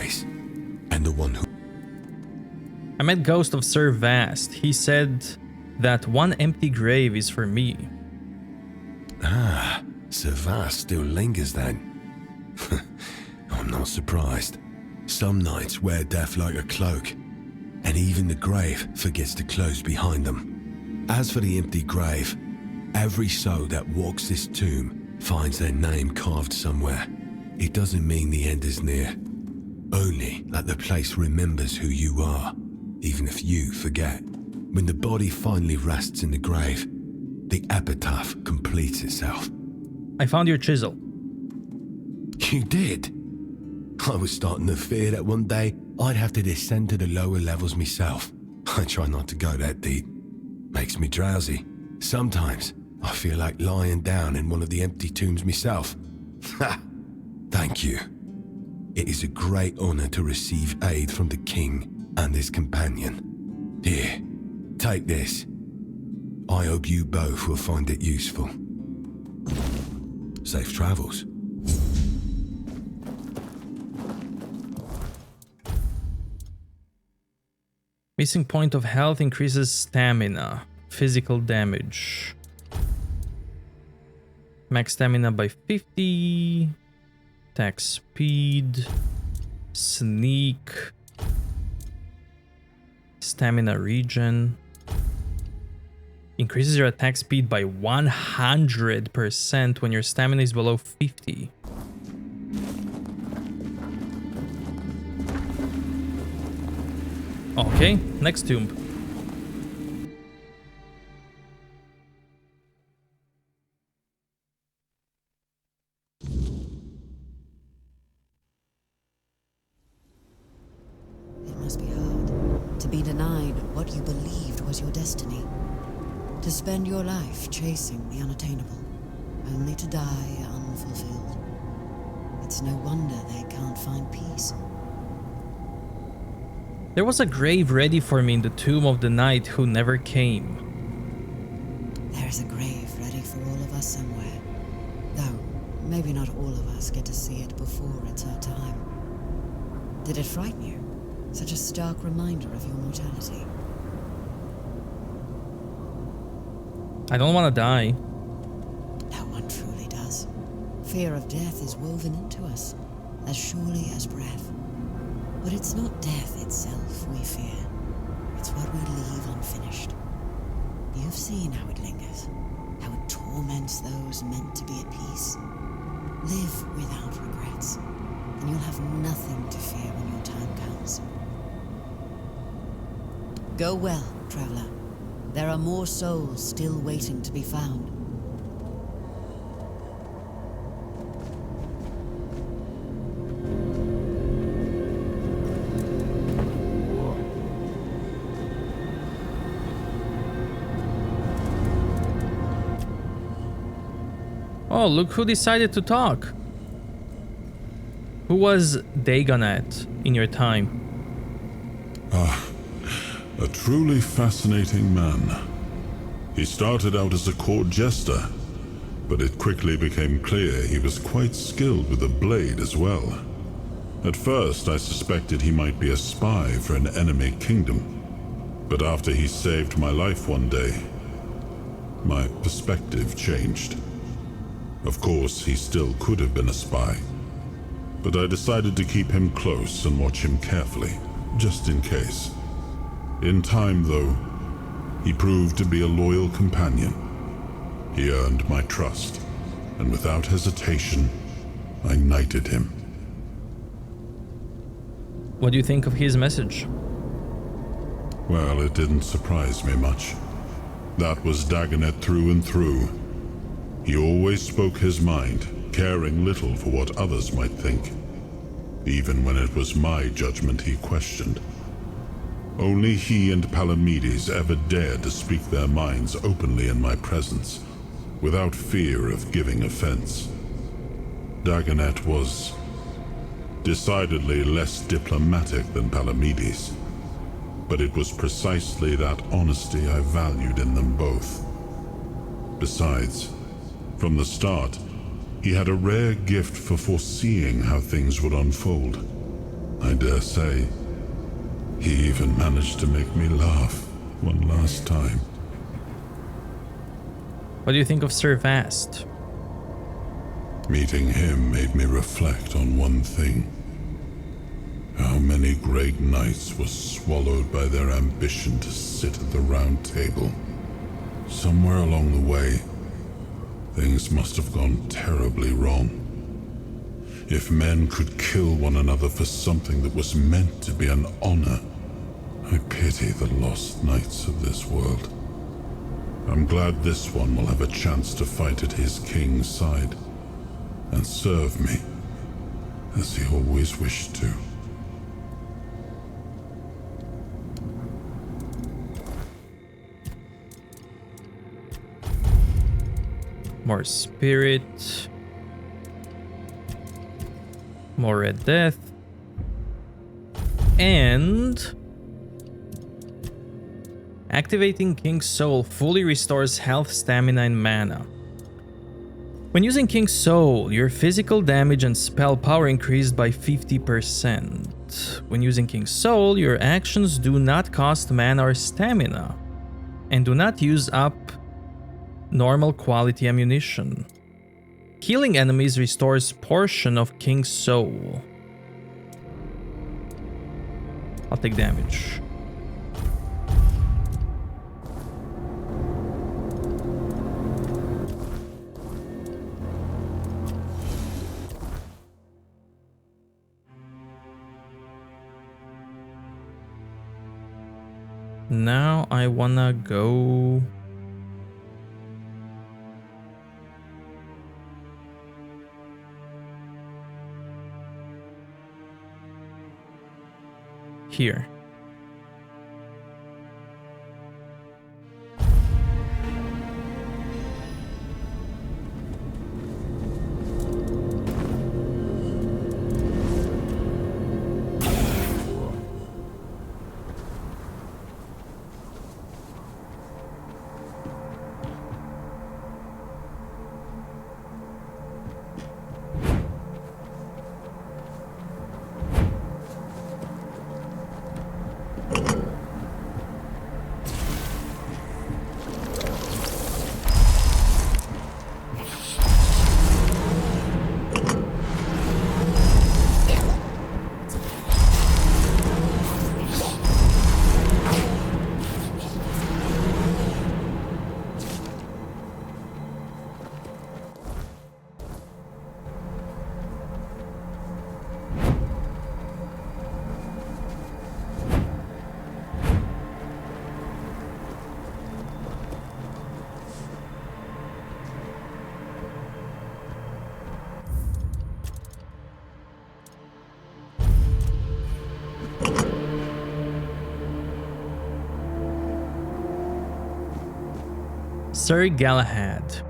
place, and the one who... I met Ghost of Sir Vast. He said that one empty grave is for me. Ah, Sir Vast still lingers then. I'm not surprised. Some knights wear death like a cloak, and even the grave forgets to close behind them. As for the empty grave, every soul that walks this tomb finds their name carved somewhere. It doesn't mean the end is near, only that the place remembers who you are, even if you forget. When the body finally rests in the grave, the epitaph completes itself. I found your chisel. You did? I was starting to fear that one day I'd have to descend to the lower levels myself. I try not to go that deep. Makes me drowsy. Sometimes I feel like lying down in one of the empty tombs myself. Ha! Thank you. It is a great honor to receive aid from the king and his companion. Here, take this. I hope you both will find it useful. Safe travels. Missing point of health increases stamina. Physical damage. Max stamina by 50. Attack speed. Sneak. Stamina regen. Increases your attack speed by 100% when your stamina is below 50. Okay, next tomb. It must be hard to be denied what you believed was your destiny. To spend your life chasing the unattainable, only to die unfulfilled. It's no wonder they can't find peace. There was a grave ready for me in the tomb of the knight who never came. There is a grave ready for all of us somewhere. Though, maybe not all of us get to see it before it's our time. Did it frighten you? Such a stark reminder of your mortality. I don't want to die. No one truly does. Fear of death is woven into us, as surely as breath. But it's not death itself we fear. It's what we leave unfinished. You've seen how it lingers, how it torments those meant to be at peace. Live without regrets, and you'll have nothing to fear when your time comes. Go well, traveler. There are more souls still waiting to be found. Oh, look who decided to talk. Who was Dagonet in your time? A truly fascinating man. He started out as a court jester, but it quickly became clear he was quite skilled with a blade as well. At first, I suspected he might be a spy for an enemy kingdom, but after he saved my life one day, my perspective changed. Of course, he still could have been a spy, but I decided to keep him close and watch him carefully, just in case. In time, though, he proved to be a loyal companion. He earned my trust, and without hesitation, I knighted him. What do you think of his message? Well, it didn't surprise me much. That was Dagonet through and through. He always spoke his mind, caring little for what others might think, even when it was my judgment he questioned. Only he and Palamedes ever dared to speak their minds openly in my presence, without fear of giving offense. Dagonet was decidedly less diplomatic than Palamedes, but it was precisely that honesty I valued in them both. Besides, from the start, he had a rare gift for foreseeing how things would unfold. I dare say. He even managed to make me laugh one last time. What do you think of Sir Vast? Meeting him made me reflect on one thing. How many great knights were swallowed by their ambition to sit at the round table. Somewhere along the way, things must have gone terribly wrong. If men could kill one another for something that was meant to be an honor, I pity the lost knights of this world. I'm glad this one will have a chance to fight at his king's side and serve me, as he always wished to. More spirit. More red death. And activating King's Soul fully restores health, stamina, and mana. When using King's Soul, your physical damage and spell power increased by 50%. When using King's Soul, your actions do not cost mana or stamina, and do not use up normal quality ammunition. Killing enemies restores portion of King's Soul. I'll take damage. Now I wanna go here. Sir Galahad.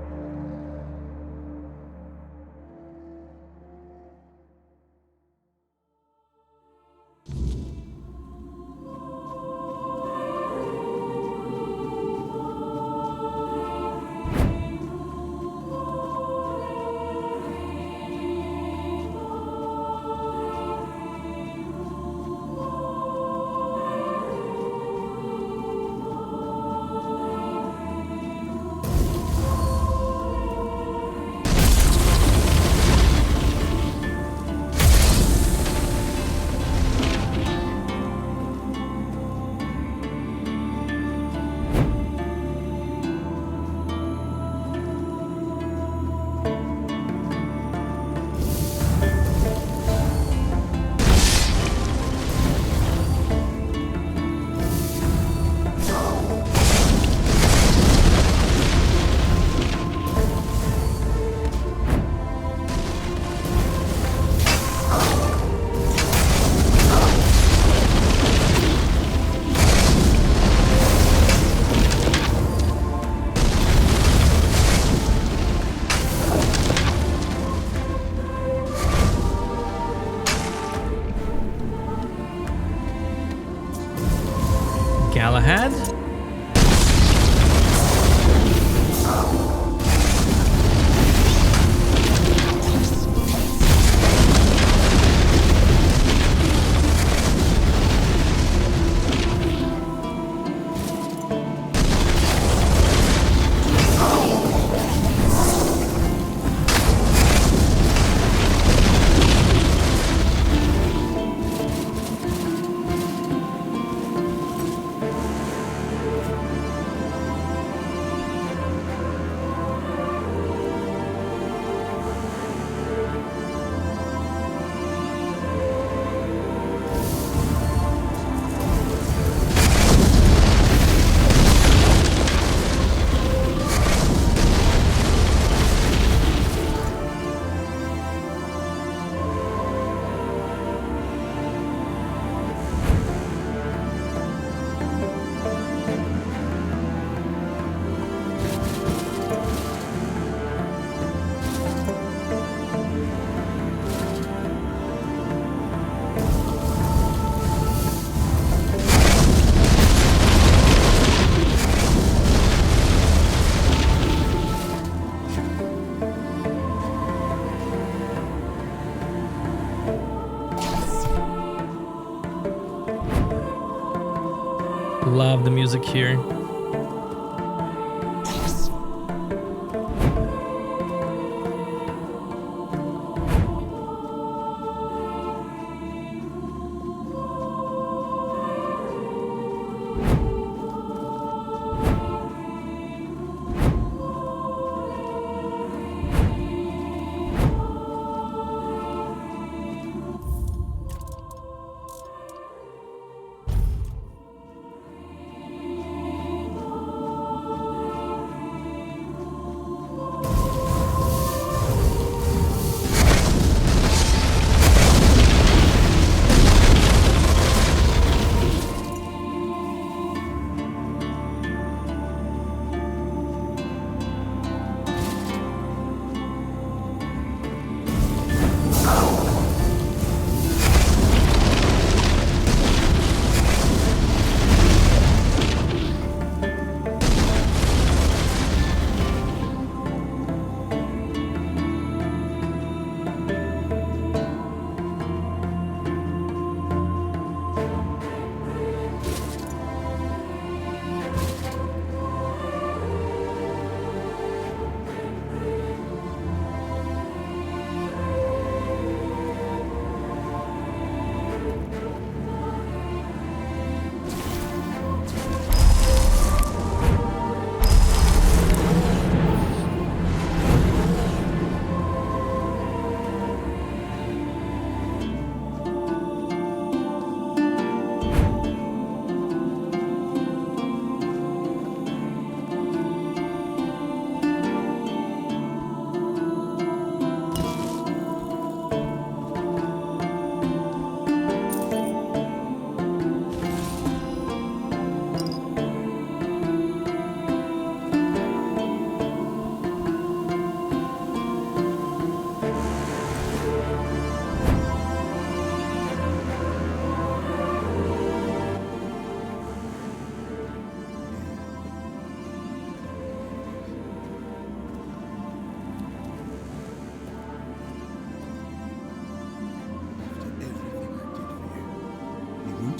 Galahad? Love the music here.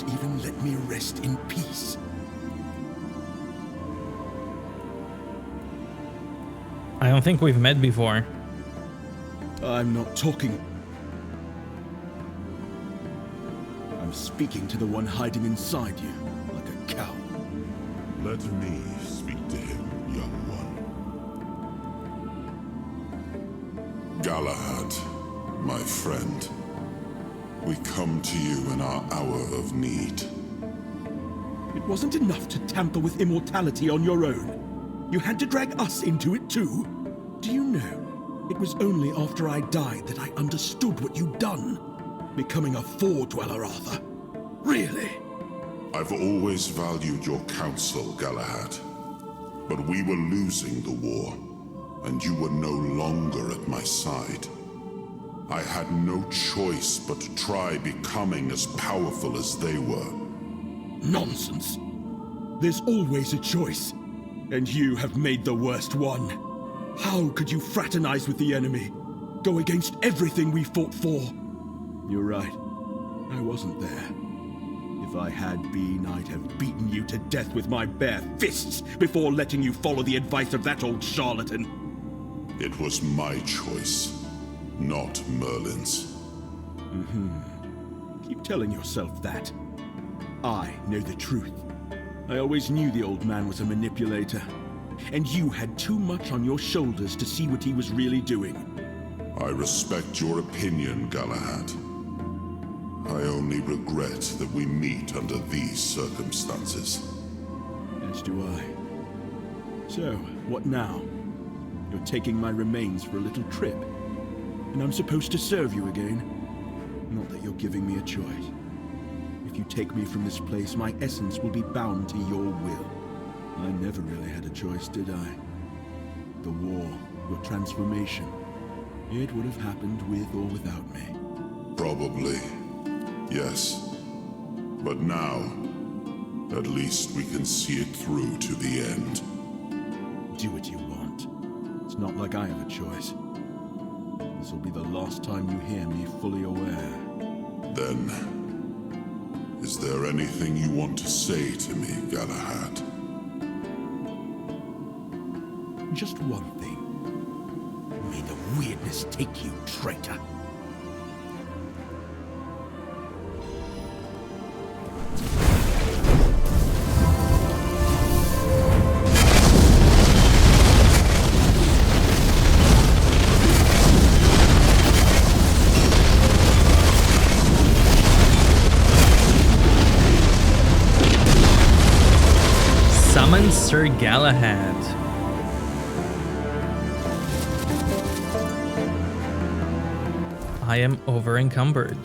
Even let me rest in peace. I don't think we've met before. I'm not talking. I'm speaking to the one hiding inside you, like a cow. Let me speak to him, young one. Galahad, my friend. We come to you in our hour of need. It wasn't enough to tamper with immortality on your own. You had to drag us into it too. Do you know, it was only after I died that I understood what you'd done. Becoming a Four-Dweller, Arthur. Really? I've always valued your counsel, Galahad. But we were losing the war, and you were no longer at my side. I had no choice but to try becoming as powerful as they were. Nonsense. There's always a choice, and you have made the worst one. How could you fraternize with the enemy? Go against everything we fought for? You're right. I wasn't there. If I had been, I'd have beaten you to death with my bare fists before letting you follow the advice of that old charlatan. It was my choice, not Merlin's. Keep telling yourself that. I know the truth. I always knew the old man was a manipulator, and you had too much on your shoulders to see what he was really doing. I respect your opinion, Galahad. I only regret that we meet under these circumstances. As do I. So, what now? You're taking my remains for a little trip, and I'm supposed to serve you again? Not that you're giving me a choice. If you take me from this place, my essence will be bound to your will. I never really had a choice, did I? The war, your transformation, it would have happened with or without me. Probably, yes. But now, at least we can see it through to the end. Do what you want. It's not like I have a choice. This will be the last time you hear me fully aware. Then, is Is there anything you want to say to me, Galahad? Just one thing. May the weirdness take you, traitor. Summon Sir Galahad. I am over encumbered.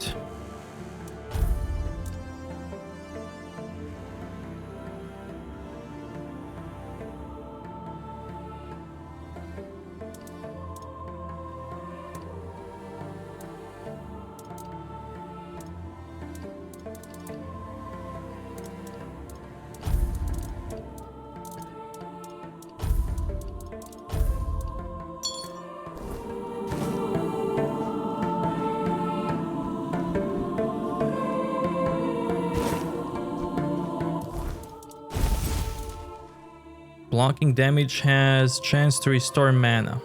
Blocking damage has chance to restore mana.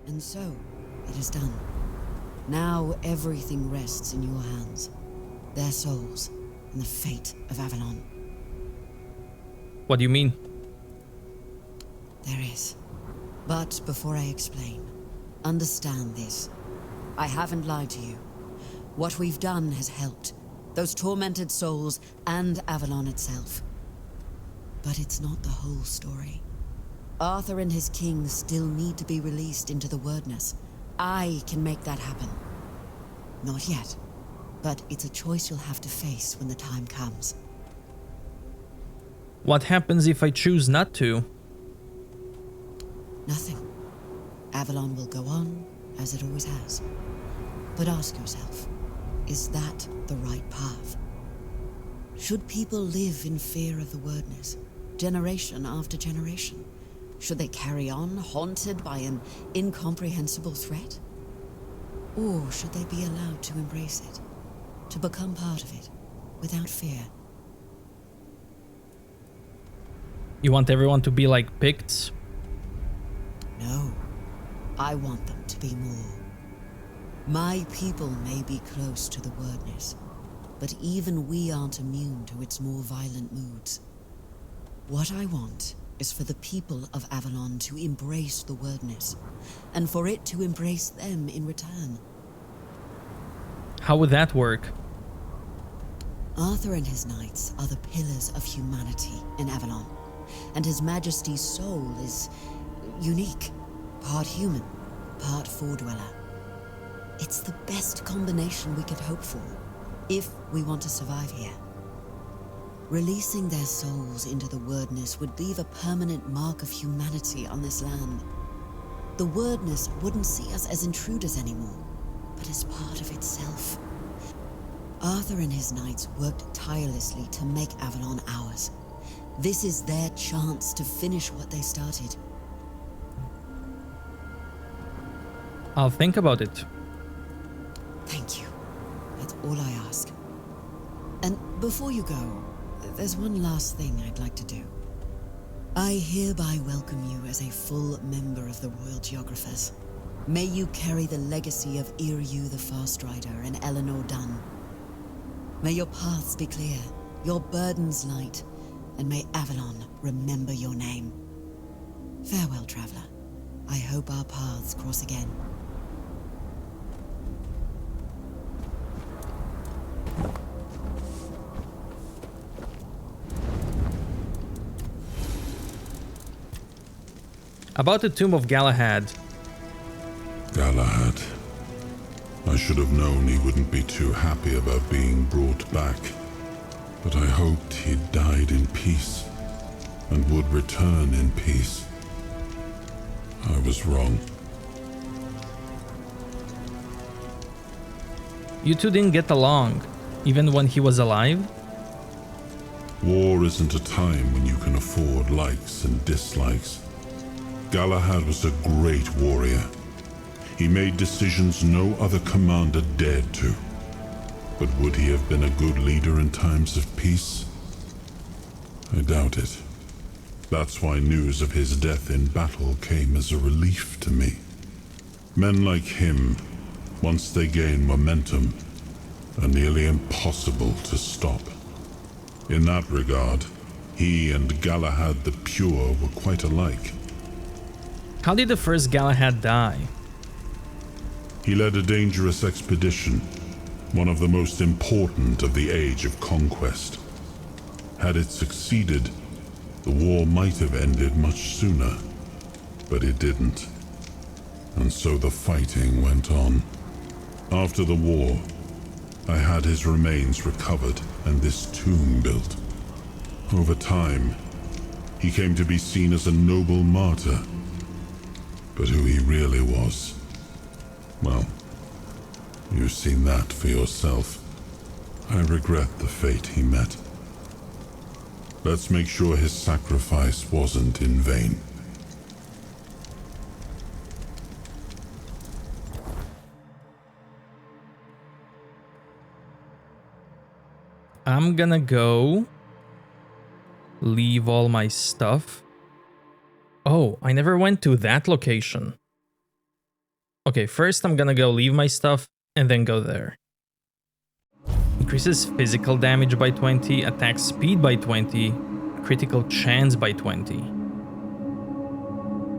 And so, it is done. Now everything rests in your hands. Their souls, and the fate of Avalon. What do you mean? There is. But before I explain, understand this. I haven't lied to you. What we've done has helped. Those tormented souls and Avalon itself. But it's not the whole story. Arthur and his king still need to be released into the Wordness. I can make that happen. Not yet. But it's a choice you'll have to face when the time comes. What happens if I choose not to? Nothing. Avalon will go on, as it always has. But ask yourself, is that the right path? Should people live in fear of the Wordness, generation after generation? Should they carry on, haunted by an incomprehensible threat? Or should they be allowed to embrace it, to become part of it, without fear? You want everyone to be like Picts? No. I want them to be more. My people may be close to the Wordness, but even we aren't immune to its more violent moods. What I want is for the people of Avalon to embrace the Wordness, and for it to embrace them in return. How would that work? Arthur and his knights are the pillars of humanity in Avalon, and His Majesty's soul is unique, part human, part Four-Dweller. It's the best combination we could hope for, if we want to survive here. Releasing their souls into the Wordness would leave a permanent mark of humanity on this land. The Wordness wouldn't see us as intruders anymore, but as part of itself. Arthur and his knights worked tirelessly to make Avalon ours. This is their chance to finish what they started. I'll think about it. Thank you. That's all I ask. And before you go, there's one last thing I'd like to do. I hereby welcome you as a full member of the Royal Geographers. May you carry the legacy of Iryu the Farstrider and Eleanor Dunn. May your paths be clear, your burdens light, and may Avalon remember your name. Farewell, traveler. I hope our paths cross again. About the tomb of Galahad. Galahad. I should have known he wouldn't be too happy about being brought back. But I hoped he'd died in peace, and would return in peace. I was wrong. You two didn't get along, even when he was alive? War isn't a time when you can afford likes and dislikes. Galahad was a great warrior. He made decisions no other commander dared to. But would he have been a good leader in times of peace? I doubt it. That's why news of his death in battle came as a relief to me. Men like him, once they gain momentum, are nearly impossible to stop. In that regard, he and Galahad the Pure were quite alike. How did the first Galahad die? He led a dangerous expedition, one of the most important of the Age of Conquest. Had it succeeded, the war might have ended much sooner, but it didn't. And so the fighting went on. After the war, I had his remains recovered and this tomb built. Over time, he came to be seen as a noble martyr. But who he really was, well, you've seen that for yourself. I regret the fate he met. Let's make sure his sacrifice wasn't in vain. I'm gonna go leave all my stuff. Oh, I never went to that location. Okay, first I'm gonna go leave my stuff and then go there. Increases physical damage by 20, attack speed by 20, critical chance by 20.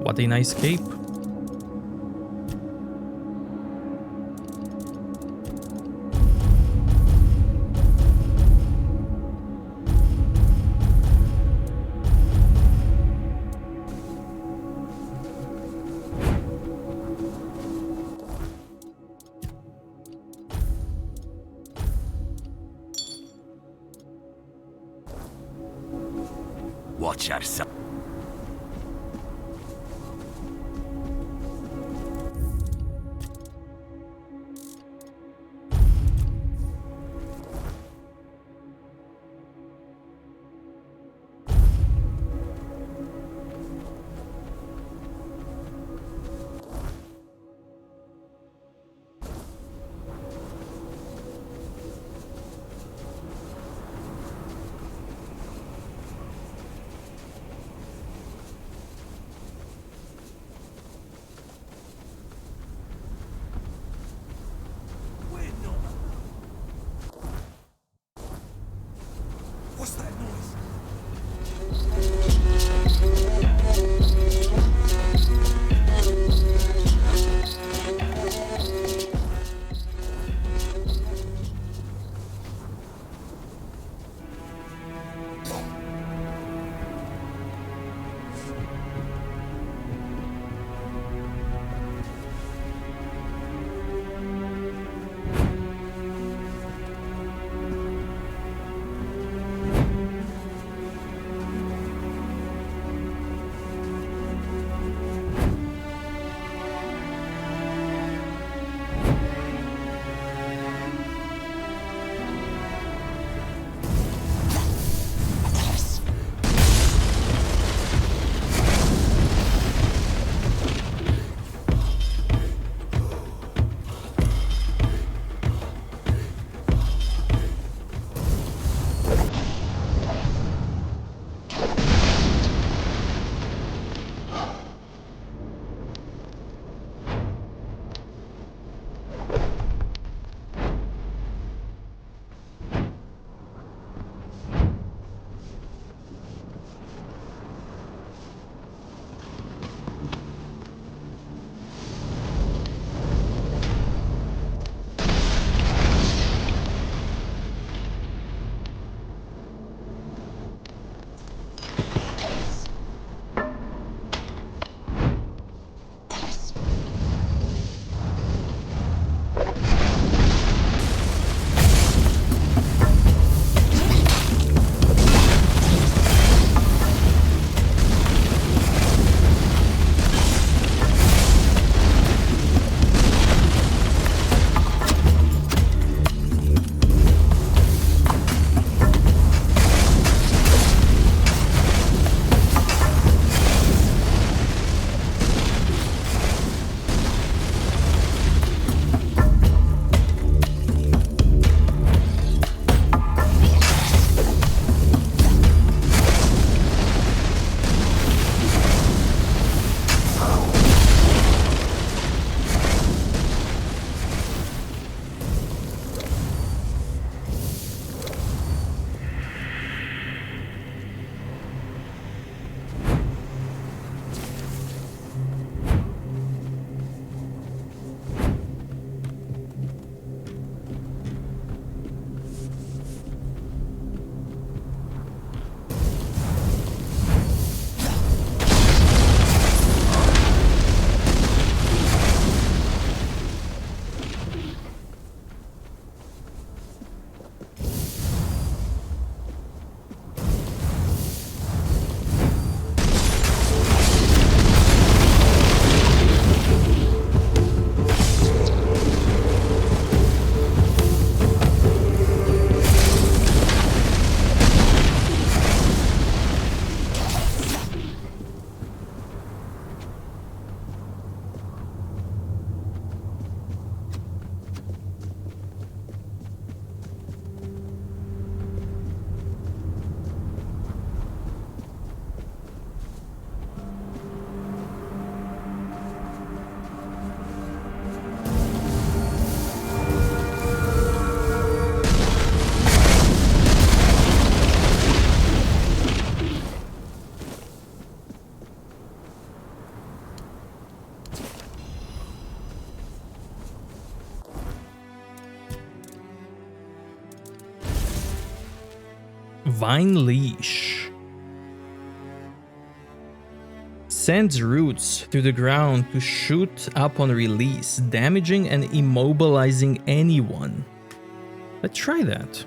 What a nice cape. Watch yourself. Vine Leash. Sends roots through the ground to shoot up on release, damaging and immobilizing anyone. Let's try that.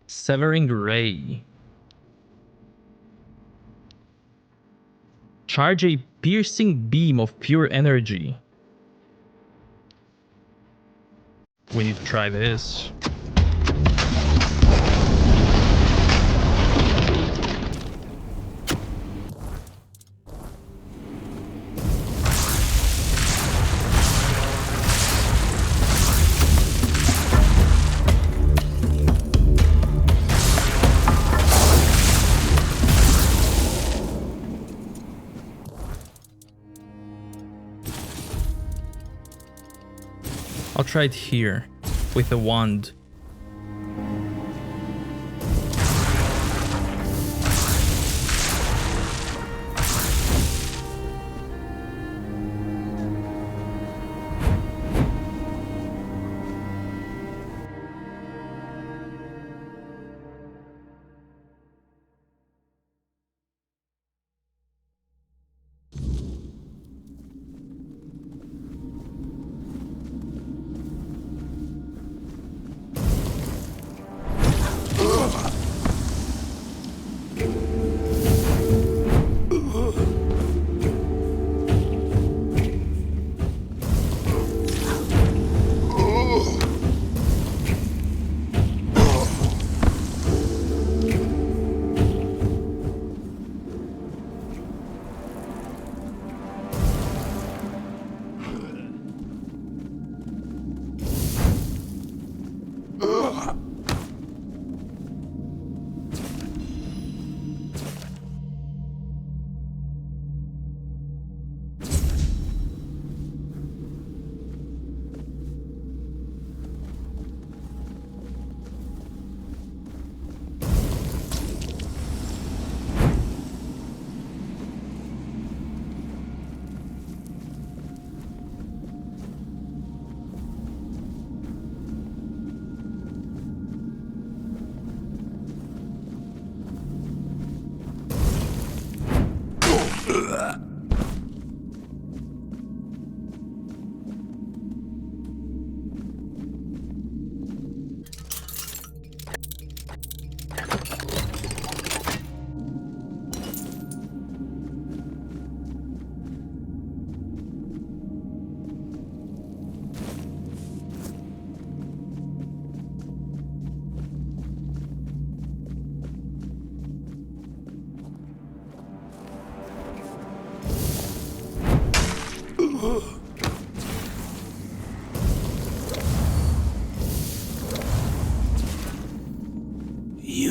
Severing Ray. Charge a piercing beam of pure energy. We need to try this. I'll try it here, with a wand.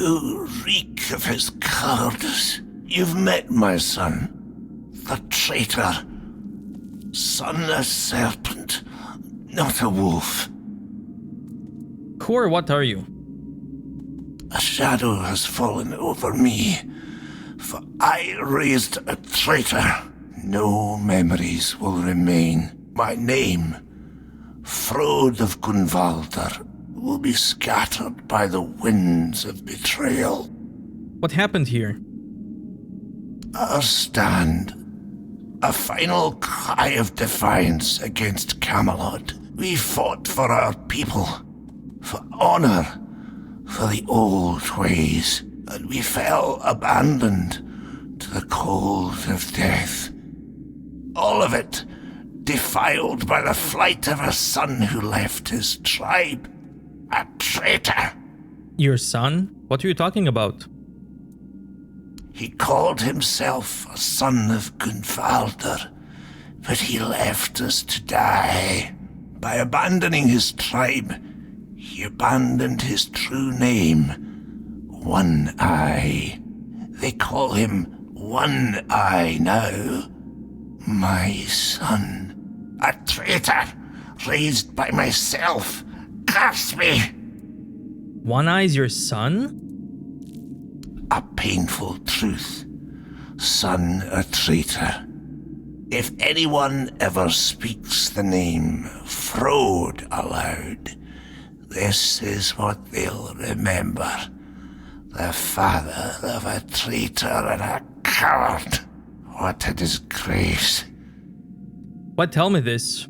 You reek of his cowardice. You've met my son, the traitor. Son a serpent, not a wolf. Who or what are you? A shadow has fallen over me, for I raised a traitor. No memories will remain. My name, Frode of Gunvalder, will be scattered by the winds of betrayal. What happened here? Our stand, a final cry of defiance against Camelot. We fought for our people, for honor, for the old ways, and we fell abandoned to the cold of death. All of it defiled by the flight of a son who left his tribe. A traitor. Your son? What are you talking about? He called himself a son of Gunvalder, but he left us to die. By abandoning his tribe, he abandoned his true name, One Eye. They call him One Eye now. My son, a traitor, raised by myself. Curse me! One Eye's your son? A painful truth. Son, a traitor. If anyone ever speaks the name Frode aloud, this is what they'll remember. The father of a traitor and a coward. What a disgrace. What? Tell me this.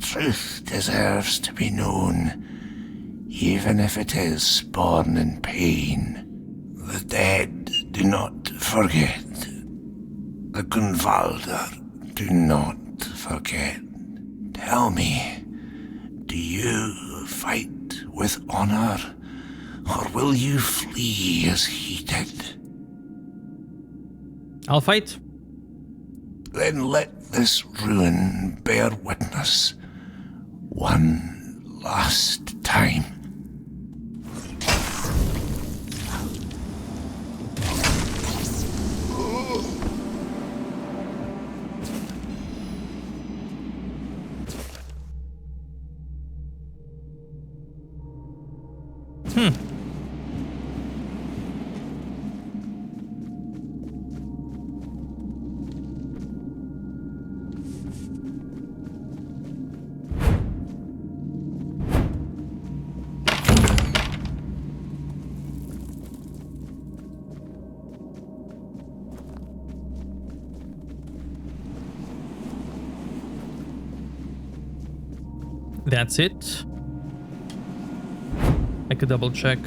Truth deserves to be known, even if it is born in pain. The dead do not forget. The Gunvalder do not forget. Tell me, do you fight with honor, or will you flee as he did? I'll fight. Then let this ruin bear witness one last time. That's it. I could double check.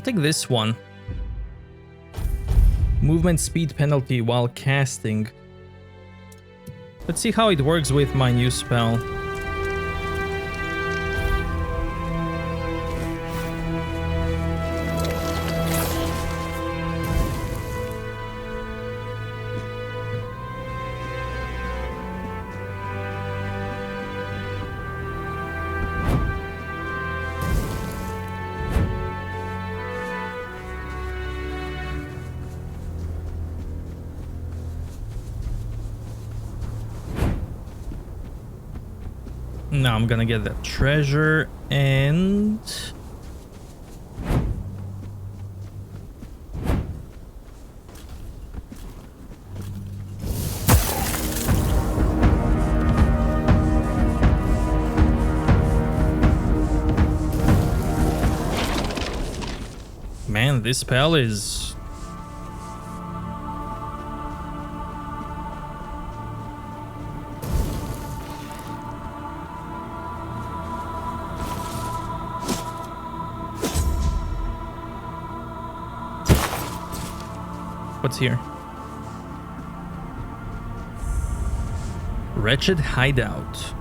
I'll take this one. Movement speed penalty while casting. Let's see how it works with my new spell. Now I'm gonna get that treasure and... Man, this spell is... What's here? Wretched Hideout.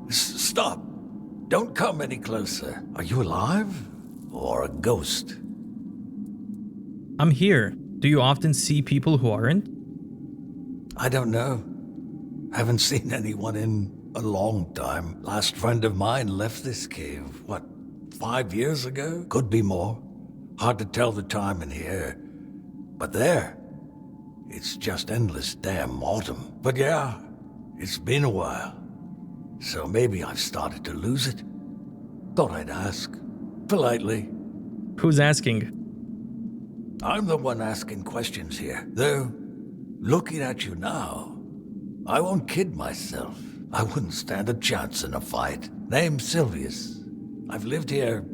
Stop! Don't come any closer. Are you alive? Or a ghost? I'm here. Do you often see people who aren't? I don't know. Haven't seen anyone in a long time. Last friend of mine left this cave, what, 5 years ago? Could be more. Hard to tell the time in here. But there, it's just endless damn autumn. But yeah, it's been a while. So maybe I've started to lose it. Thought I'd ask. Politely. Who's asking? I'm the one asking questions here. Though, looking at you now, I won't kid myself. I wouldn't stand a chance in a fight. Name's Sylvius. I've lived here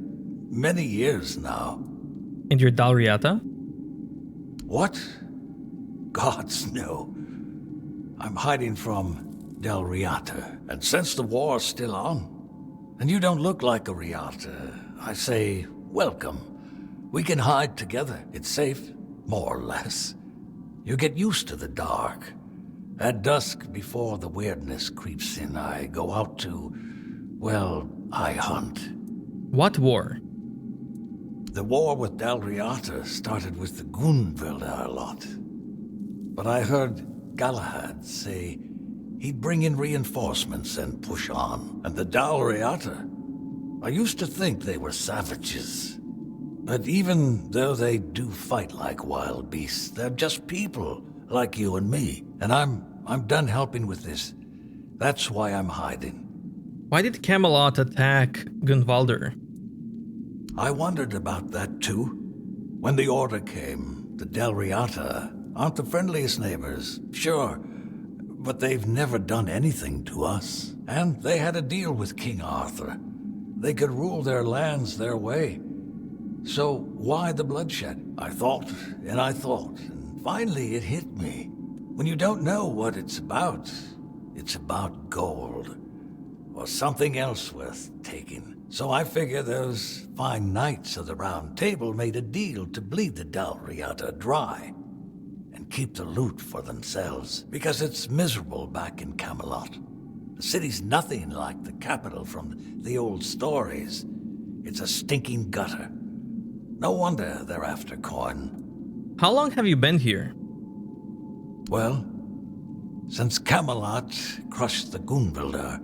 many years now. And you're Dalriata? What? Gods, no. I'm hiding from Dalriata. And since the war's still on, and you don't look like a Riata, I say, welcome. We can hide together. It's safe, more or less. You get used to the dark. At dusk, before the weirdness creeps in, I go out to, well, I hunt. What war? The war with Dalriata started with the Gunvilda a lot. But I heard Galahad say he'd bring in reinforcements and push on. And the Dalriata, I used to think they were savages. But even though they do fight like wild beasts, they're just people like you and me. And I'm done helping with this. That's why I'm hiding. Why did Camelot attack Gunvalder? I wondered about that too. When the order came, the Dalriata aren't the friendliest neighbors, sure, but they've never done anything to us. And they had a deal with King Arthur. They could rule their lands their way. So why the bloodshed? I thought, and finally it hit me. When you don't know what it's about gold. Or something else worth taking. So I figure those fine knights of the Round Table made a deal to bleed the Dalriata dry and keep the loot for themselves, because it's miserable back in Camelot. The city's nothing like the capital from the old stories. It's a stinking gutter. No wonder they're after coin. How long have you been here? Well, since Camelot crushed the Gunvilda.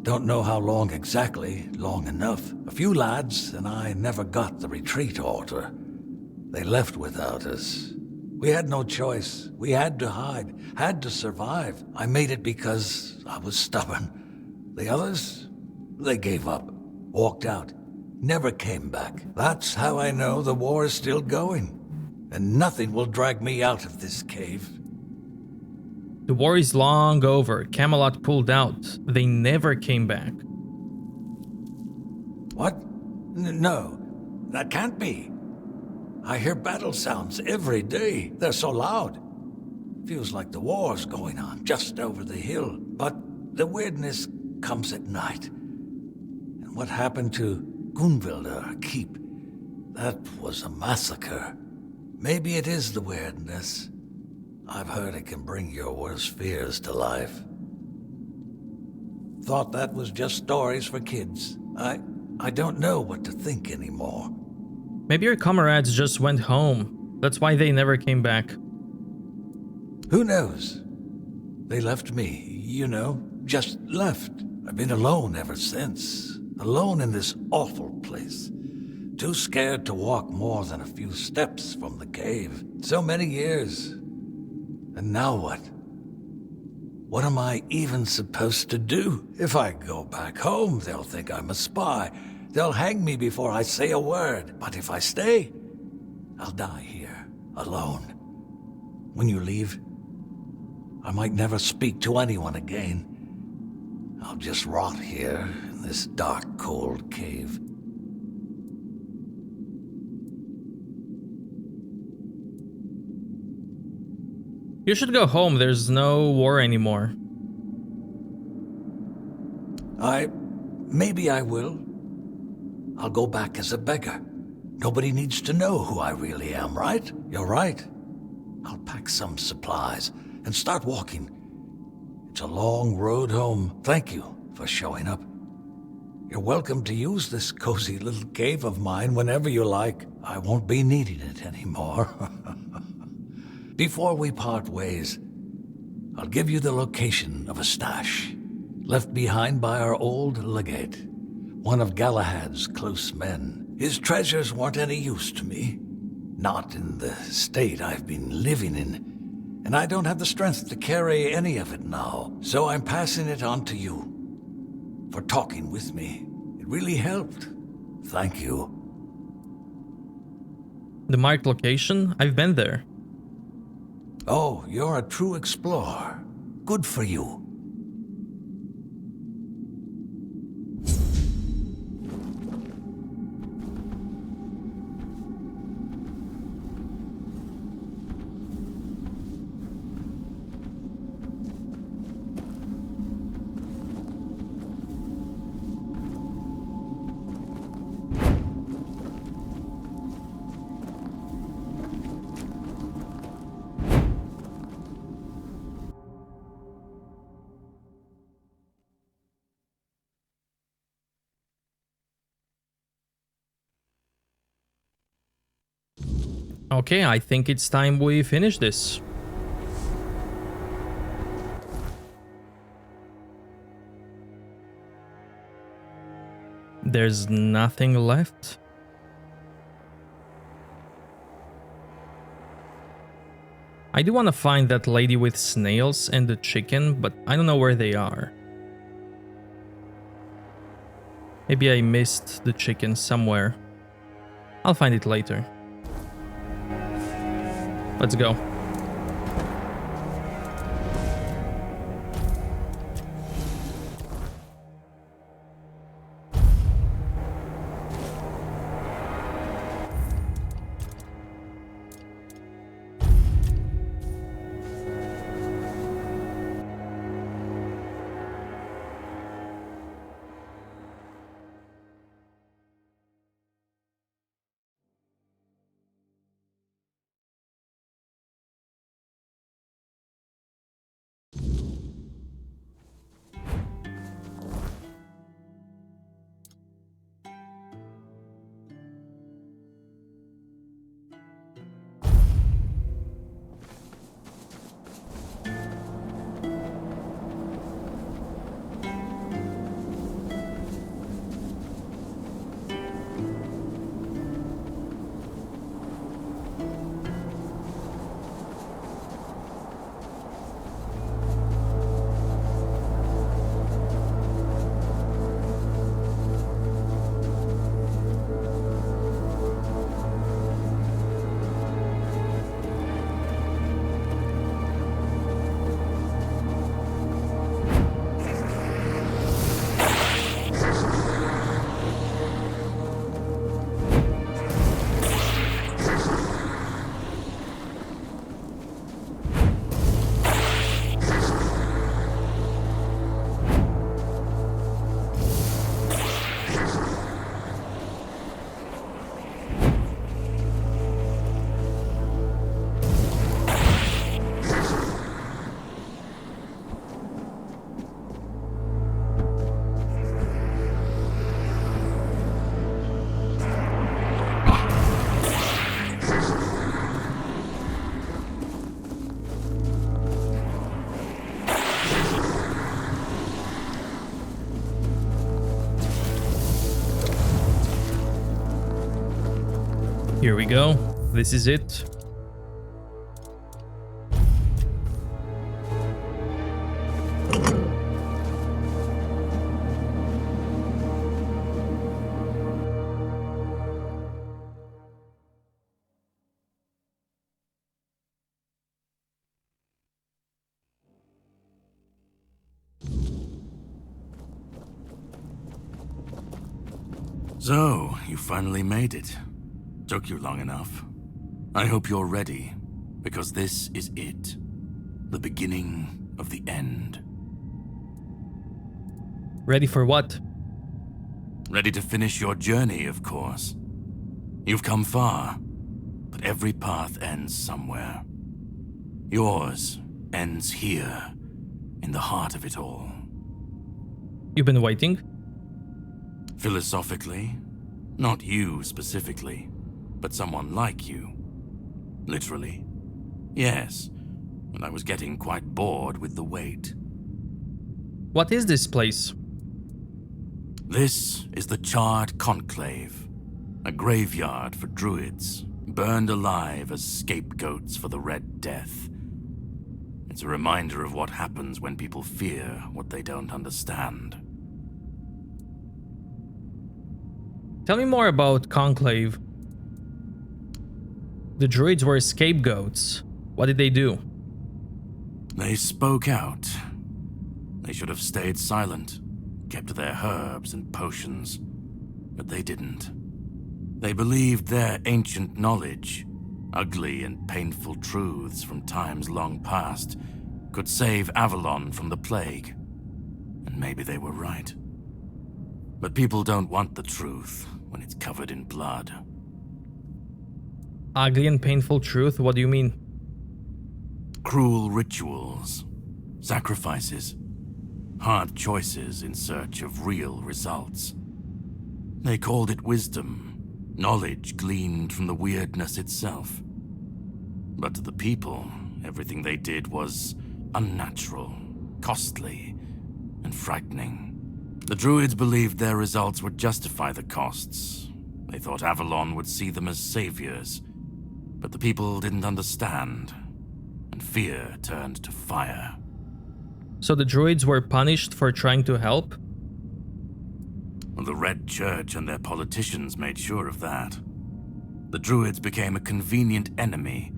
Don't know how long exactly, long enough. A few lads and I never got the retreat order. They left without us. We had no choice. We had to hide, had to survive. I made it because I was stubborn. The others? They gave up, walked out, never came back. That's how I know the war is still going. And nothing will drag me out of this cave. The war is long over. Camelot pulled out. They never came back. What? No, that can't be. I hear battle sounds every day. They're so loud. Feels like the war's going on just over the hill. But the weirdness comes at night. And what happened to Gunvilder Keep? That was a massacre. Maybe it is the weirdness. I've heard it can bring your worst fears to life. Thought that was just stories for kids. I don't know what to think anymore. Maybe your comrades just went home. That's why they never came back. Who knows? They left me, you know, just left. I've been alone ever since. Alone in this awful place. Too scared to walk more than a few steps from the cave. So many years. And now what? What am I even supposed to do? If I go back home, they'll think I'm a spy. They'll hang me before I say a word. But if I stay, I'll die here, alone. When you leave, I might never speak to anyone again. I'll just rot here in this dark, cold cave. You should go home. There's no war anymore. Maybe I will. I'll go back as a beggar. Nobody needs to know who I really am, right? You're right. I'll pack some supplies and start walking. It's a long road home. Thank you for showing up. You're welcome to use this cozy little cave of mine whenever you like. I won't be needing it anymore. Before we part ways, I'll give you the location of a stash left behind by our old legate, one of Galahad's close men. His treasures weren't any use to me, not in the state I've been living in, and I don't have the strength to carry any of it now, so I'm passing it on to you for talking with me. It really helped. Thank you. The marked location? I've been there. Oh, you're a true explorer. Good for you. Okay, I think it's time we finish this. There's nothing left. I do want to find that lady with snails and the chicken, but I don't know where they are. Maybe I missed the chicken somewhere. I'll find it later. Let's go. Here we go. This is it. So, you finally made it. Took you long enough. I hope you're ready, because this is it. The beginning of the end. Ready for what? Ready to finish your journey, of course. You've come far, but every path ends somewhere. Yours ends here, in the heart of it all. You've been waiting? Philosophically, not you specifically, but someone like you. Literally, yes, and I was getting quite bored with the wait. What is this place? This is the Charred Conclave, a graveyard for druids, burned alive as scapegoats for the Red Death. It's a reminder of what happens when people fear what they don't understand. Tell me more about Conclave. The druids were scapegoats. What did they do? They spoke out. They should have stayed silent, kept to their herbs and potions, but they didn't. They believed their ancient knowledge, ugly and painful truths from times long past, could save Avalon from the plague. And maybe they were right. But people don't want the truth when it's covered in blood. Ugly and painful truth? What do you mean? Cruel rituals, sacrifices, hard choices in search of real results. They called it wisdom, knowledge gleaned from the weirdness itself. But to the people, everything they did was unnatural, costly, and frightening. The druids believed their results would justify the costs. They thought Avalon would see them as saviors. But the people didn't understand, and fear turned to fire. So the druids were punished for trying to help? Well, the Red Church and their politicians made sure of that. The druids became a convenient enemy,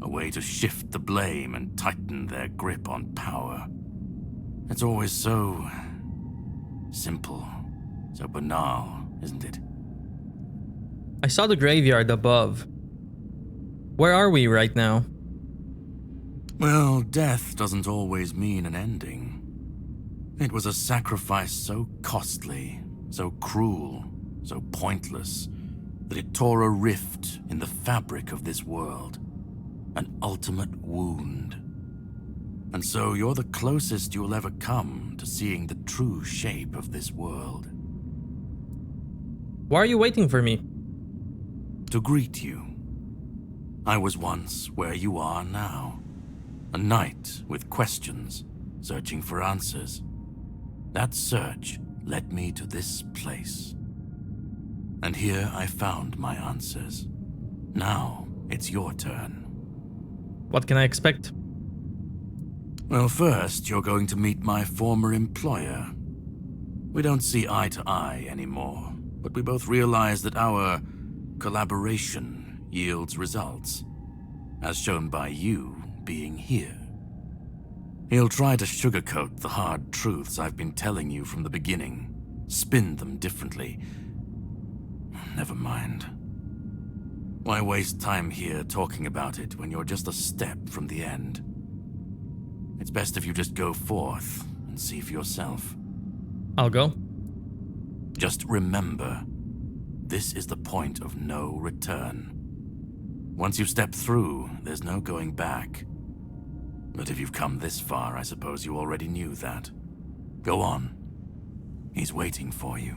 a way to shift the blame and tighten their grip on power. It's always so simple, so banal, isn't it? I saw the graveyard above. Where are we right now? Well, death doesn't always mean an ending. It was a sacrifice so costly, so cruel, so pointless, that it tore a rift in the fabric of this world. An ultimate wound. And so you're the closest you'll ever come to seeing the true shape of this world. Why are you waiting for me? To greet you. I was once where you are now. A knight with questions, searching for answers. That search led me to this place. And here I found my answers. Now it's your turn. What can I expect? Well, first, you're going to meet my former employer. We don't see eye to eye anymore, but we both realize that our collaboration yields results, as shown by you being here. He'll try to sugarcoat the hard truths I've been telling you from the beginning, spin them differently. Never mind. Why waste time here talking about it when you're just a step from the end? It's best if you just go forth and see for yourself. I'll go. Just remember, this is the point of no return. Once you've stepped through, there's no going back. But if you've come this far, I suppose you already knew that. Go on. He's waiting for you.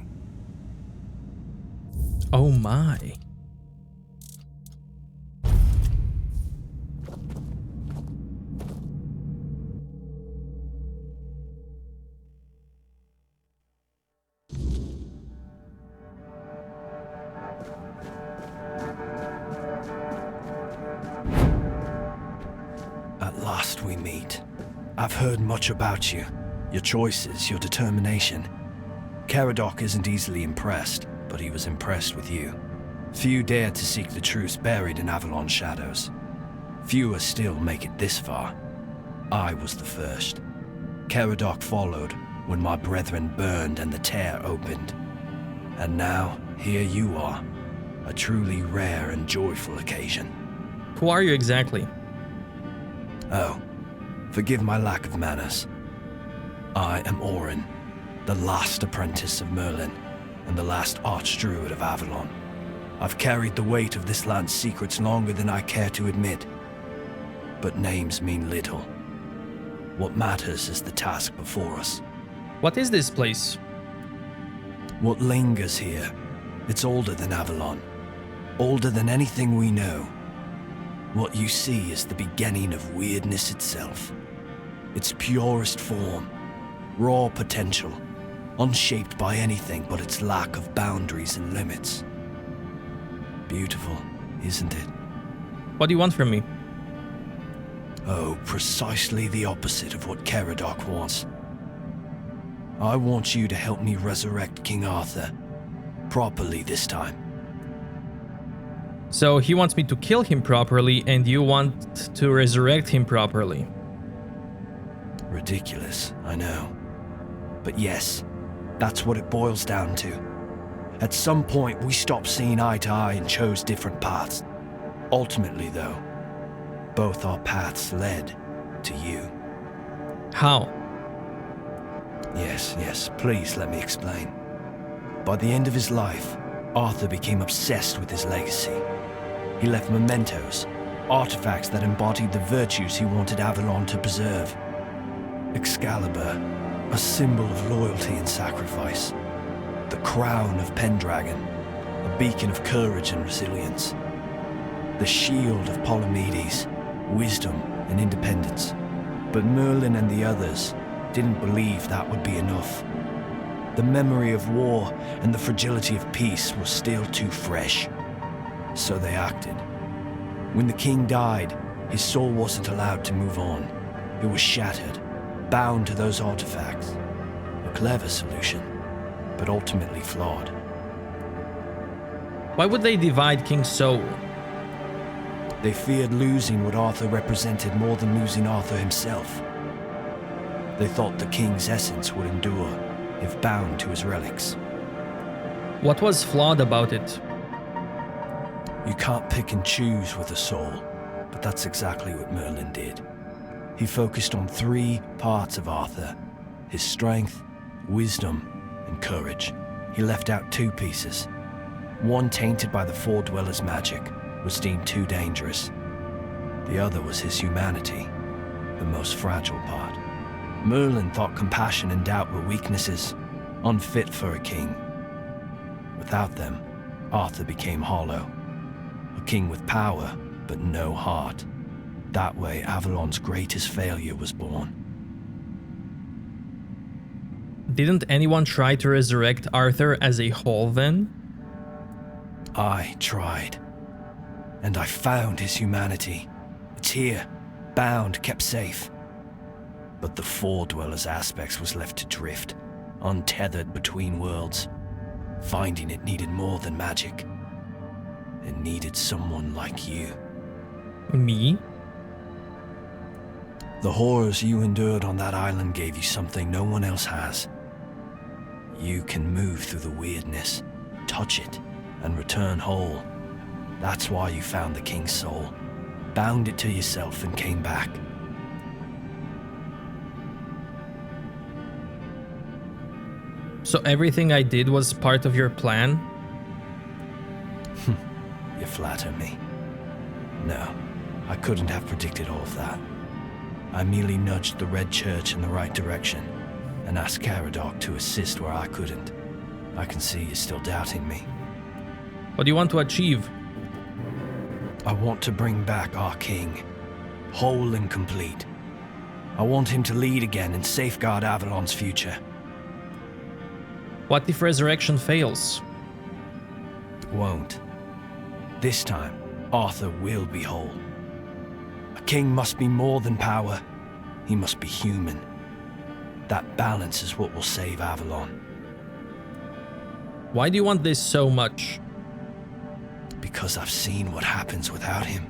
Oh my. last we meet. I've heard much about you, your choices, your determination. Caradoc isn't easily impressed, but he was impressed with you. Few dare to seek the truth buried in Avalon's shadows. Fewer still make it this far. I was the first. Caradoc followed when my brethren burned and the tear opened. And now, here you are. A truly rare and joyful occasion. Who are you exactly? Oh, forgive my lack of manners. I am Orin, the last apprentice of Merlin, and the last Archdruid of Avalon. I've carried the weight of this land's secrets longer than I care to admit. But names mean little. What matters is the task before us. What is this place? What lingers here, it's older than Avalon. Older than anything we know. What you see is the beginning of weirdness itself. Its purest form, raw potential, unshaped by anything but its lack of boundaries and limits. Beautiful, isn't it? What do you want from me? Oh, precisely the opposite of what Caradoc wants. I want you to help me resurrect King Arthur. Properly this time. So he wants me to kill him properly, and you want to resurrect him properly. Ridiculous, I know. But yes, that's what it boils down to. At some point, we stopped seeing eye to eye and chose different paths. Ultimately, though, both our paths led to you. How? Yes, please let me explain. By the end of his life, Arthur became obsessed with his legacy. He left mementos, artifacts that embodied the virtues he wanted Avalon to preserve. Excalibur, a symbol of loyalty and sacrifice. The crown of Pendragon, a beacon of courage and resilience. The shield of Palamedes, wisdom and independence. But Merlin and the others didn't believe that would be enough. The memory of war and the fragility of peace was still too fresh. So they acted. When the king died, his soul wasn't allowed to move on. It was shattered, bound to those artifacts. A clever solution, but ultimately flawed. Why would they divide King's soul? They feared losing what Arthur represented more than losing Arthur himself. They thought the king's essence would endure if bound to his relics. What was flawed about it? You can't pick and choose with a soul, but that's exactly what Merlin did. He focused on 3 parts of Arthur: his strength, wisdom, and courage. He left out 2 pieces. One, tainted by the Four Dwellers' magic, was deemed too dangerous. The other was his humanity, the most fragile part. Merlin thought compassion and doubt were weaknesses, unfit for a king. Without them, Arthur became hollow. A king with power, but no heart. That way, Avalon's greatest failure was born. Didn't anyone try to resurrect Arthur as a whole then? I tried. And I found his humanity. It's here, bound, kept safe. But the Four Dwellers' aspects was left to drift, untethered between worlds. Finding it needed more than magic. It needed someone like you. Me? The horrors you endured on that island gave you something no one else has. You can move through the weirdness, touch it, and return whole. That's why you found the king's soul, bound it to yourself, and came back. So everything I did was part of your plan? You flatter me. No, I couldn't have predicted all of that. I merely nudged the Red Church in the right direction and asked Caradoc to assist where I couldn't. I can see you're still doubting me. What do you want to achieve? I want to bring back our king, whole and complete. I want him to lead again and safeguard Avalon's future. What if resurrection fails? It won't. This time, Arthur will be whole. A king must be more than power. He must be human. That balance is what will save Avalon. Why do you want this so much? Because I've seen what happens without him.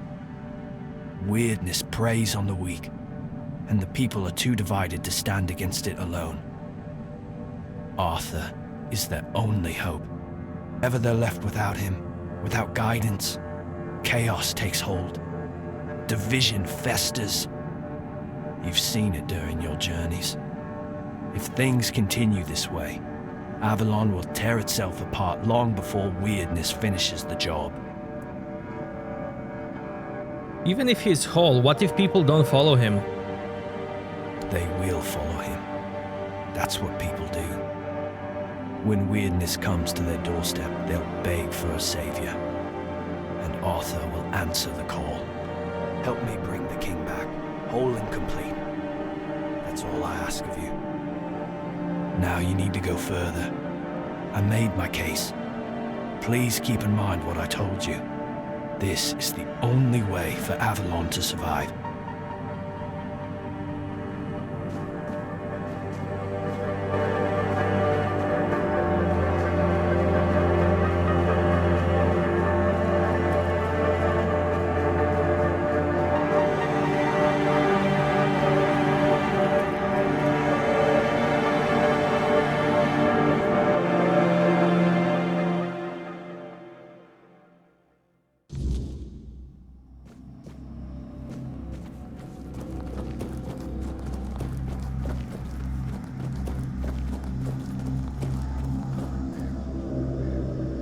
Weirdness preys on the weak, and the people are too divided to stand against it alone. Arthur is their only hope. Ever they're left without him, without guidance, chaos takes hold. Division festers. You've seen it during your journeys. If things continue this way, Avalon will tear itself apart long before weirdness finishes the job. Even if he's whole, what if people don't follow him? They will follow him. That's what people do. When weirdness comes to their doorstep, they'll beg for a savior. And Arthur will answer the call. Help me bring the king back, whole and complete. That's all I ask of you. Now you need to go further. I made my case. Please keep in mind what I told you. This is the only way for Avalon to survive.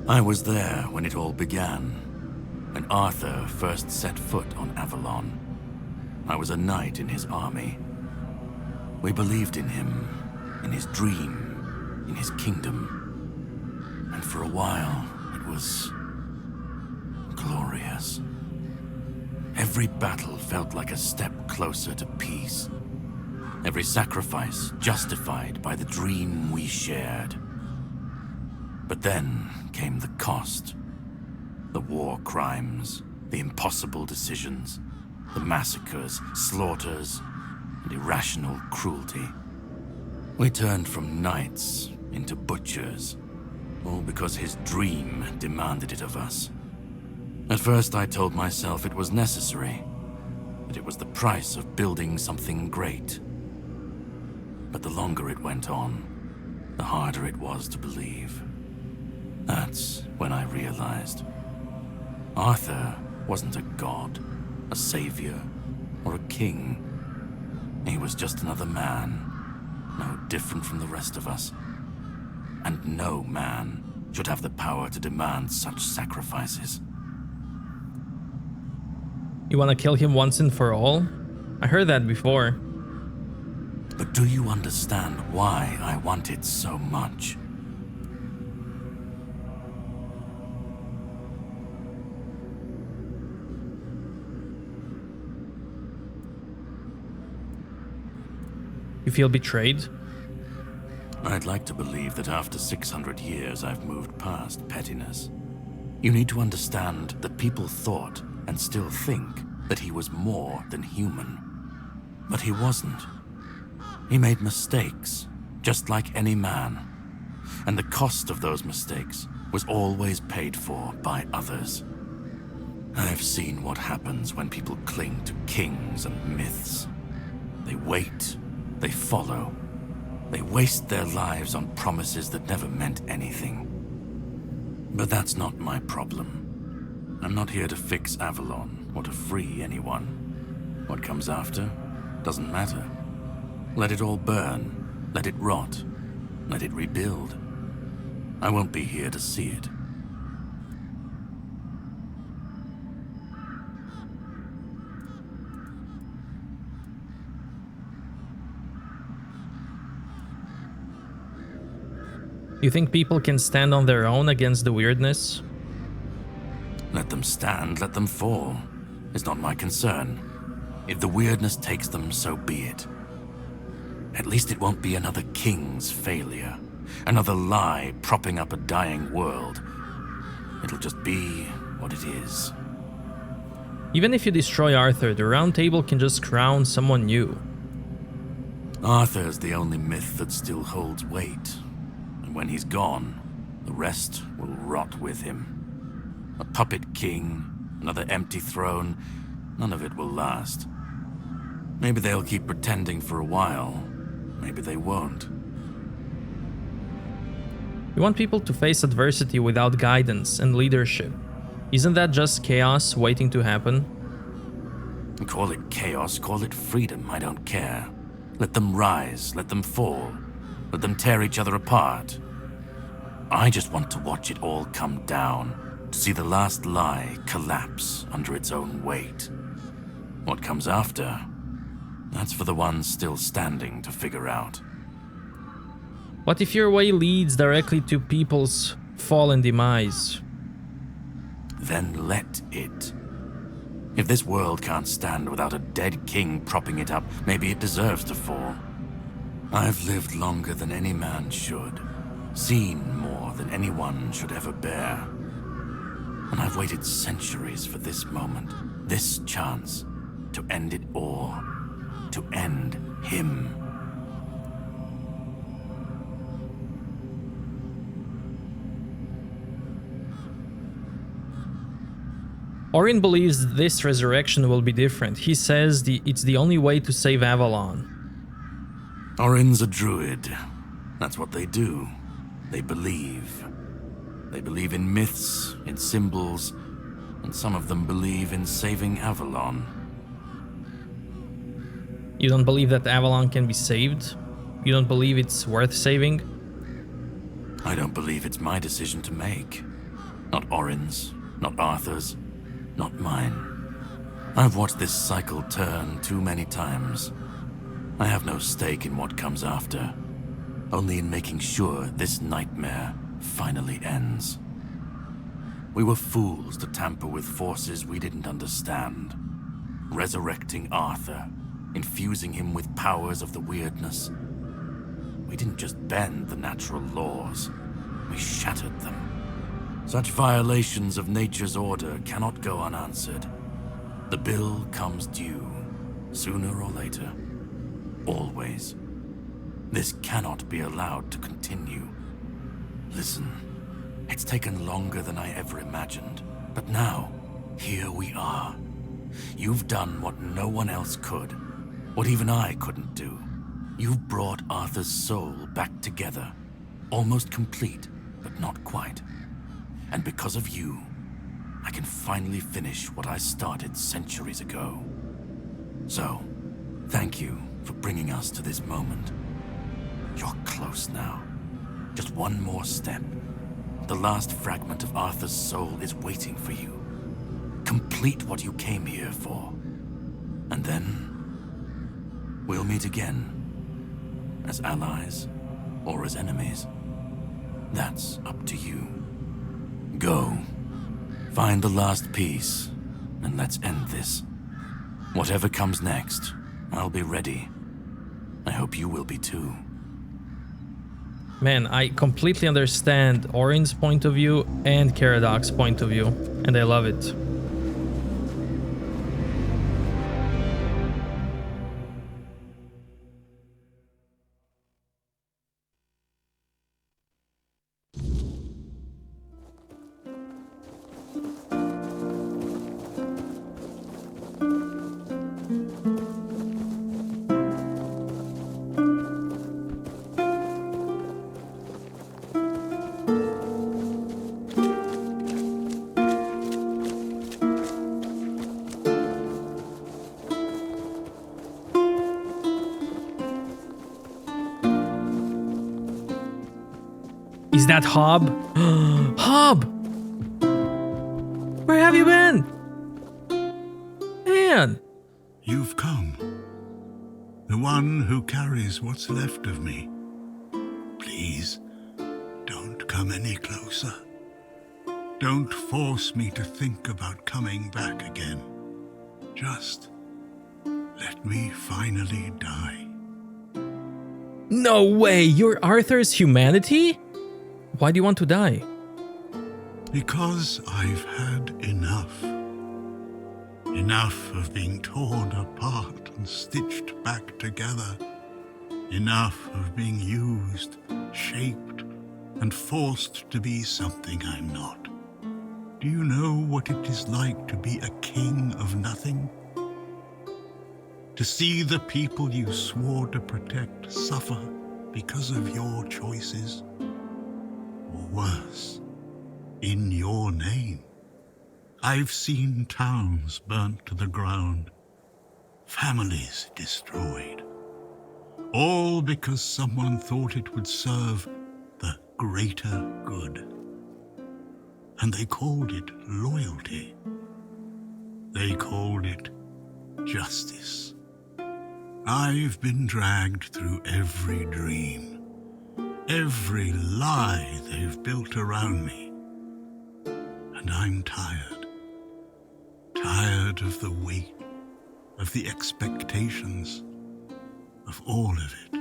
I was there when it all began, when Arthur first set foot on Avalon. I was a knight in his army. We believed in him, in his dream, in his kingdom. And for a while, it was glorious. Every battle felt like a step closer to peace. Every sacrifice justified by the dream we shared. But then came the cost. The war crimes, the impossible decisions, the massacres, slaughters, and irrational cruelty. We turned from knights into butchers, all because his dream demanded it of us. At first I told myself it was necessary, that it was the price of building something great. But the longer it went on, the harder it was to believe. That's when I realized Arthur wasn't a god, a savior, or a king. He was just another man, no different from the rest of us. And no man should have the power to demand such sacrifices. You want to kill him once and for all? I heard that before. But do you understand why I want it so much? You feel betrayed? I'd like to believe that after 600 years I've moved past pettiness. You need to understand that people thought, and still think, that he was more than human. But he wasn't. He made mistakes, just like any man. And the cost of those mistakes was always paid for by others. I've seen what happens when people cling to kings and myths. They wait. They follow. They waste their lives on promises that never meant anything. But that's not my problem. I'm not here to fix Avalon or to free anyone. What comes after doesn't matter. Let it all burn. Let it rot. Let it rebuild. I won't be here to see it. You think people can stand on their own against the weirdness? Let them stand, let them fall. It's not my concern. If the weirdness takes them, so be it. At least it won't be another king's failure. Another lie propping up a dying world. It'll just be what it is. Even if you destroy Arthur, the Round Table can just crown someone new. Arthur's the only myth that still holds weight. And when he's gone, the rest will rot with him. A puppet king, another empty throne, none of it will last. Maybe they'll keep pretending for a while. Maybe they won't. You want people to face adversity without guidance and leadership. Isn't that just chaos waiting to happen? Call it chaos, call it freedom, I don't care. Let them rise, let them fall, let them tear each other apart. I just want to watch it all come down, to see the last lie collapse under its own weight. What comes after, that's for the ones still standing to figure out. What if your way leads directly to people's fall and demise? Then let it. If this world can't stand without a dead king propping it up, maybe it deserves to fall. I've lived longer than any man should, seen more than anyone should ever bear. And I've waited centuries for this moment, this chance, to end it all, to end him. Orin believes this resurrection will be different. He says it's the only way to save Avalon. Orin's a druid. That's what they do. They believe. They believe in myths, in symbols, and some of them believe in saving Avalon. You don't believe that Avalon can be saved? You don't believe it's worth saving? I don't believe it's my decision to make. Not Orin's, not Arthur's. Not mine. I've watched this cycle turn too many times. I have no stake in what comes after, only in making sure this nightmare finally ends. We were fools to tamper with forces we didn't understand. Resurrecting Arthur, infusing him with powers of the weirdness. We didn't just bend the natural laws, we shattered them. Such violations of nature's order cannot go unanswered. The bill comes due, sooner or later. Always. This cannot be allowed to continue. Listen, it's taken longer than I ever imagined, but now, here we are. You've done what no one else could, what even I couldn't do. You've brought Arthur's soul back together, almost complete, but not quite. And because of you, I can finally finish what I started centuries ago. So, thank you for bringing us to this moment. You're close now. Just one more step. The last fragment of Arthur's soul is waiting for you. Complete what you came here for. And then, we'll meet again. As allies, or as enemies. That's up to you. Go. Find the last piece, and let's end this. Whatever comes next, I'll be ready. I hope you will be too. Man, I completely understand Orin's point of view and Caradoc's point of view, and I love it. Is that Hob? Hob! Where have you been? Man! You've come. The one who carries what's left of me. Please, don't come any closer. Don't force me to think about coming back again. Just let me finally die. No way! You're Arthur's humanity? Why do you want to die? Because I've had enough. Enough of being torn apart and stitched back together. Enough of being used, shaped, and forced to be something I'm not. Do you know what it is like to be a king of nothing? To see the people you swore to protect suffer because of your choices? Or worse, in your name. I've seen towns burnt to the ground, families destroyed, all because someone thought it would serve the greater good. And they called it loyalty. They called it justice. I've been dragged through every dream, every lie they've built around me. And I'm tired. Tired of the weight, of the expectations, of all of it.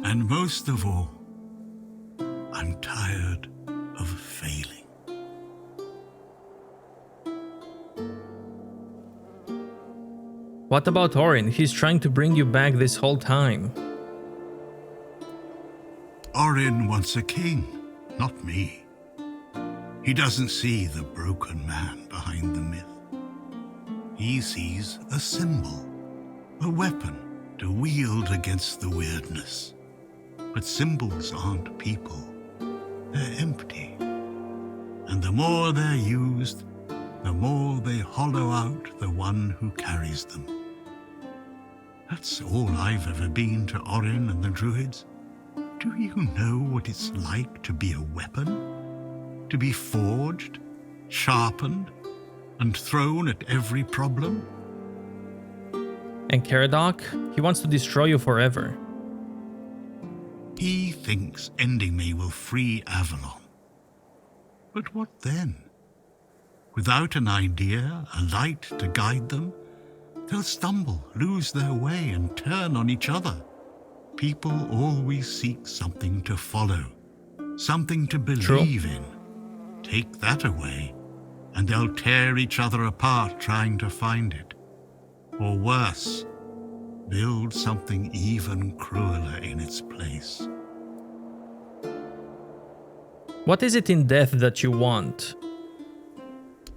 And most of all, I'm tired of failing. What about Orin? He's trying to bring you back this whole time. Orin wants a king, not me. He doesn't see the broken man behind the myth. He sees a symbol, a weapon to wield against the weirdness. But symbols aren't people. They're empty. And the more they're used, the more they hollow out the one who carries them. That's all I've ever been to Orin and the Druids. Do you know what it's like to be a weapon? To be forged, sharpened, and thrown at every problem? And Caradoc, he wants to destroy you forever. He thinks ending me will free Avalon. But what then? Without an idea, a light to guide them, they'll stumble, lose their way, and turn on each other. People always seek something to follow, something to believe in. Take that away, and they'll tear each other apart trying to find it. Or worse, build something even crueler in its place. What is it in death that you want?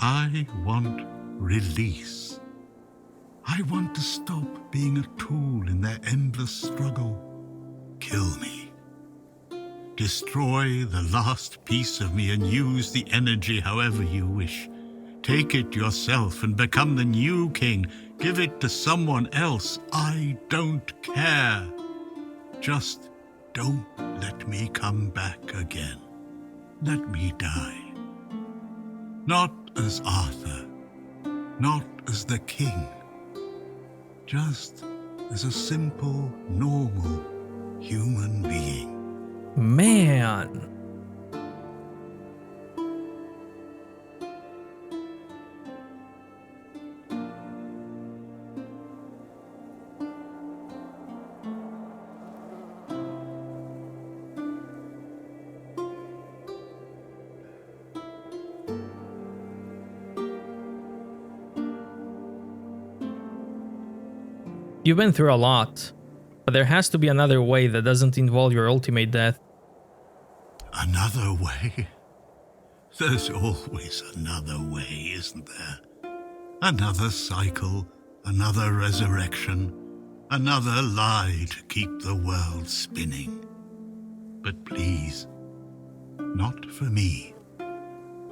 I want release. I want to stop being a tool in their endless struggle. Kill me. Destroy the last piece of me and use the energy however you wish. Take it yourself and become the new king. Give it to someone else. I don't care. Just don't let me come back again. Let me die. Not as Arthur, not as the king, just as a simple, normal human being. Man! You've been through a lot, but there has to be another way that doesn't involve your ultimate death. Another way? There's always another way, isn't there? Another cycle, another resurrection, another lie to keep the world spinning. But please, not for me.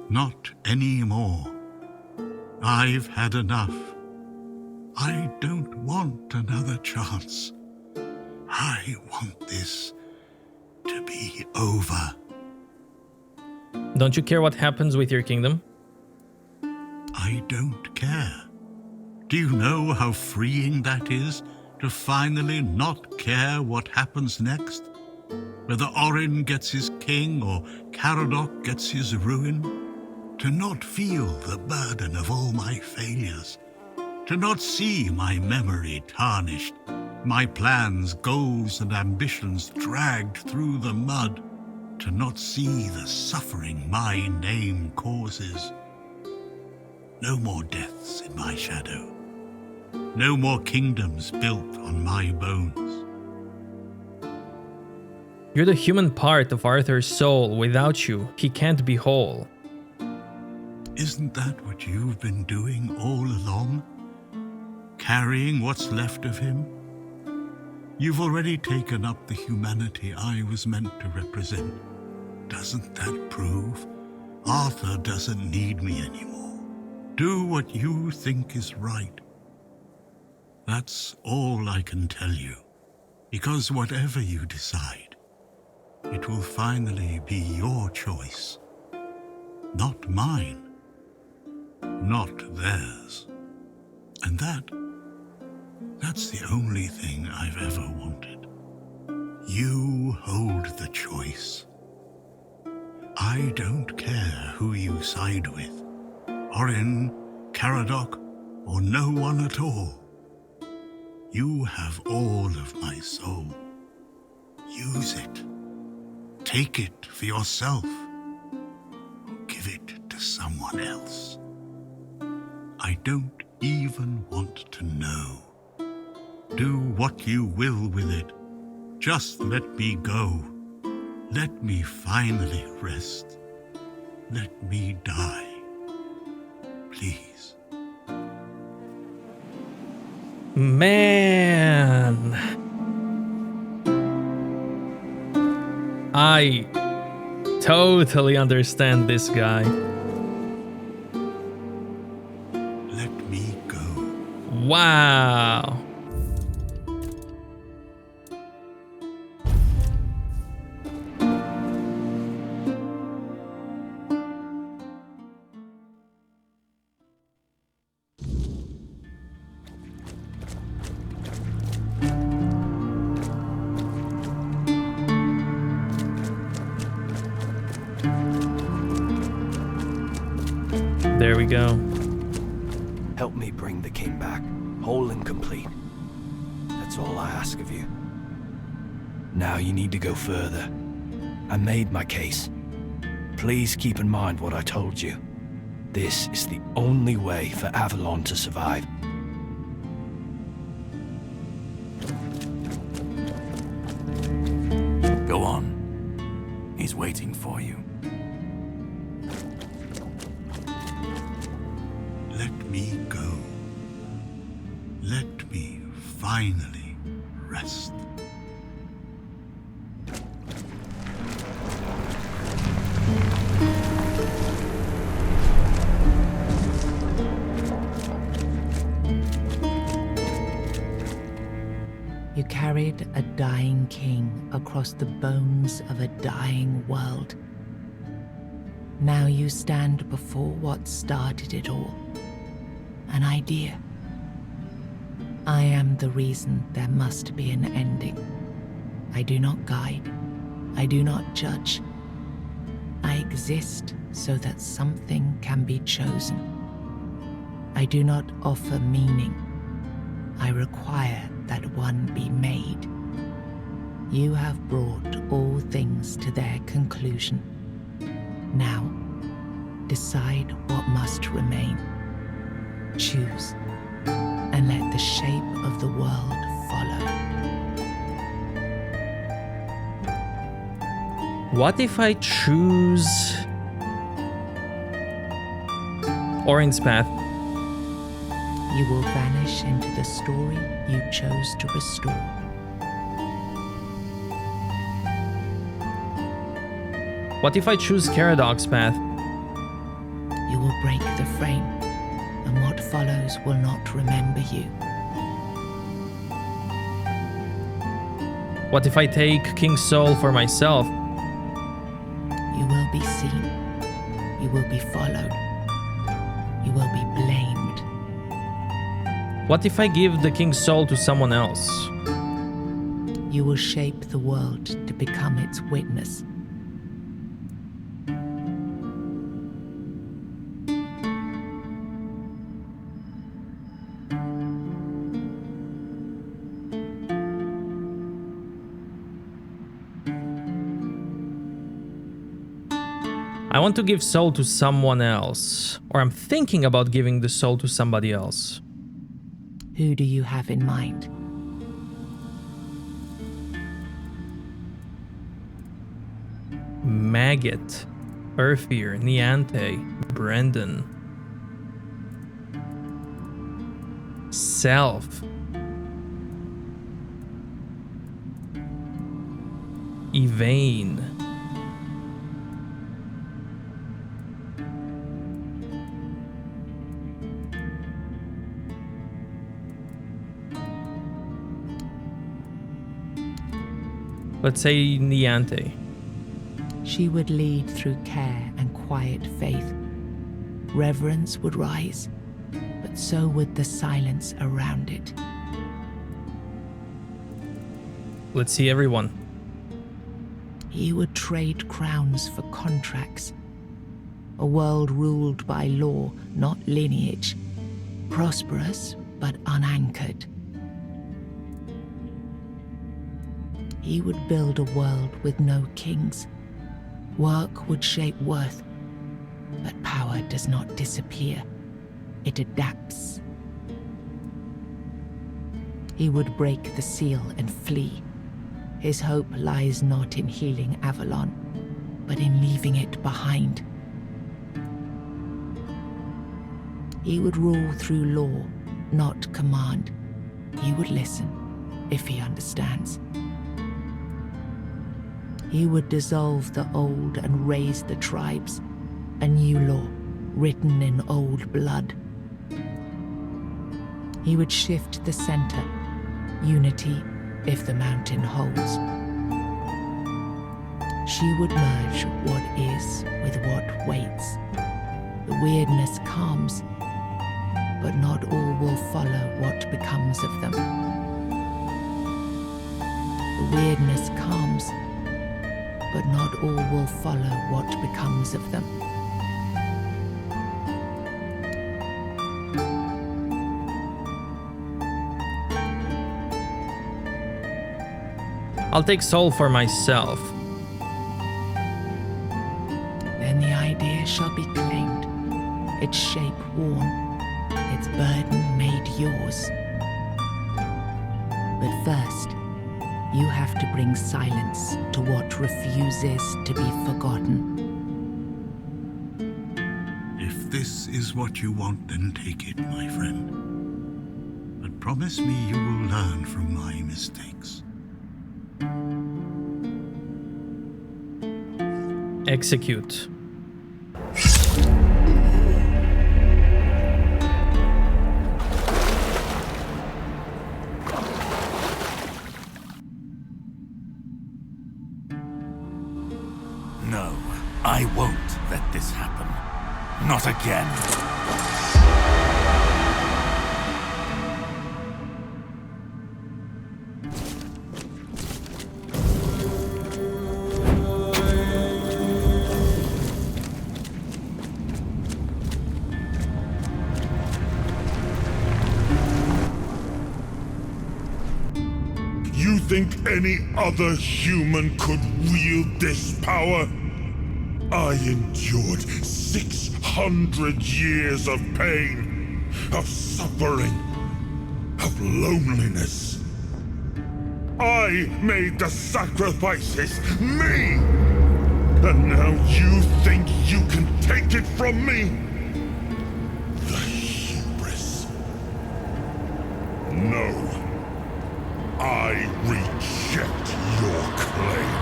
Not anymore. I've had enough. I don't want another chance. I want this to be over. Don't you care what happens with your kingdom? I don't care. Do you know how freeing that is, to finally not care what happens next? Whether Orin gets his king or Caradoc gets his ruin? To not feel the burden of all my failures? To not see my memory tarnished, my plans, goals, and ambitions dragged through the mud? To not see the suffering my name causes? No more deaths in my shadow. No more kingdoms built on my bones. You're the human part of Arthur's soul. Without you, he can't be whole. Isn't that what you've been doing all along? Carrying what's left of him? You've already taken up the humanity I was meant to represent. Doesn't that prove Arthur doesn't need me anymore? Do what you think is right. That's all I can tell you, because whatever you decide, it will finally be your choice, not mine, not theirs. And that's the only thing I've ever wanted. You hold the choice. I don't care who you side with, Orin, Caradoc, or no one at all. You have all of my soul. Use it. Take it for yourself. Or give it to someone else. I don't even want to know. Do what you will with it. Just let me go. Let me finally rest. Let me die. Please. Man, I totally understand this guy. Let me go. Wow. There we go. Help me bring the king back, whole and complete. That's all I ask of you. Now you need to go further. I made my case. Please keep in mind what I told you. This is the only way for Avalon to survive. Go on. He's waiting for you. Let me go. Let me finally rest. You carried a dying king across the bones of a dying world. Now you stand before what started it all. An idea. I am the reason there must be an ending. I do not guide. I do not judge. I exist so that something can be chosen. I do not offer meaning. I require that one be made. You have brought all things to their conclusion. Now, decide what must remain. Choose, and let the shape of the world follow. What if I choose Orin's path? You will vanish into the story you chose to restore. What if I choose Caradoc's path? You will break the frame, and what follows will not remember you. What if I take King's soul for myself? You will be seen. You will be followed. You will be blamed. What if I give the King's soul to someone else? You will shape the world to become its witness. I want to give soul to someone else. Or I'm thinking about giving the soul to somebody else. Who do you have in mind? Maggot, Earthier, Niante, Brendan, Self, Evane, let's say Niante. She would lead through care and quiet faith. Reverence would rise, but so would the silence around it. Let's see everyone. He would trade crowns for contracts. A world ruled by law, not lineage. Prosperous, but unanchored. He would build a world with no kings. Work would shape worth, but power does not disappear. It adapts. He would break the seal and flee. His hope lies not in healing Avalon, but in leaving it behind. He would rule through law, not command. He would listen, if he understands. He would dissolve the old and raise the tribes, a new law written in old blood. He would shift the center, unity if the mountain holds. She would merge what is with what waits. The weirdness calms, but not all will follow what becomes of them. The weirdness calms, but not all will follow what becomes of them. I'll take soul for myself. Then the idea shall be claimed, its shape worn, its burden made yours. But first, you have to bring silence to what refuses to be forgotten. If this is what you want, then take it, my friend. But promise me you will learn from my mistakes. Execute. No, I won't let this happen. Not again. You think any other human could wield this power? I endured 600 years of pain, of suffering, of loneliness. I made the sacrifices, me! And now you think you can take it from me? The hubris. No. I reject your claim.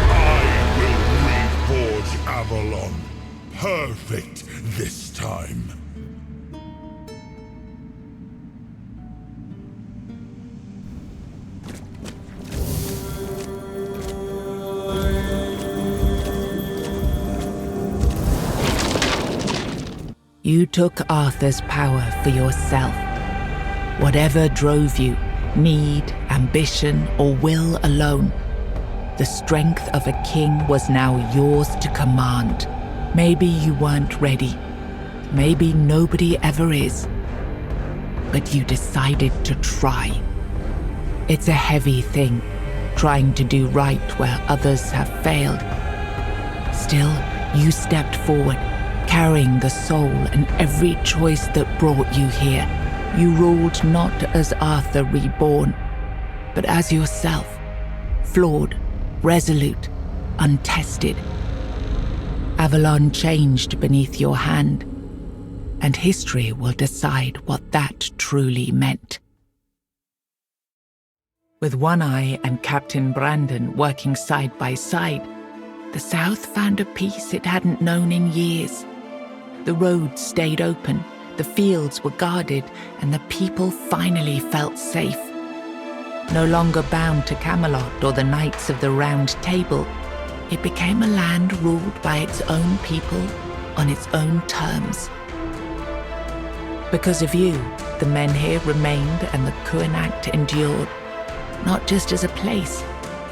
I will reforge Avalon. Perfect this time. You took Arthur's power for yourself. Whatever drove you, need, ambition, or will alone, the strength of a king was now yours to command. Maybe you weren't ready. Maybe nobody ever is. But you decided to try. It's a heavy thing, trying to do right where others have failed. Still, you stepped forward, carrying the soul and every choice that brought you here. You ruled not as Arthur reborn, but as yourself, flawed, resolute, untested. Avalon changed beneath your hand, and history will decide what that truly meant. With One Eye and Captain Brandon working side by side, the South found a peace it hadn't known in years. The roads stayed open, the fields were guarded, and the people finally felt safe. No longer bound to Camelot or the Knights of the Round Table, it became a land ruled by its own people on its own terms. Because of you, the men here remained and the Kuanact endured, not just as a place,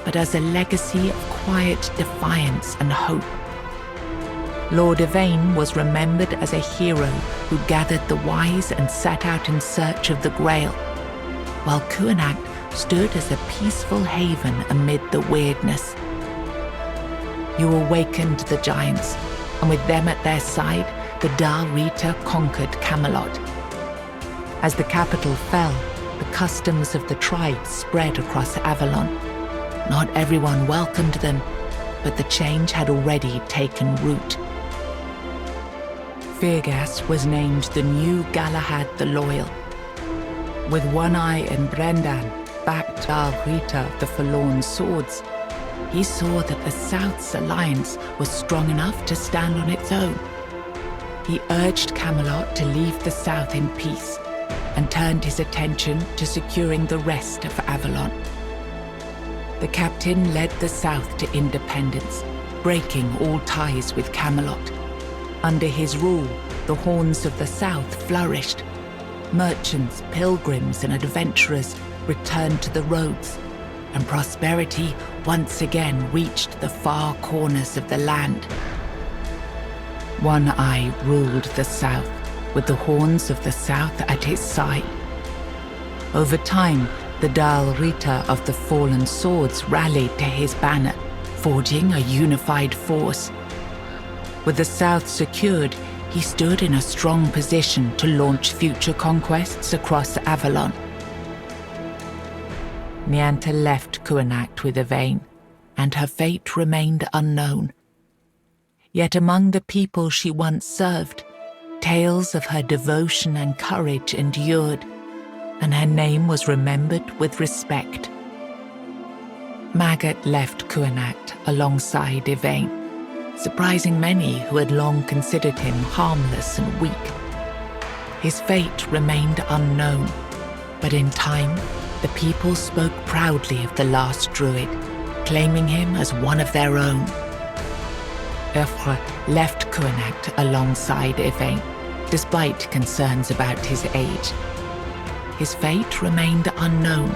but as a legacy of quiet defiance and hope. Lord Yvain was remembered as a hero who gathered the wise and set out in search of the Grail, while Kuanact stood as a peaceful haven amid the weirdness. You awakened the giants, and with them at their side, the Dal Rita conquered Camelot. As the capital fell, the customs of the tribes spread across Avalon. Not everyone welcomed them, but the change had already taken root. Fergus was named the new Galahad the Loyal. With One Eye and Brendan backed Dal Rita the Forlorn Swords, he saw that the South's alliance was strong enough to stand on its own. He urged Camelot to leave the South in peace and turned his attention to securing the rest of Avalon. The captain led the South to independence, breaking all ties with Camelot. Under his rule, the Horns of the South flourished. Merchants, pilgrims, and adventurers returned to the roads, and prosperity once again reached the far corners of the land. One Eye ruled the South, with the Horns of the South at his side. Over time, the Dal Rita of the Fallen Swords rallied to his banner, forging a unified force. With the South secured, he stood in a strong position to launch future conquests across Avalon. Nianta left Kuanact with Yvain, and her fate remained unknown. Yet among the people she once served, tales of her devotion and courage endured, and her name was remembered with respect. Maggot left Kuanact alongside Yvain, surprising many who had long considered him harmless and weak. His fate remained unknown, but in time, the people spoke proudly of the last druid, claiming him as one of their own. Eothra left Kuanact alongside Yvain, despite concerns about his age. His fate remained unknown,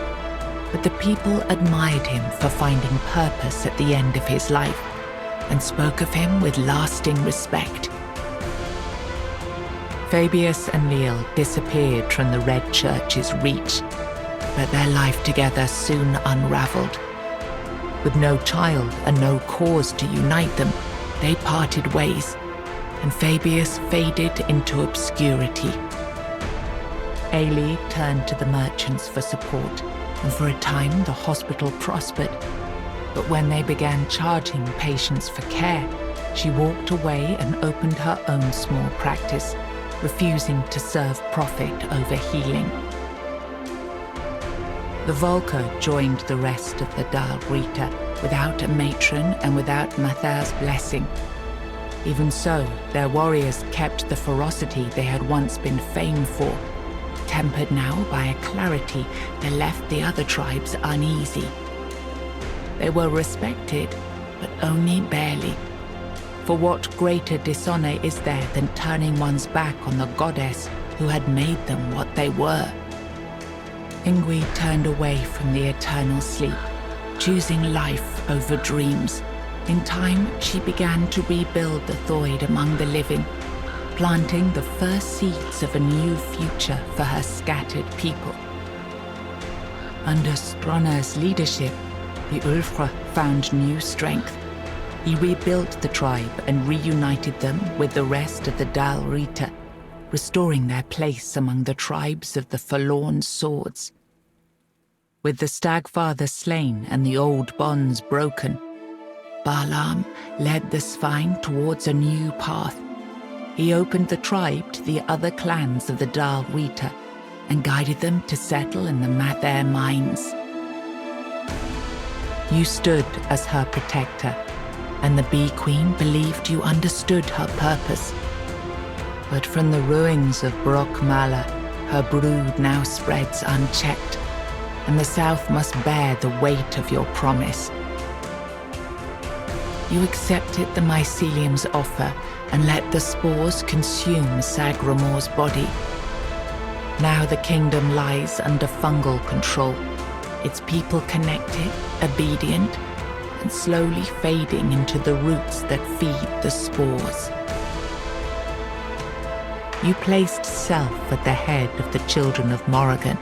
but the people admired him for finding purpose at the end of his life, and spoke of him with lasting respect. Fabius and Neil disappeared from the Red Church's reach, but their life together soon unraveled. With no child and no cause to unite them, they parted ways, and Fabius faded into obscurity. Ailey turned to the merchants for support, and for a time the hospital prospered. But when they began charging patients for care, she walked away and opened her own small practice, refusing to serve profit over healing. The Volker joined the rest of the Dal Rita without a matron and without Mathar's blessing. Even so, their warriors kept the ferocity they had once been famed for, tempered now by a clarity that left the other tribes uneasy. They were respected, but only barely. For what greater dishonor is there than turning one's back on the goddess who had made them what they were? Ingui turned away from the eternal sleep, choosing life over dreams. In time, she began to rebuild the Thoid among the living, planting the first seeds of a new future for her scattered people. Under Stronna's leadership, the Ulfra found new strength. He rebuilt the tribe and reunited them with the rest of the Dal Rita, restoring their place among the tribes of the Forlorn Swords. With the Stagfather slain and the old bonds broken, Balaam led the Svine towards a new path. He opened the tribe to the other clans of the Dal Rita and guided them to settle in the Mather mines. You stood as her protector, and the Bee Queen believed you understood her purpose. But from the ruins of Brock Mala, her brood now spreads unchecked, and the South must bear the weight of your promise. You accepted the mycelium's offer and let the spores consume Sagramor's body. Now the kingdom lies under fungal control, its people connected, obedient, and slowly fading into the roots that feed the spores. You placed self at the head of the children of Morrigan.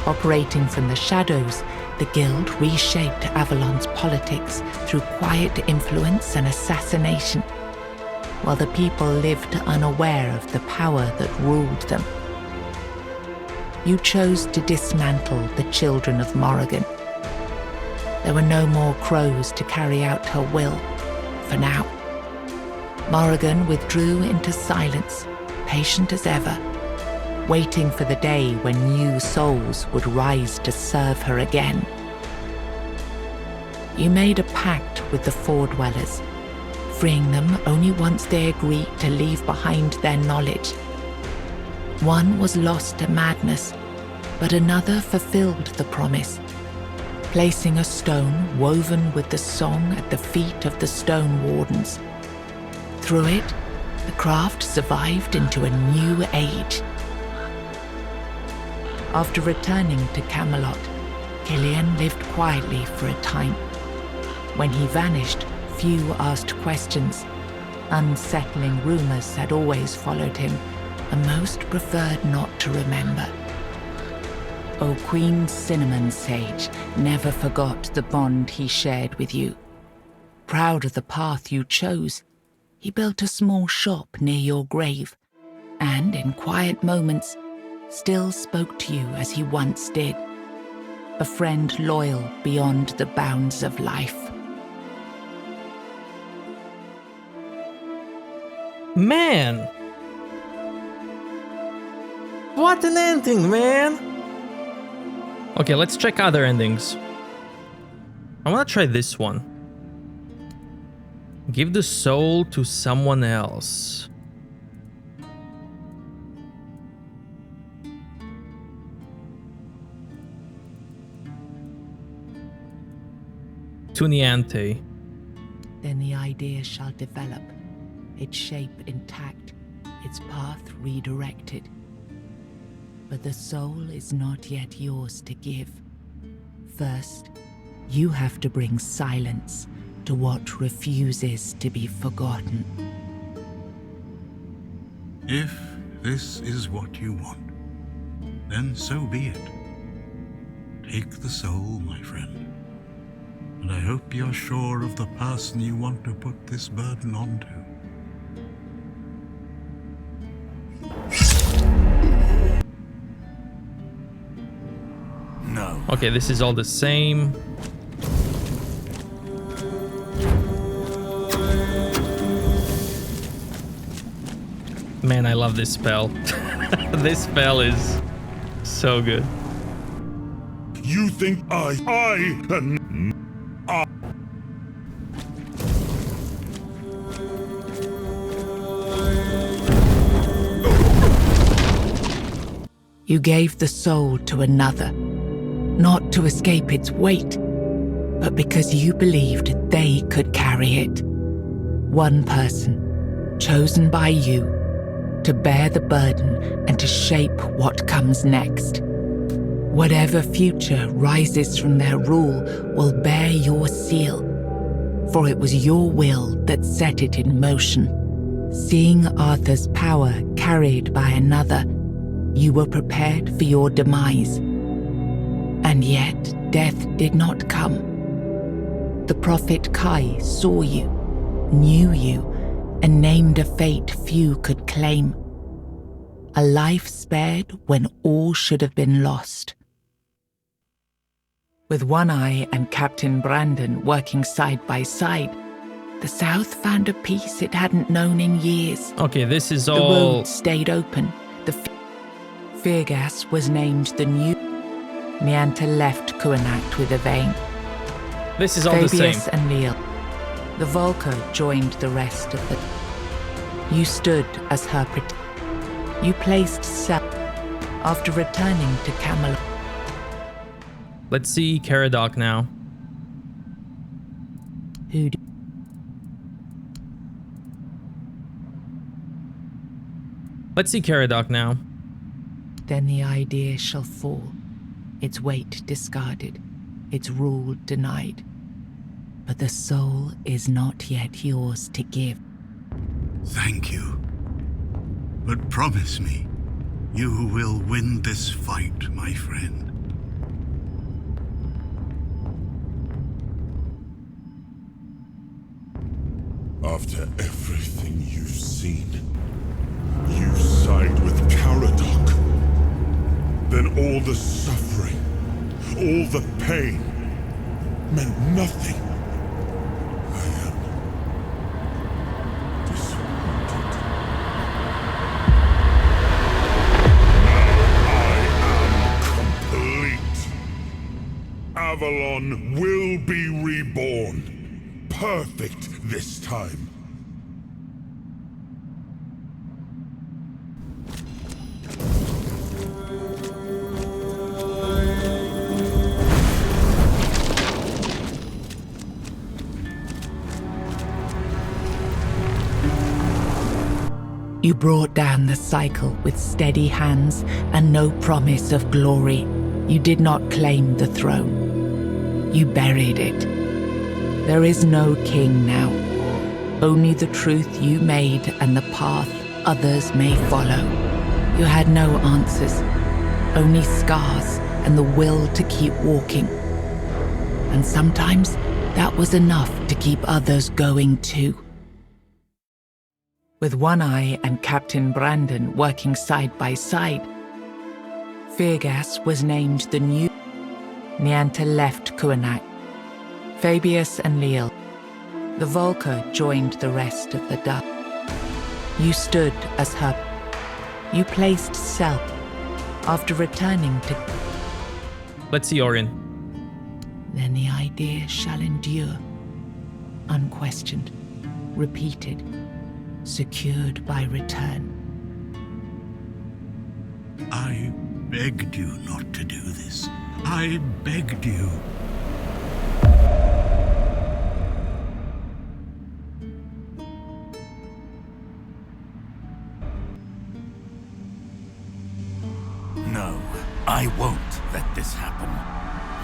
Operating from the shadows, the Guild reshaped Avalon's politics through quiet influence and assassination, while the people lived unaware of the power that ruled them. You chose to dismantle the children of Morrigan. There were no more crows to carry out her will, for now. Morrigan withdrew into silence, patient as ever, waiting for the day when new souls would rise to serve her again. You made a pact with the Foredwellers, freeing them only once they agreed to leave behind their knowledge. One was lost to madness, but another fulfilled the promise, placing a stone woven with the song at the feet of the Stone Wardens. Through it, the craft survived into a new age. After returning to Camelot, Killian lived quietly for a time. When he vanished, few asked questions. Unsettling rumors had always followed him, and most preferred not to remember. O Queen Cinnamon Sage never forgot the bond he shared with you. Proud of the path you chose, he built a small shop near your grave, and in quiet moments, still spoke to you as he once did. A friend loyal beyond the bounds of life. Man! What an ending, man! Okay, let's check other endings. I wanna try this one. Give the soul to someone else. Tuniante. Then the idea shall develop, its shape intact, its path redirected. But the soul is not yet yours to give. First, you have to bring silence to what refuses to be forgotten. If this is what you want, then so be it. Take the soul, my friend. And I hope you're sure of the person you want to put this burden onto. No. Okay, this is all the same. Man, I love this spell. This spell is so good. You think I can... You gave the soul to another, not to escape its weight, but because you believed they could carry it. One person, chosen by you, to bear the burden and to shape what comes next. Whatever future rises from their rule will bear your seal, for it was your will that set it in motion. Seeing Arthur's power carried by another, you were prepared for your demise. And yet death did not come. The prophet Kai saw you, knew you, and named a fate few could claim. A life spared when all should have been lost. With One Eye and Captain Brandon working side by side, the South found a peace it hadn't known in years. Okay, this is The all... road stayed open. The fear gas was named the new. Nianta left Kuanacht with a vein. This is all the same. Fabius and Leal. The Volker joined the rest of the... You stood as her You placed Sel after returning to Camelot. Let's see Caradoc now. Who Let's see Caradoc now. Then the idea shall fall, its weight discarded, its rule denied. But the soul is not yet yours to give. Thank you. But promise me, you will win this fight, my friend. After everything you've seen, you side with Caradoc. Then all the suffering, all the pain, meant nothing. I am disappointed. Now I am complete. Avalon will be reborn. Perfect this time. You brought down the cycle with steady hands and no promise of glory. You did not claim the throne. You buried it. There is no king now. Only the truth you made and the path others may follow. You had no answers, only scars and the will to keep walking. And sometimes that was enough to keep others going too. With One Eye and Captain Brandon working side by side, Feargas was named the new. Nianta left Kuanacht. Fabius and Leal. The Volker joined the rest of the Duck. You stood as her. You placed Self after returning to. Let's see Orin. Then the idea shall endure, unquestioned, repeated, secured by return. I begged you not to do this. I begged you. No, I won't let this happen.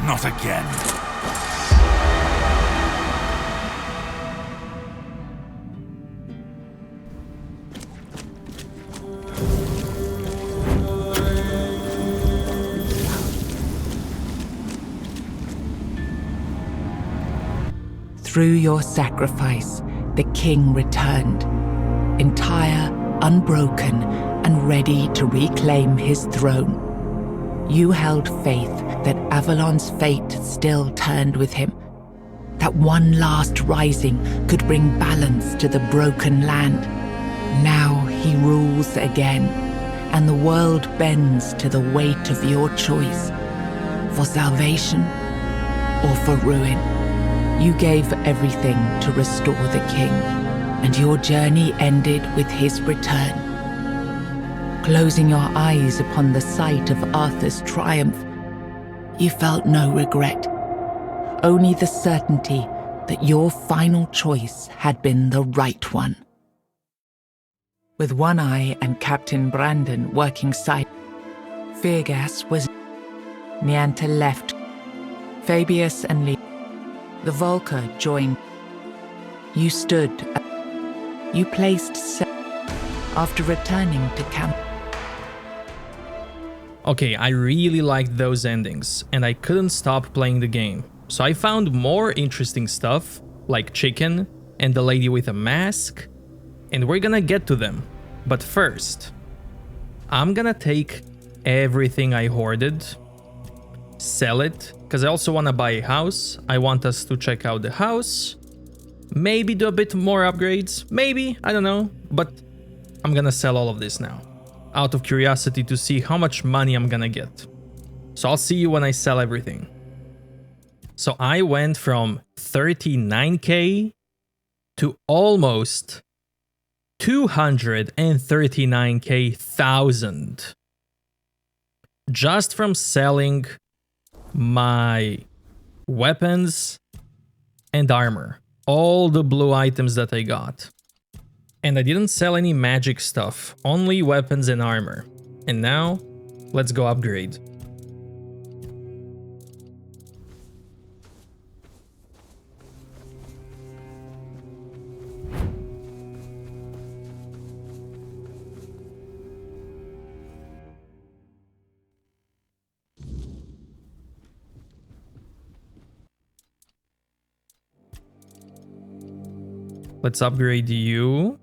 Not again. Through your sacrifice, the king returned, entire, unbroken, and ready to reclaim his throne. You held faith that Avalon's fate still turned with him, that one last rising could bring balance to the broken land. Now he rules again, and the world bends to the weight of your choice, for salvation or for ruin. You gave everything to restore the king, and your journey ended with his return. Closing your eyes upon the sight of Arthur's triumph, you felt no regret, only the certainty that your final choice had been the right one. With One Eye and Captain Brandon working side, Feargas was. Nianta left. Fabius and Lee. The Volker joined. You stood. You placed after returning to camp. Okay, I really liked those endings, and I couldn't stop playing the game. So I found more interesting stuff, like chicken and the lady with a mask, and we're gonna get to them. But first, I'm gonna take everything I hoarded, sell it, because I also want to buy a house. I want us to check out the house, maybe do a bit more upgrades, maybe, I don't know, but I'm gonna sell all of this now, out of curiosity to see how much money I'm gonna get. So I'll see you when I sell everything. So I went from 39k to almost 239,000 just from selling my weapons and armor, all the blue items that I got. And I didn't sell any magic stuff, only weapons and armor. And now, let's go upgrade. Let's upgrade you.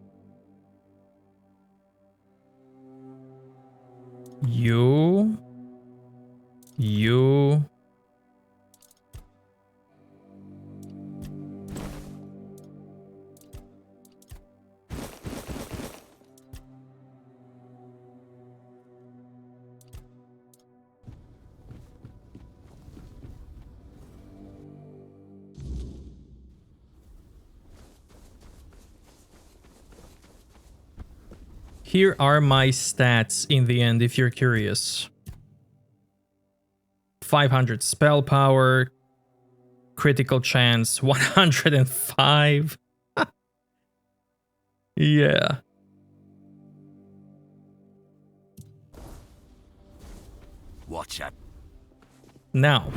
You. Here are my stats in the end, if you're curious. 500 spell power, critical chance, 105. Yeah. Watch out. Now,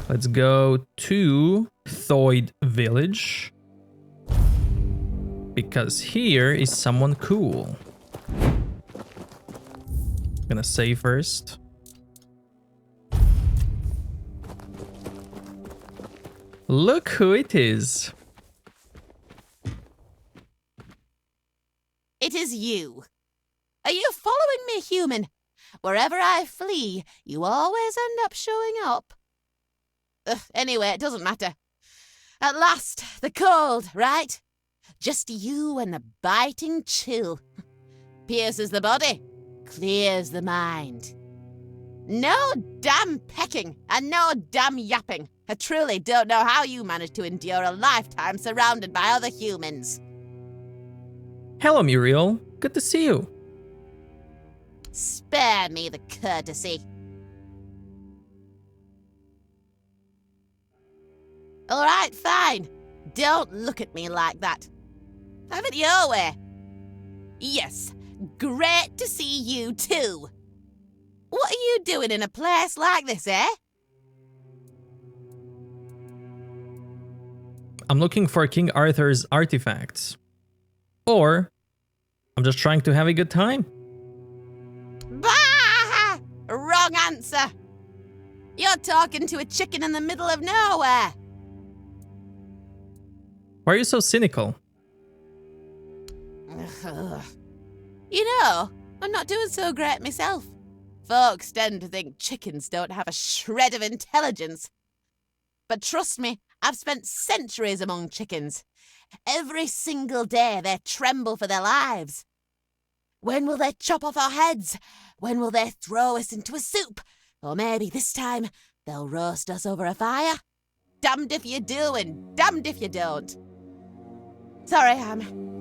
let's go to Thoid Village. Because here is someone cool. Gonna save first. Look who it is. It is you. Are you following me, human? Wherever I flee, you always end up showing up. Anyway, it doesn't matter. At last, the cold, right? Just you and the biting chill. Pierces the body, clears the mind. No damn pecking and no damn yapping. I truly don't know how you manage to endure a lifetime surrounded by other humans. Hello, Muriel. Good to see you. Spare me the courtesy. All right, fine. Don't look at me like that. Have it your way. Yes, great to see you too. What are you doing in a place like this, eh? I'm looking for King Arthur's artifacts. Or, I'm just trying to have a good time. Bah! Wrong answer. You're talking to a chicken in the middle of nowhere. Why are you so cynical? You know, I'm not doing so great myself. Folks tend to think chickens don't have a shred of intelligence. But trust me, I've spent centuries among chickens. Every single day they tremble for their lives. When will they chop off our heads? When will they throw us into a soup? Or maybe this time they'll roast us over a fire? Damned if you do and damned if you don't. Sorry, I'm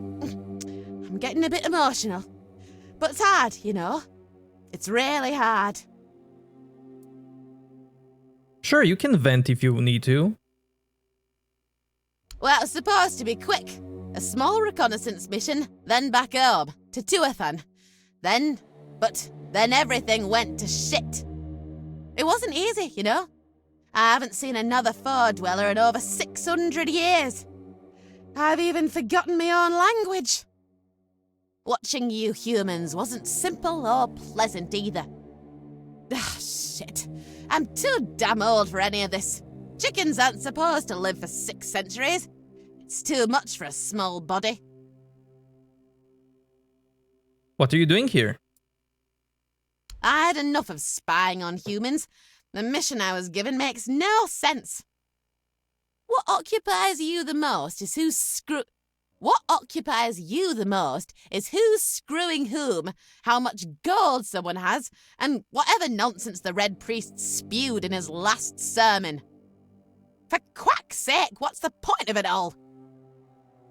getting a bit emotional. But it's hard, you know. It's really hard. Sure, you can vent if you need to. Well, it was supposed to be quick. A small reconnaissance mission, then back home, to Tuathan. Then everything went to shit. It wasn't easy, you know. I haven't seen another foe dweller in over 600 years. I've even forgotten my own language. Watching you humans wasn't simple or pleasant either. Ah, shit. I'm too damn old for any of this. Chickens aren't supposed to live for 6 centuries. It's too much for a small body. What are you doing here? I had enough of spying on humans. The mission I was given makes no sense. What occupies you the most is who's screwing whom, how much gold someone has, and whatever nonsense the Red Priest spewed in his last sermon. For quack's sake, what's the point of it all?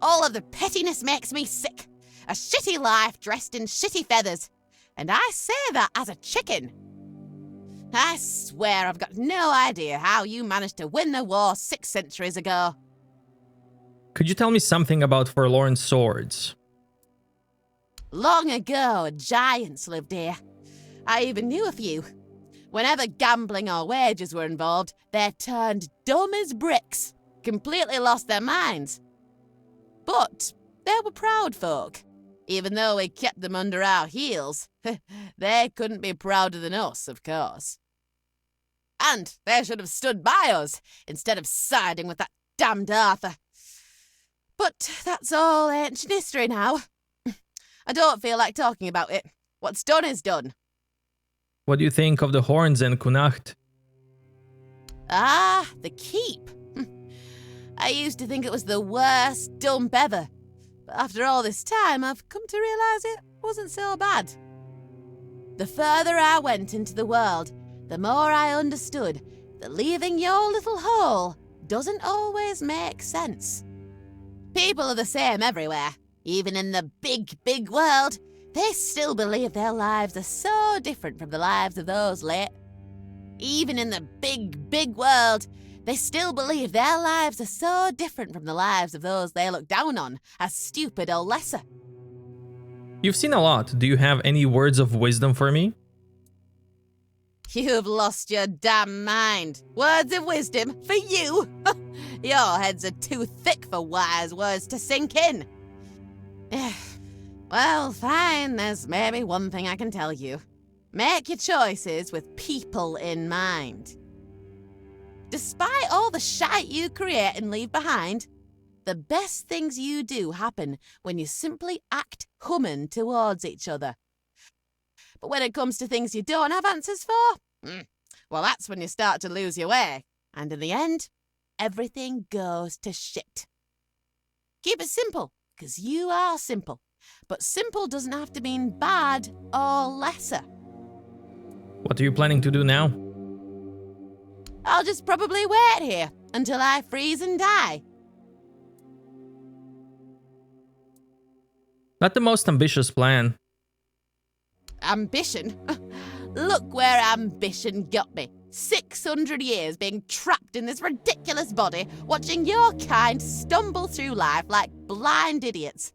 All of the pettiness makes me sick. A shitty life dressed in shitty feathers. And I say that as a chicken. I swear I've got no idea how you managed to win the war 6 centuries ago. Could you tell me something about forlorn swords? Long ago, giants lived here. I even knew a few. Whenever gambling or wagers were involved, they turned dumb as bricks, completely lost their minds. But they were proud folk. Even though we kept them under our heels, they couldn't be prouder than us, of course. And they should have stood by us, instead of siding with that damned Arthur. But that's all ancient history now. I don't feel like talking about it. What's done is done. What do you think of the horns and Kunacht? Ah, the keep. I used to think it was the worst dump ever. But after all this time, I've come to realise it wasn't so bad. The further I went into the world, the more I understood that leaving your little hole doesn't always make sense. People are the same everywhere. Even in the big, big world, they still believe their lives are so different from the lives of those late. Even in the big, big world, they still believe their lives are so different from the lives of those they look down on as stupid or lesser. You've seen a lot. Do you have any words of wisdom for me? You've lost your damn mind. Words of wisdom for you? Your heads are too thick for wise words to sink in. Well, fine, there's maybe one thing I can tell you. Make your choices with people in mind. Despite all the shite you create and leave behind, the best things you do happen when you simply act human towards each other. But when it comes to things you don't have answers for, well, that's when you start to lose your way. And in the end, everything goes to shit. Keep it simple, because you are simple. But simple doesn't have to mean bad or lesser. What are you planning to do now? I'll just probably wait here until I freeze and die. Not the most ambitious plan. Ambition? Look where ambition got me. 600 years being trapped in this ridiculous body, watching your kind stumble through life like blind idiots.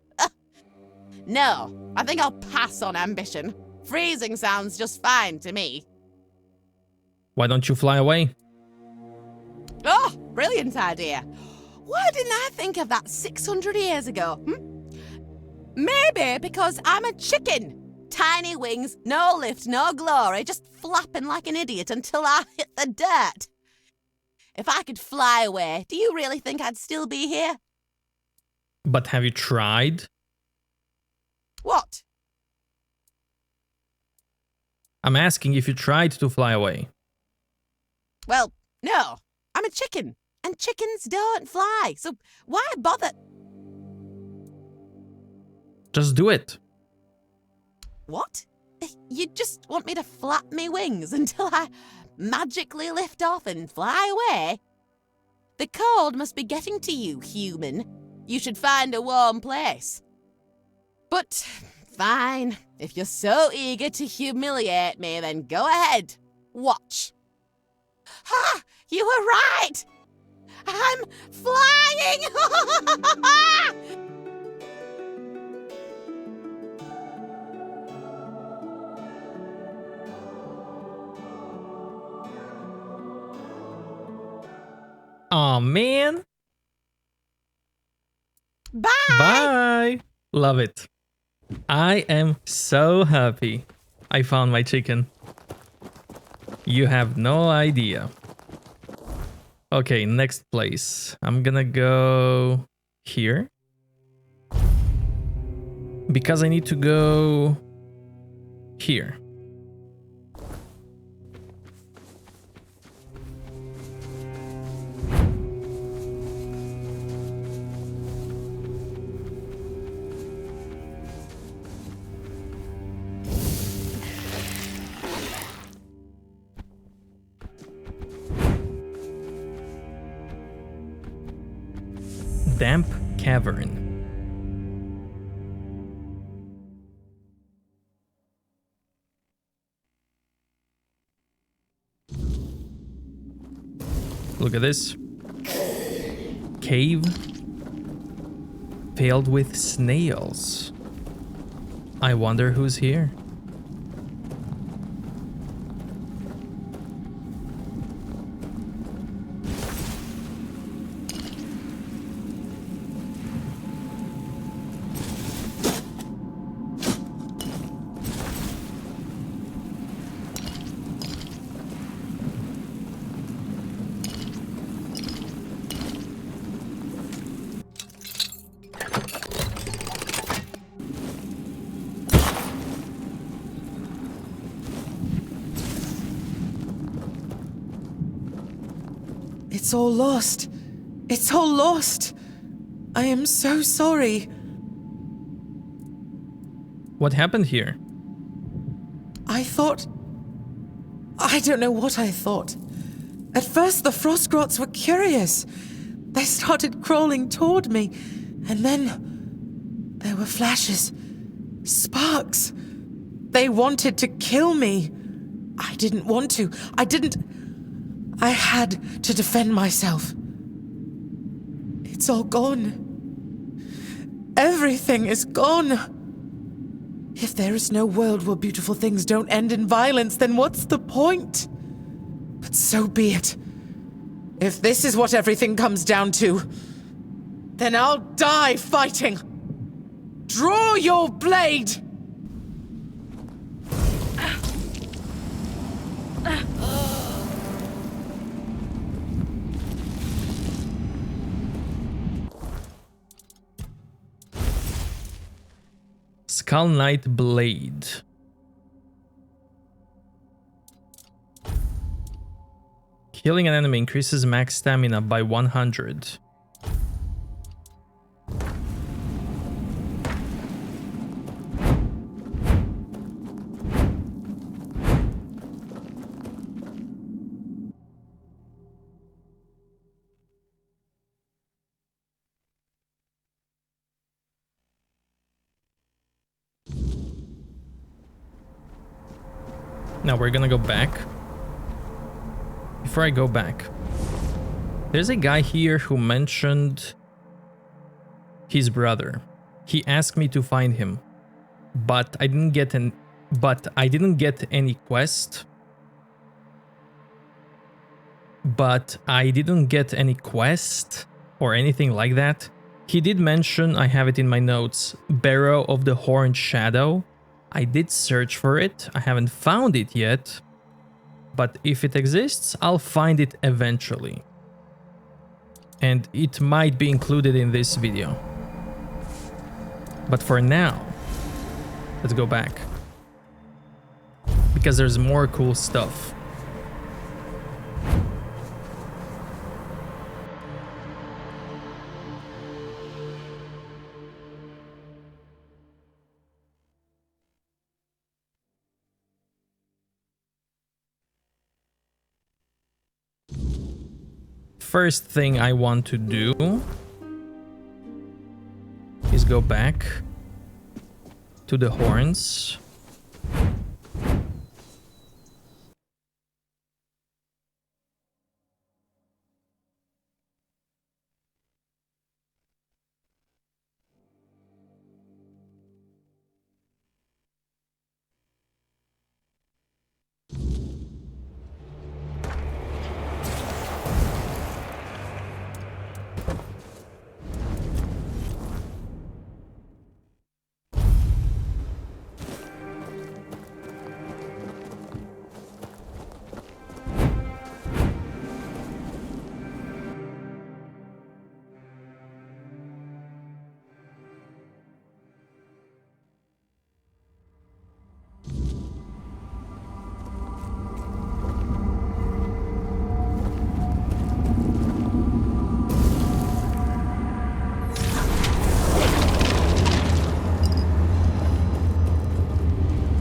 No, I think I'll pass on ambition. Freezing sounds just fine to me. Why don't you fly away? Oh, brilliant idea. Why didn't I think of that 600 years ago? Maybe because I'm a chicken. Tiny wings, no lift, no glory, just flapping like an idiot until I hit the dirt. If I could fly away, do you really think I'd still be here? But have you tried? What? I'm asking if you tried to fly away. Well, no. I'm a chicken, and chickens don't fly, so why bother? Just do it. What? You just want me to flap me wings until I magically lift off and fly away? The cold must be getting to you, human. You should find a warm place. But, fine. If you're so eager to humiliate me, then go ahead. Watch. Ha! You were right! I'm flying! Aw, man. Bye! Bye! Love it. I am so happy I found my chicken. You have no idea. Okay, next place. I'm gonna go here. Because I need to go here. Damp cavern. Look at this. Cave filled with snails. I wonder who's here. It's all lost. It's all lost. I am so sorry. What happened here? I don't know what I thought. At first, the Frostgrots were curious. They started crawling toward me, and then there were flashes, sparks. They wanted to kill me. I didn't want to. I had to defend myself. It's all gone. Everything is gone. If there is no world where beautiful things don't end in violence, then what's the point? But so be it. If this is what everything comes down to, then I'll die fighting. Draw your blade! Skull Knight Blade. Killing an enemy increases max stamina by 100. Now we're gonna go back. Before I go back, there's a guy here who mentioned his brother. He asked me to find him, but I didn't get any quest. Or anything like that. He did mention, I have it in my notes, Barrow of the Horned Shadow. I did search for it. I haven't found it yet. But if it exists, I'll find it eventually. And it might be included in this video. But for now, let's go back. Because there's more cool stuff. First thing I want to do is go back to the horns.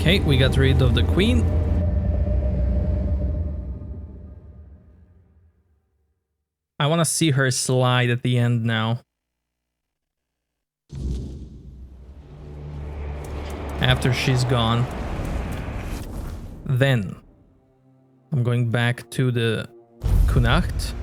Okay, we got rid of the queen. I want to see her slide at the end now. After she's gone. Then I'm going back to the Kunacht.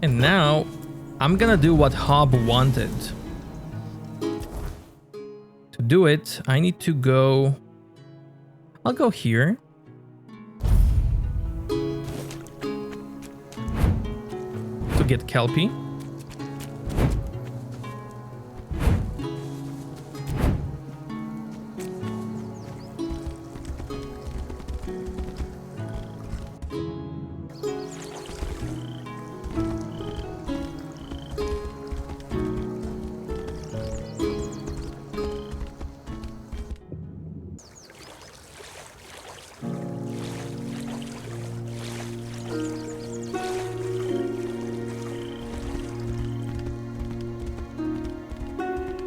And now, I'm gonna do what Hob wanted. To do it, I need to go... I'll go here. To get Kelpie.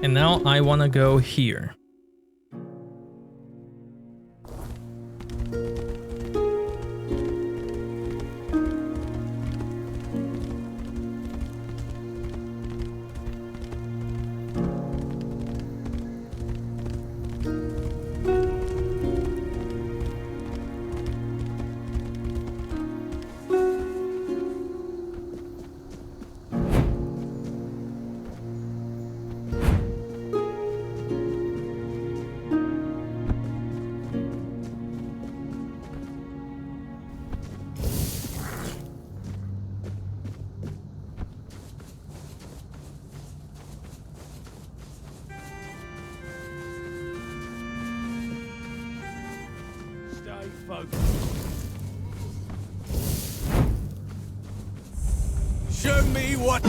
And now I want to go here. Show me what...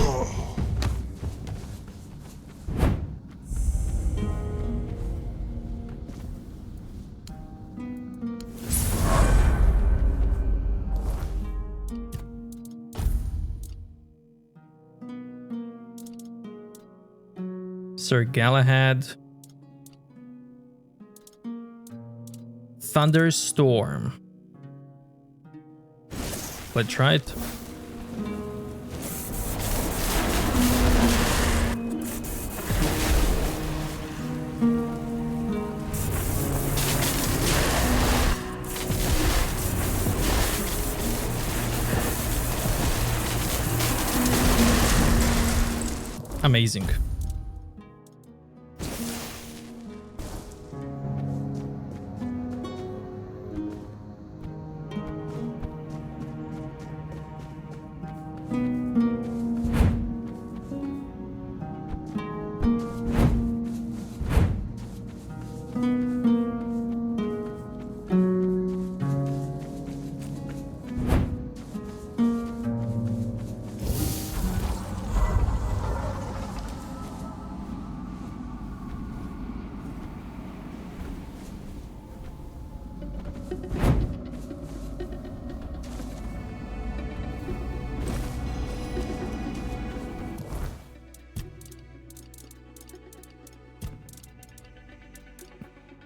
Sir Galahad. Thunderstorm. Let's try it. Amazing.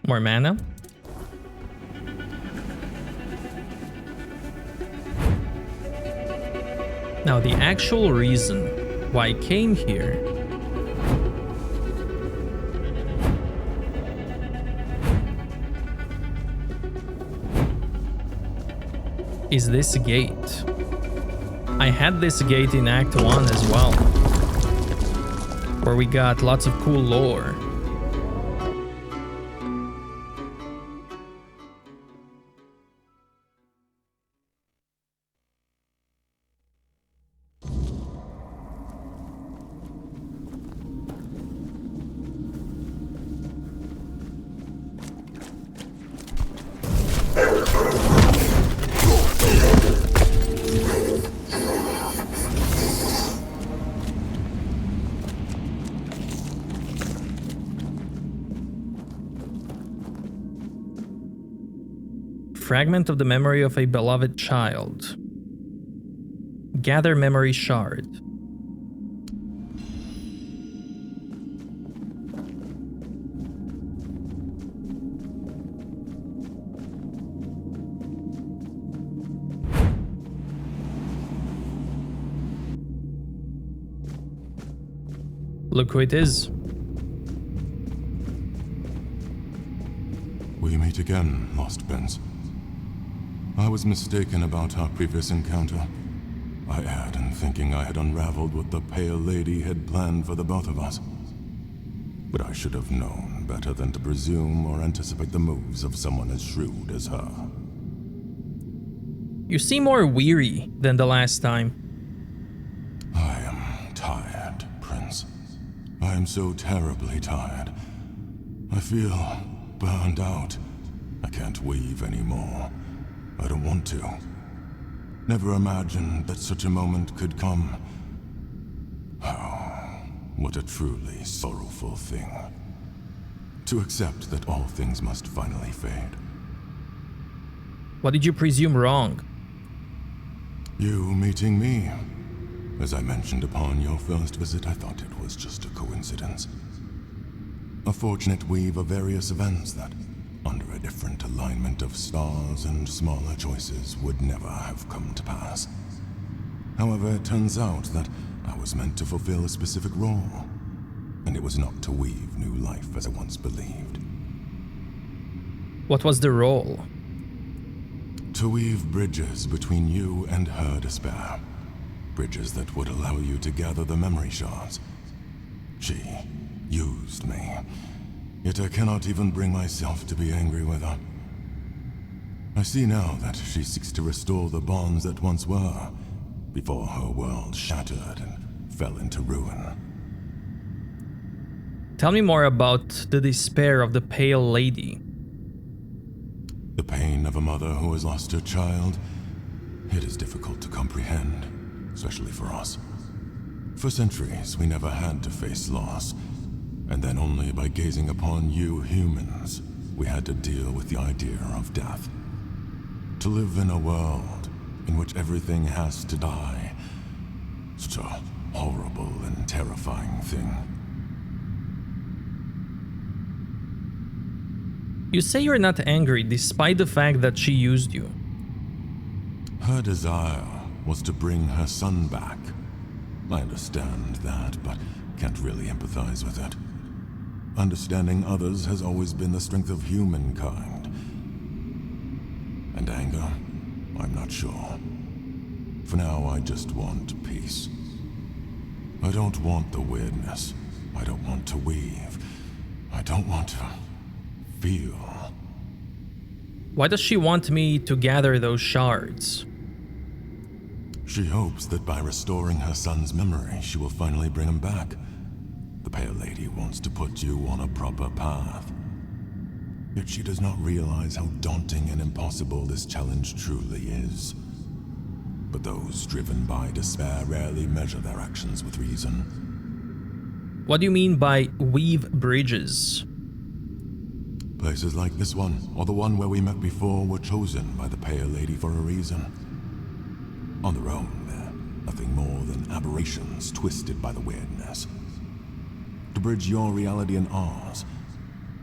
More mana. Now the actual reason why I came here is this gate. I had this gate in Act 1 as well, where we got lots of cool lore. Fragment of the memory of a beloved child. Gather memory shard. Look who it is. We meet again, Lost Prince. I was mistaken about our previous encounter. I erred in thinking I had unraveled what the Pale Lady had planned for the both of us. But I should have known better than to presume or anticipate the moves of someone as shrewd as her. You seem more weary than the last time. I am tired, Prince. I am so terribly tired. I feel burned out. I can't weave anymore. I don't want to. Never imagined that such a moment could come. Oh, what a truly sorrowful thing. To accept that all things must finally fade. What did you presume wrong? You meeting me. As I mentioned upon your first visit, I thought it was just a coincidence. A fortunate weave of various events that, under a different alignment of stars and smaller choices, would never have come to pass. However, it turns out that I was meant to fulfill a specific role, and it was not to weave new life as I once believed. What was the role? To weave bridges between you and her despair. Bridges that would allow you to gather the memory shards. She used me. Yet I cannot even bring myself to be angry with her. I see now that she seeks to restore the bonds that once were, before her world shattered and fell into ruin. Tell me more about the despair of the Pale Lady. The pain of a mother who has lost her child, it is difficult to comprehend, especially for us. For centuries, we never had to face loss. And then only by gazing upon you humans, we had to deal with the idea of death. To live in a world in which everything has to die. Such a horrible and terrifying thing. You say you're not angry despite the fact that she used you. Her desire was to bring her son back. I understand that, but can't really empathize with it. Understanding others has always been the strength of humankind. And anger? I'm not sure. For now, I just want peace. I don't want the weirdness. I don't want to weave. I don't want to feel. Why does she want me to gather those shards? She hopes that by restoring her son's memory, she will finally bring him back. The Pale Lady wants to put you on a proper path. Yet she does not realize how daunting and impossible this challenge truly is. But those driven by despair rarely measure their actions with reason. What do you mean by weave bridges? Places like this one, or the one where we met before, were chosen by the Pale Lady for a reason. On their own, they're nothing more than aberrations twisted by the weirdness. To bridge your reality and ours,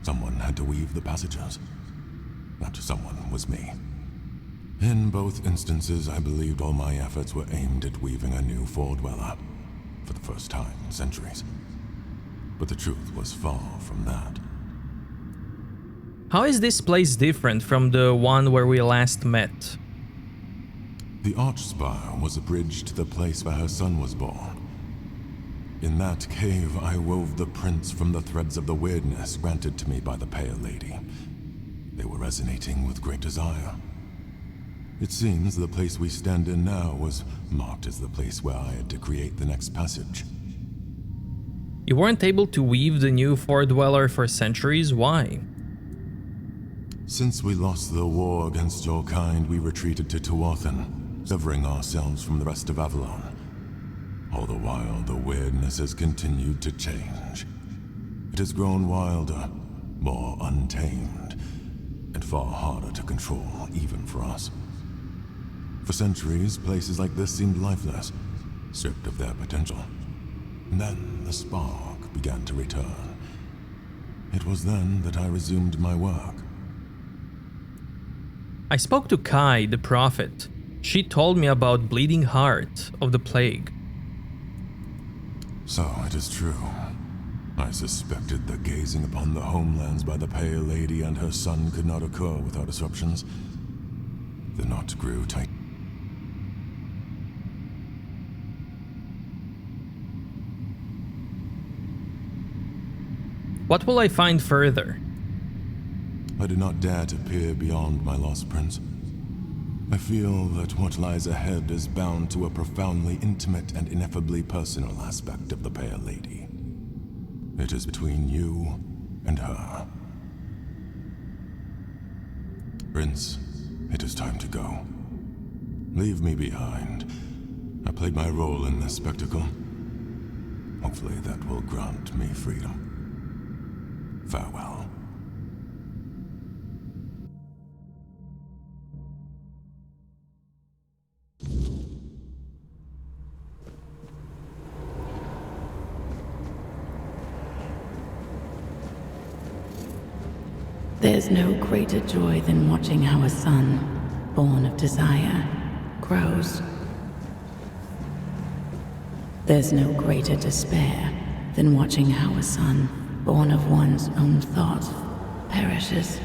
someone had to weave the passages. That someone was me. In both instances, I believed all my efforts were aimed at weaving a new Foredweller, for the first time in centuries. But the truth was far from that. How is this place different from the one where we last met? The Archspire was a bridge to the place where her son was born. In that cave, I wove the prints from the threads of the weirdness granted to me by the Pale Lady. They were resonating with great desire. It seems the place we stand in now was marked as the place where I had to create the next passage. You weren't able to weave the new Foredweller for centuries? Why? Since we lost the war against your kind, we retreated to Tuathan, severing ourselves from the rest of Avalon. All the while, the weirdness has continued to change. It has grown wilder, more untamed, and far harder to control, even for us. For centuries, places like this seemed lifeless, stripped of their potential. And then the spark began to return. It was then that I resumed my work. I spoke to Kai, the prophet. She told me about bleeding heart of the plague. So it is true. I suspected that gazing upon the homelands by the Pale Lady and her son could not occur without disruptions. The knot grew tight. What will I find further? I do not dare to peer beyond my lost prince. I feel that what lies ahead is bound to a profoundly intimate and ineffably personal aspect of the Pale Lady. It is between you and her. Prince, it is time to go. Leave me behind. I played my role in this spectacle. Hopefully that will grant me freedom. Farewell. There's no greater joy than watching how a son, born of desire, grows. There's no greater despair than watching how a son, born of one's own thought, perishes.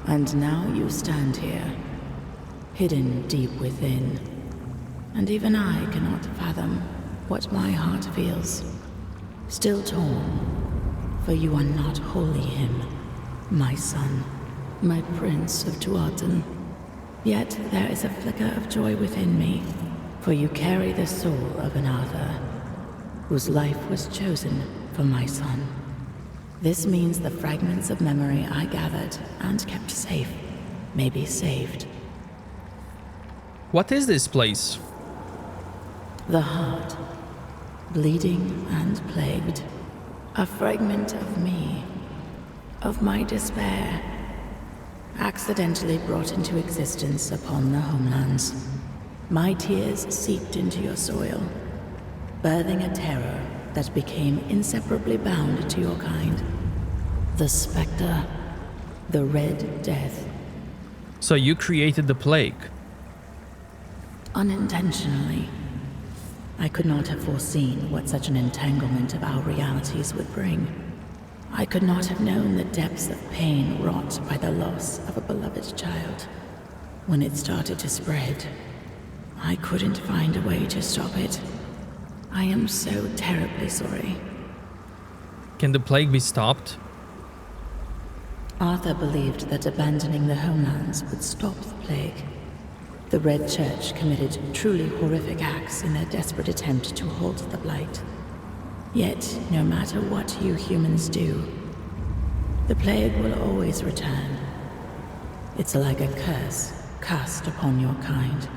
And now you stand here, hidden deep within, and even I cannot fathom what my heart feels. Still torn, for you are not wholly him, my son, my prince of Tuathan. Yet there is a flicker of joy within me, for you carry the soul of an Arthur, whose life was chosen for my son. This means the fragments of memory I gathered and kept safe may be saved. What is this place? The heart, bleeding and plagued. A fragment of me, of my despair, accidentally brought into existence upon the homelands. My tears seeped into your soil, birthing a terror that became inseparably bound to your kind. The Spectre, the Red Death. So you created the plague? Unintentionally. I could not have foreseen what such an entanglement of our realities would bring. I could not have known the depths of pain wrought by the loss of a beloved child. When it started to spread, I couldn't find a way to stop it. I am so terribly sorry. Can the plague be stopped? Arthur believed that abandoning the homelands would stop the plague. The Red Church committed truly horrific acts in their desperate attempt to halt the blight. Yet, no matter what you humans do, the plague will always return. It's like a curse cast upon your kind.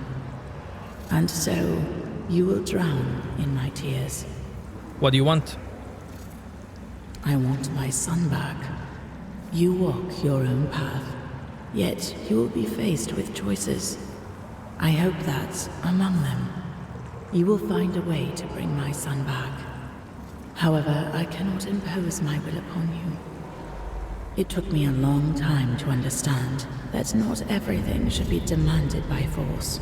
And so, you will drown in my tears. What do you want? I want my son back. You walk your own path, yet you will be faced with choices. I hope that, among them, you will find a way to bring my son back. However, I cannot impose my will upon you. It took me a long time to understand that not everything should be demanded by force.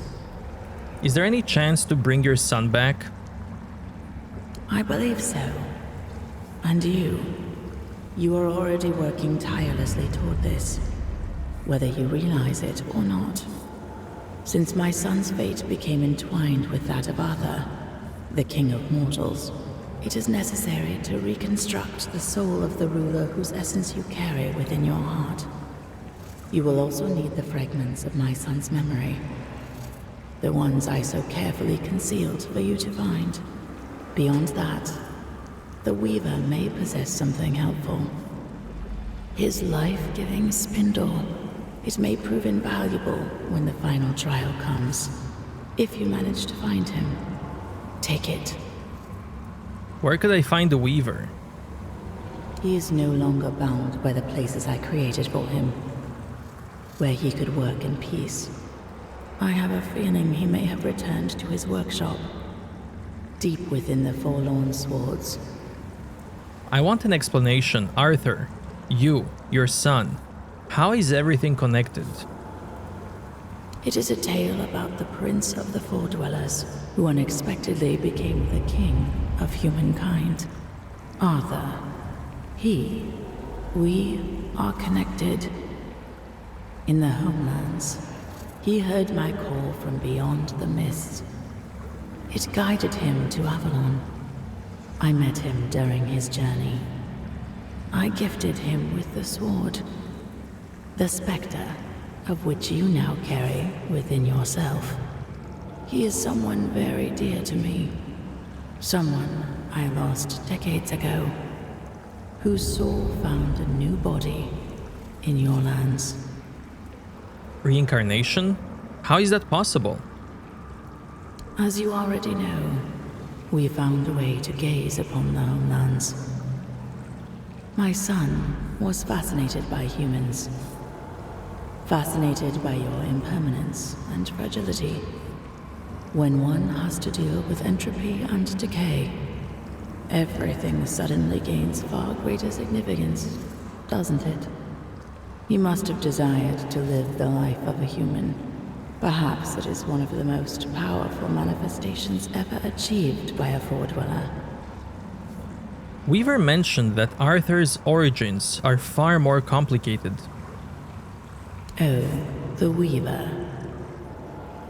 Is there any chance to bring your son back? I believe so. And you are already working tirelessly toward this, whether you realize it or not. Since my son's fate became entwined with that of Arthur, the King of Mortals, it is necessary to reconstruct the soul of the ruler whose essence you carry within your heart. You will also need the fragments of my son's memory, the ones I so carefully concealed for you to find. Beyond that, the Weaver may possess something helpful. His life-giving spindle. It may prove invaluable when the final trial comes. If you manage to find him, take it. Where could I find the Weaver? He is no longer bound by the places I created for him, where he could work in peace. I have a feeling he may have returned to his workshop, deep within the Forlorn Swords. I want an explanation, Arthur. You, your son. How is everything connected? It is a tale about the Prince of the Four Dwellers, who unexpectedly became the king of humankind. Arthur. We are connected. In the homelands, he heard my call from beyond the mist. It guided him to Avalon. I met him during his journey. I gifted him with the sword, the spectre of which you now carry within yourself. He is someone very dear to me, someone I lost decades ago, whose soul found a new body in your lands. Reincarnation? How is that possible? As you already know, we found a way to gaze upon the homelands. My son was fascinated by humans, fascinated by your impermanence and fragility. When one has to deal with entropy and decay, everything suddenly gains far greater significance, doesn't it? He must have desired to live the life of a human. Perhaps it is one of the most powerful manifestations ever achieved by a Four-Dweller. Weaver mentioned that Arthur's origins are far more complicated. Oh, the Weaver.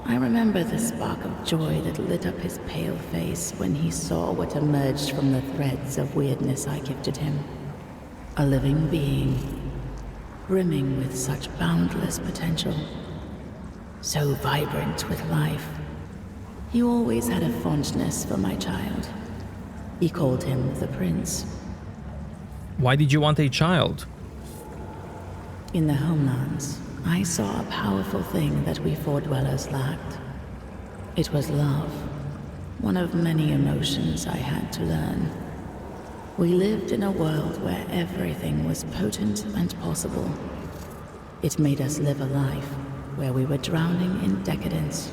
I remember the spark of joy that lit up his pale face when he saw what emerged from the threads of weirdness I gifted him. A living being, brimming with such boundless potential. So vibrant with life. He always had a fondness for my child. He called him the Prince. Why did you want a child? In the homelands, I saw a powerful thing that we Four-Dwellers lacked. It was love, one of many emotions I had to learn. We lived in a world where everything was potent and possible. It made us live a life where we were drowning in decadence.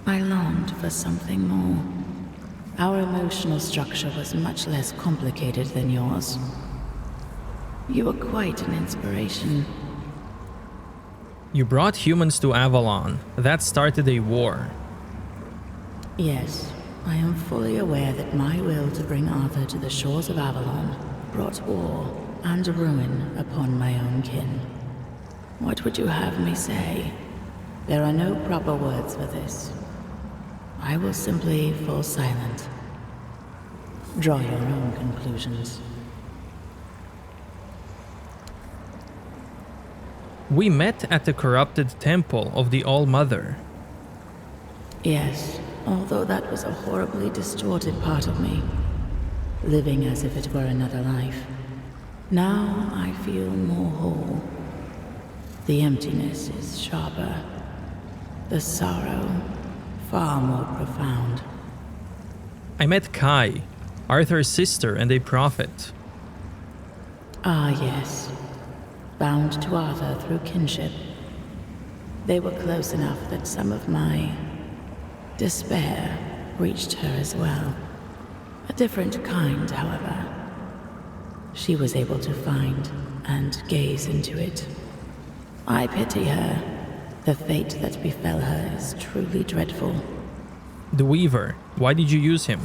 I longed for something more. Our emotional structure was much less complicated than yours. You were quite an inspiration. You brought humans to Avalon. That started a war. Yes, I am fully aware that my will to bring Arthur to the shores of Avalon brought war and ruin upon my own kin. What would you have me say? There are no proper words for this. I will simply fall silent. Draw your own conclusions. We met at the corrupted temple of the All-Mother. Yes, although that was a horribly distorted part of me, living as if it were another life. Now I feel more whole. The emptiness is sharper. The sorrow, far more profound. I met Kai, Arthur's sister and a prophet. Ah, yes. Bound to Arthur through kinship. They were close enough that some of my despair reached her as well. A different kind, however. She was able to find and gaze into it. I pity her. The fate that befell her is truly dreadful. The Weaver. Why did you use him?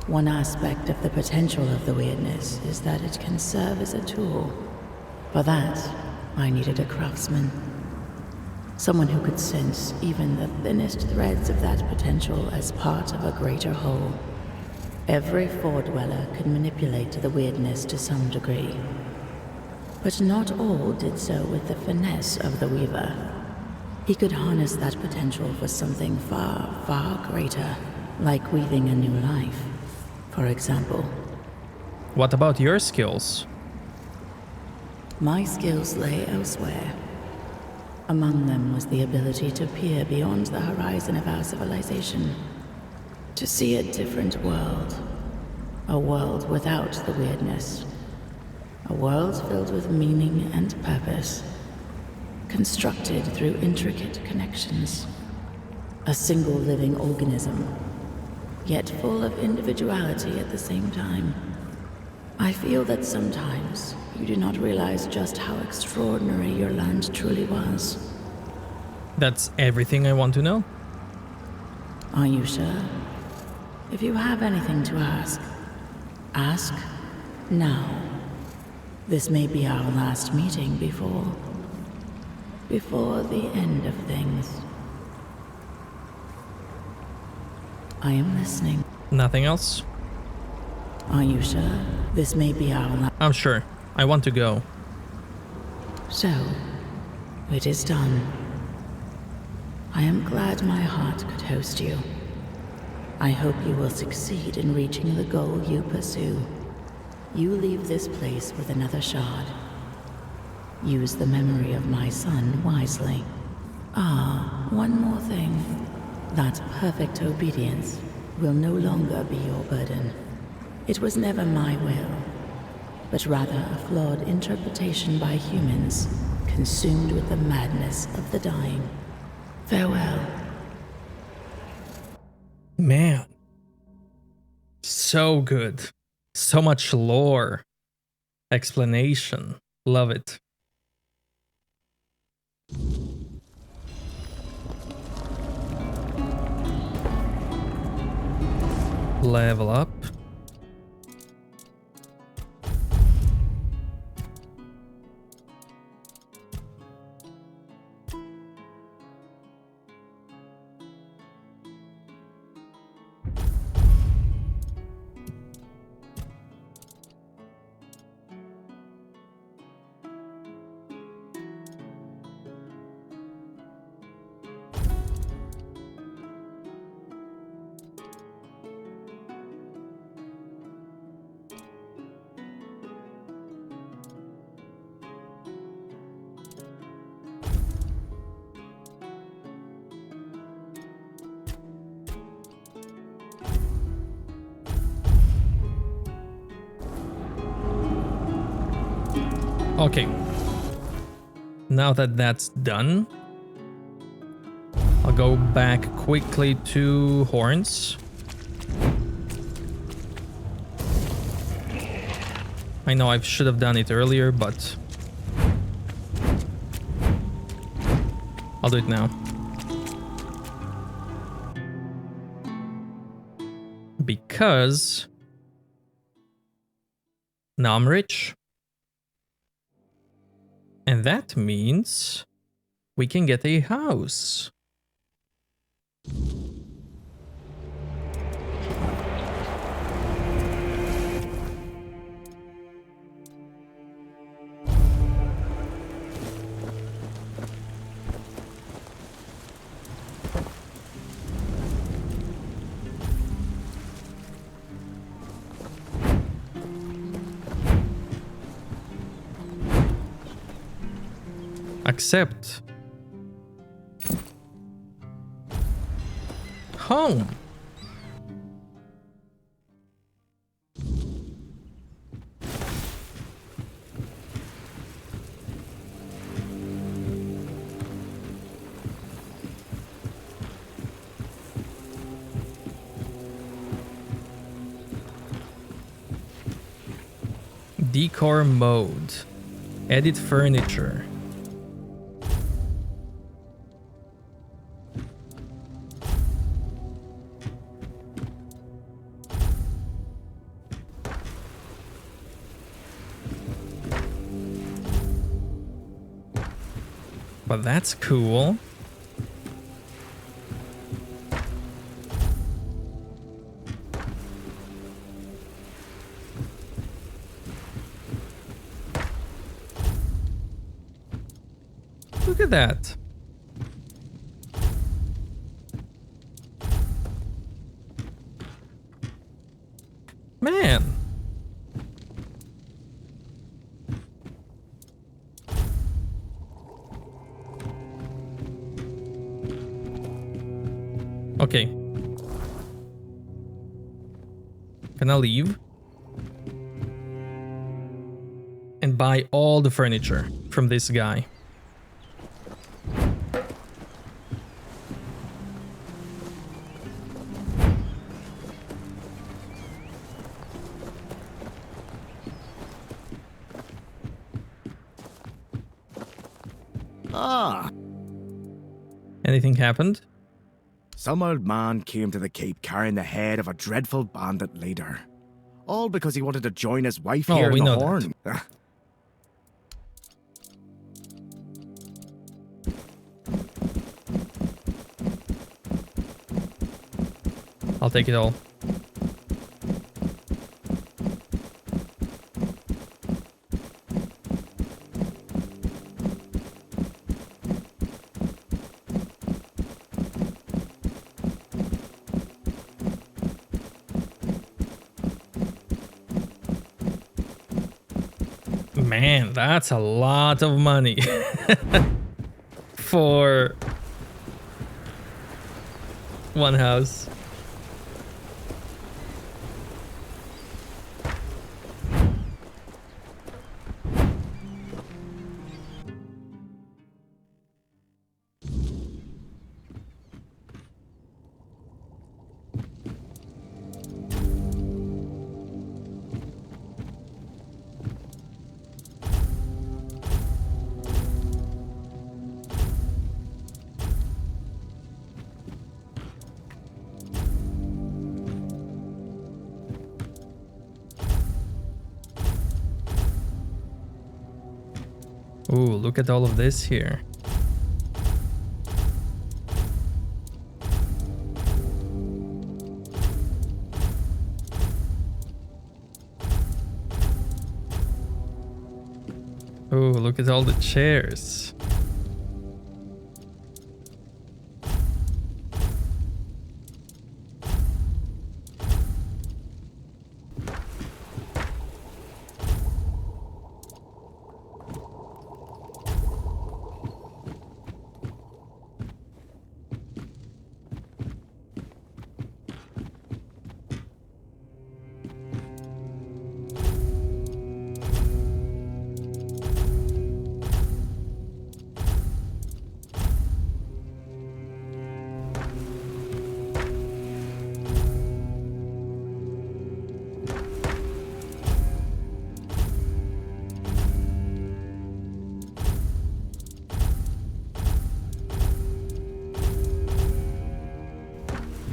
One aspect of the potential of the weirdness is that it can serve as a tool. For that, I needed a craftsman. Someone who could sense even the thinnest threads of that potential as part of a greater whole. Every Four-Dweller could manipulate the weirdness to some degree. But not all did so with the finesse of the Weaver. He could harness that potential for something far, far greater, like weaving a new life. for example. What about your skills? My skills lay elsewhere. Among them was the ability to peer beyond the horizon of our civilization, to see a different world, a world without the weirdness, a world filled with meaning and purpose, constructed through intricate connections, a single living organism, yet full of individuality at the same time. I feel that sometimes you do not realize just how extraordinary your land truly was. That's everything I want to know. Are you sure? If you have anything to ask, ask now. This may be our last meeting before the end of things. I am listening. Nothing else? Are you sure? This may be our last... I'm sure. I want to go. So, it is done. I am glad my heart could host you. I hope you will succeed in reaching the goal you pursue. You leave this place with another shard. Use the memory of my son wisely. Ah, one more thing. That perfect obedience will no longer be your burden. It was never my will, but rather a flawed interpretation by humans, consumed with the madness of the dying. Farewell. Man. So good. So much lore. Explanation. Love it. Level up. Okay. Now that that's done, I'll go back quickly to Horns. I know I should have done it earlier, but I'll do it now. Because now I'm rich. And that means we can get a house. Accept. Home. Decor mode. Edit furniture. But that's cool. Look at that. gonna leave and buy all the furniture from this guy. Ah. Anything happened? Some old man came to the Cape carrying the head of a dreadful bandit leader. All because he wanted to join his wife here in the Horn. I'll take it all. Man, that's a lot of money for one house. Ooh, look at all of this here. Ooh, look at all the chairs.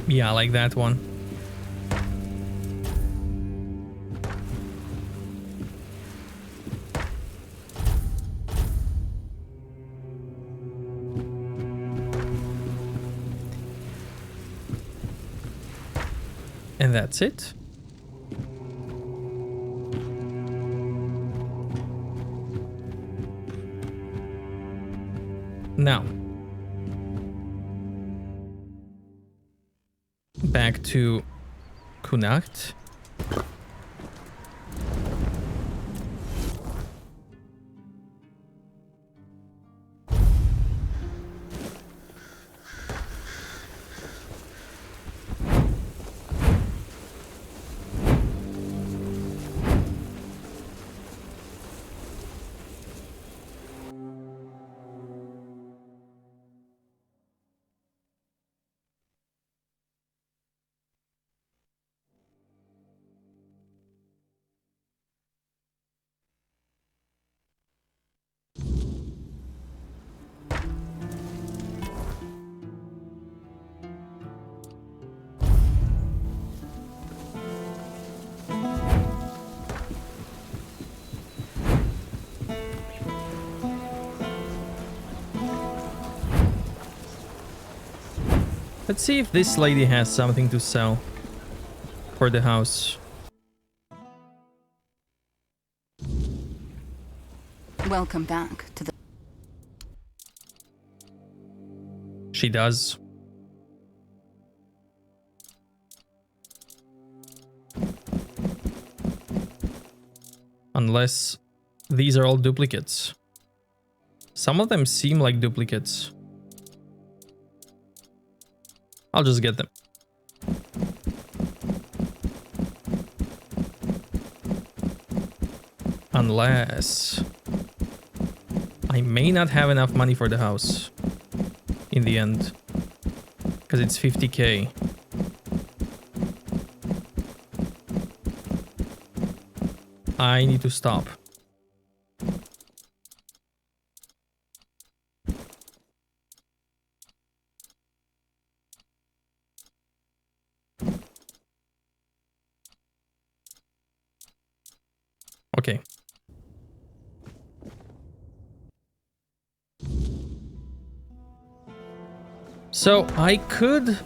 Yeah, I like that one. And that's it. Now, back to Connacht. Let's see if this lady has something to sell for the house. Welcome back to the... She does. Unless these are all duplicates. Some of them seem like duplicates. I'll just get them. Unless I may not have enough money for the house in the end, because it's 50k. I need to stop. Okay. So I could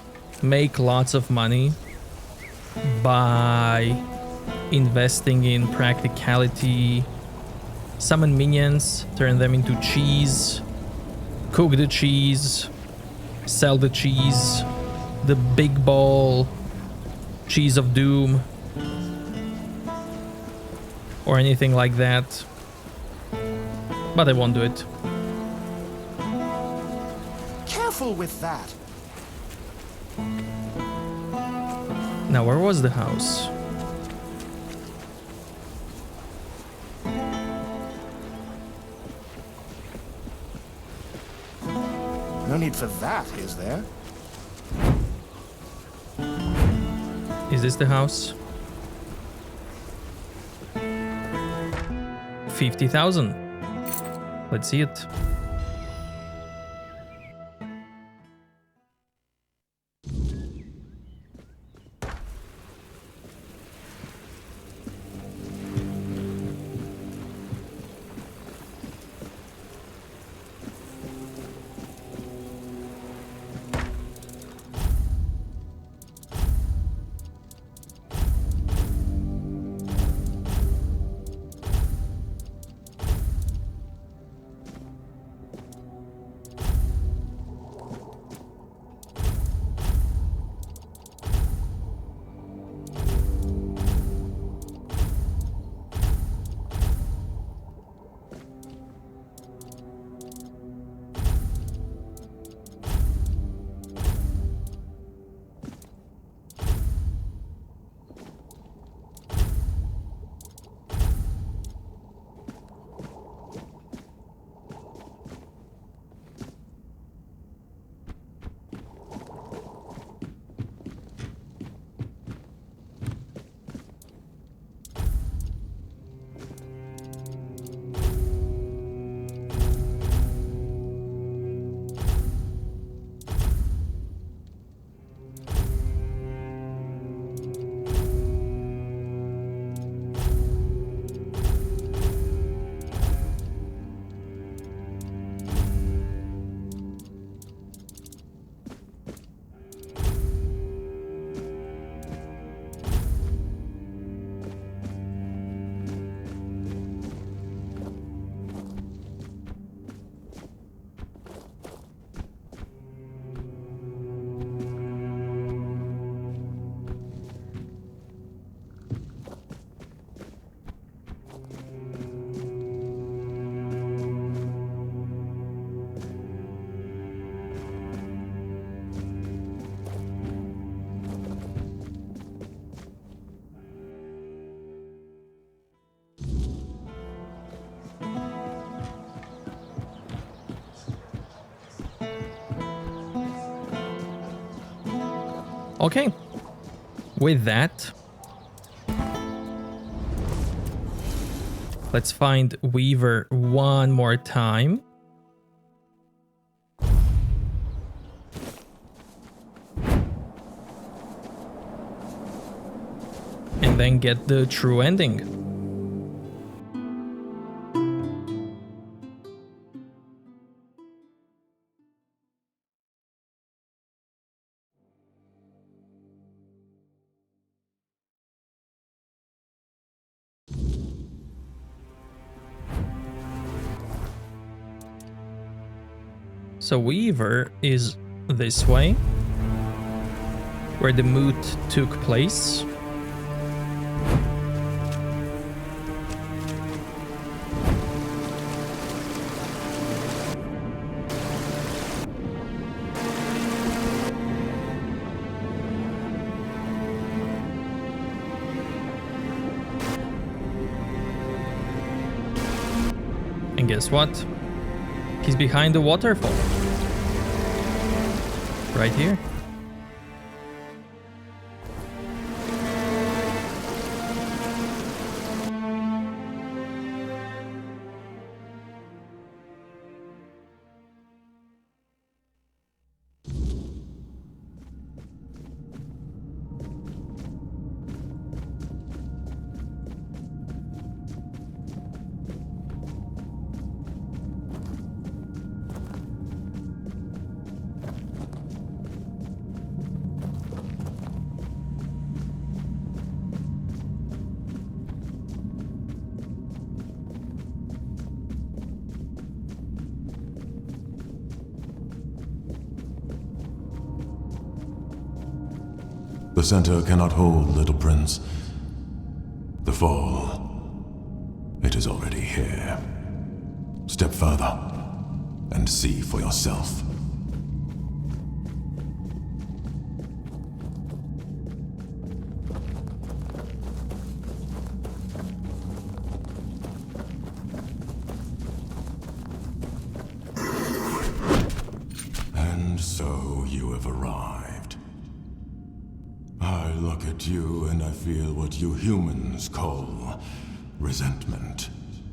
make lots of money by investing in practicality, summon minions, turn them into cheese, cook the cheese, sell the cheese, the big ball, cheese of doom, or anything like that. But I won't do it. Careful with that. Now, where was the house? No need for that, is there? Is this the house? 50,000. Let's see it. Okay, with that, let's find Weaver one more time. And then get the true ending. So Weaver is this way, where the moot took place. Guess what? He's behind the waterfall. Right here. The center cannot hold, little prince. The fall, it is already here. Step further and see for yourself. And so you have arrived. I look at you and I feel what you humans call resentment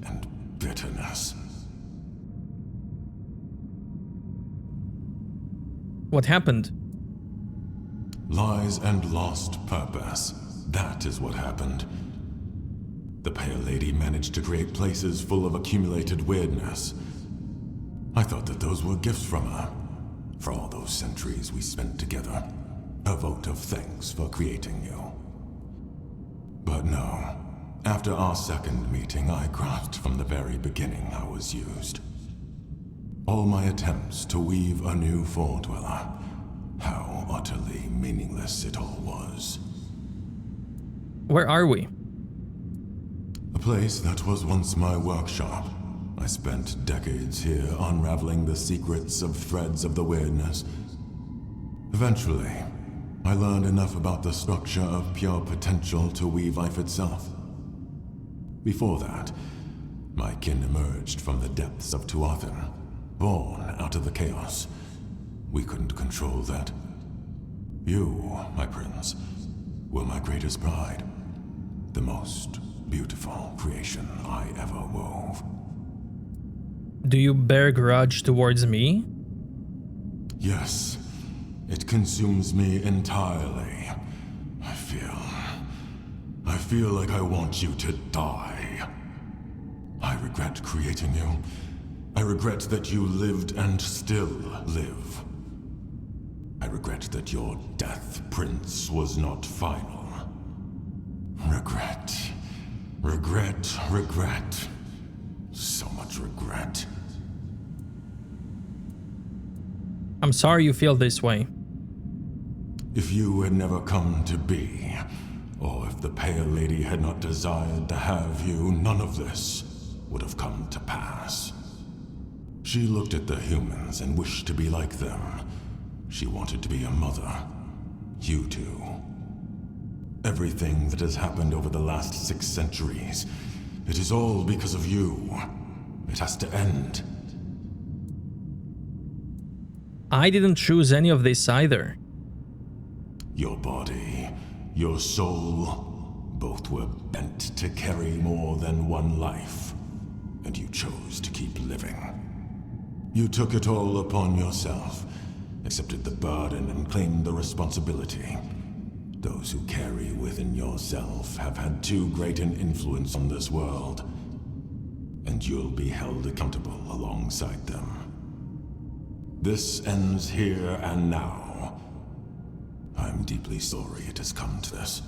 and bitterness. What happened? Lies and lost purpose. That is what happened. The Pale Lady managed to create places full of accumulated weirdness. I thought that those were gifts from her, for all those centuries we spent together. A vote of thanks for creating you. But no. After our second meeting, I grasped from the very beginning I was used. All my attempts to weave a new Foredweller, how utterly meaningless it all was. Where are we? A place that was once my workshop. I spent decades here unraveling the secrets of threads of the weirdness. Eventually, I learned enough about the structure of pure potential to weave life itself. Before that, my kin emerged from the depths of Tuatha, born out of the chaos. We couldn't control that. You, my prince, were my greatest pride. The most beautiful creation I ever wove. Do you bear grudge towards me? Yes. It consumes me entirely. I feel like I want you to die. I regret creating you. I regret that you lived and still live. I regret that your death, Prince, was not final. Regret. Regret. Regret. So much regret. I'm sorry you feel this way. If you had never come to be, or if the Pale Lady had not desired to have you, none of this would have come to pass. She looked at the humans and wished to be like them. She wanted to be a mother. You too. Everything that has happened over the last 6 centuries, it is all because of you. It has to end. I didn't choose any of this either. Your body, your soul, both were bent to carry more than one life, and you chose to keep living. You took it all upon yourself, accepted the burden and claimed the responsibility. Those who carry within yourself have had too great an influence on this world, and you'll be held accountable alongside them. This ends here and now. I'm deeply sorry it has come to this.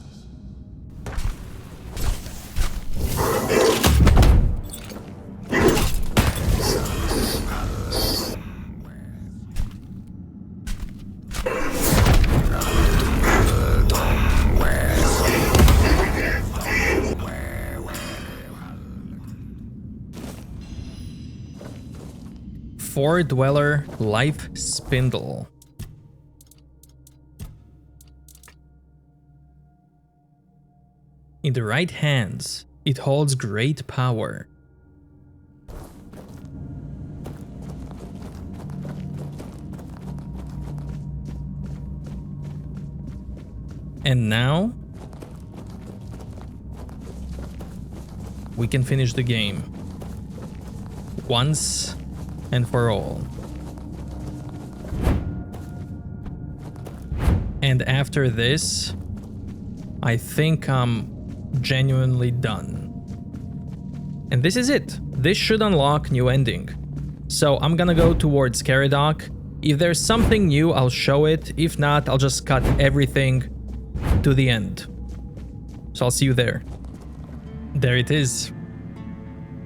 Foredweller Life Spindle. In the right hands, it holds great power. And now we can finish the game once and for all. And after this, I think I'm genuinely done. And this is it. This should unlock new ending. So I'm gonna go towards Caradoc. If there's something new, I'll show it. If not, I'll just cut everything to the end. So I'll see you there. There it is.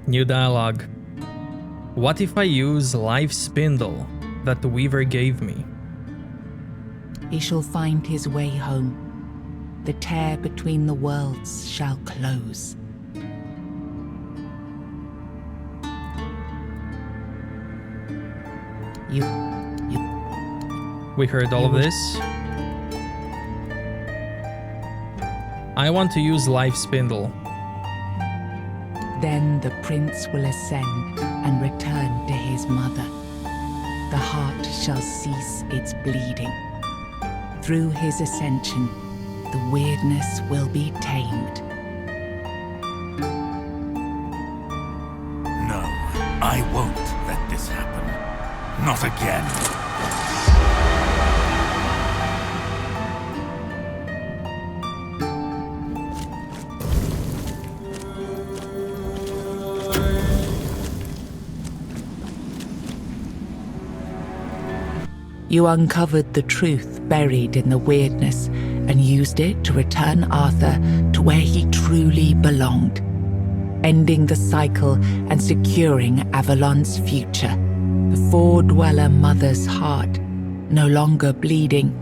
New dialogue. What if I use life spindle that the Weaver gave me? He shall find his way home. The tear between the worlds shall close. We heard all of this. I want to use life spindle. Then the prince will ascend and return to his mother. The heart shall cease its bleeding. Through his ascension, the weirdness will be tamed. No, I won't let this happen. Not again. You uncovered the truth buried in the weirdness and used it to return Arthur to where he truly belonged, ending the cycle and securing Avalon's future. The Four-Dweller Mother's heart, no longer bleeding,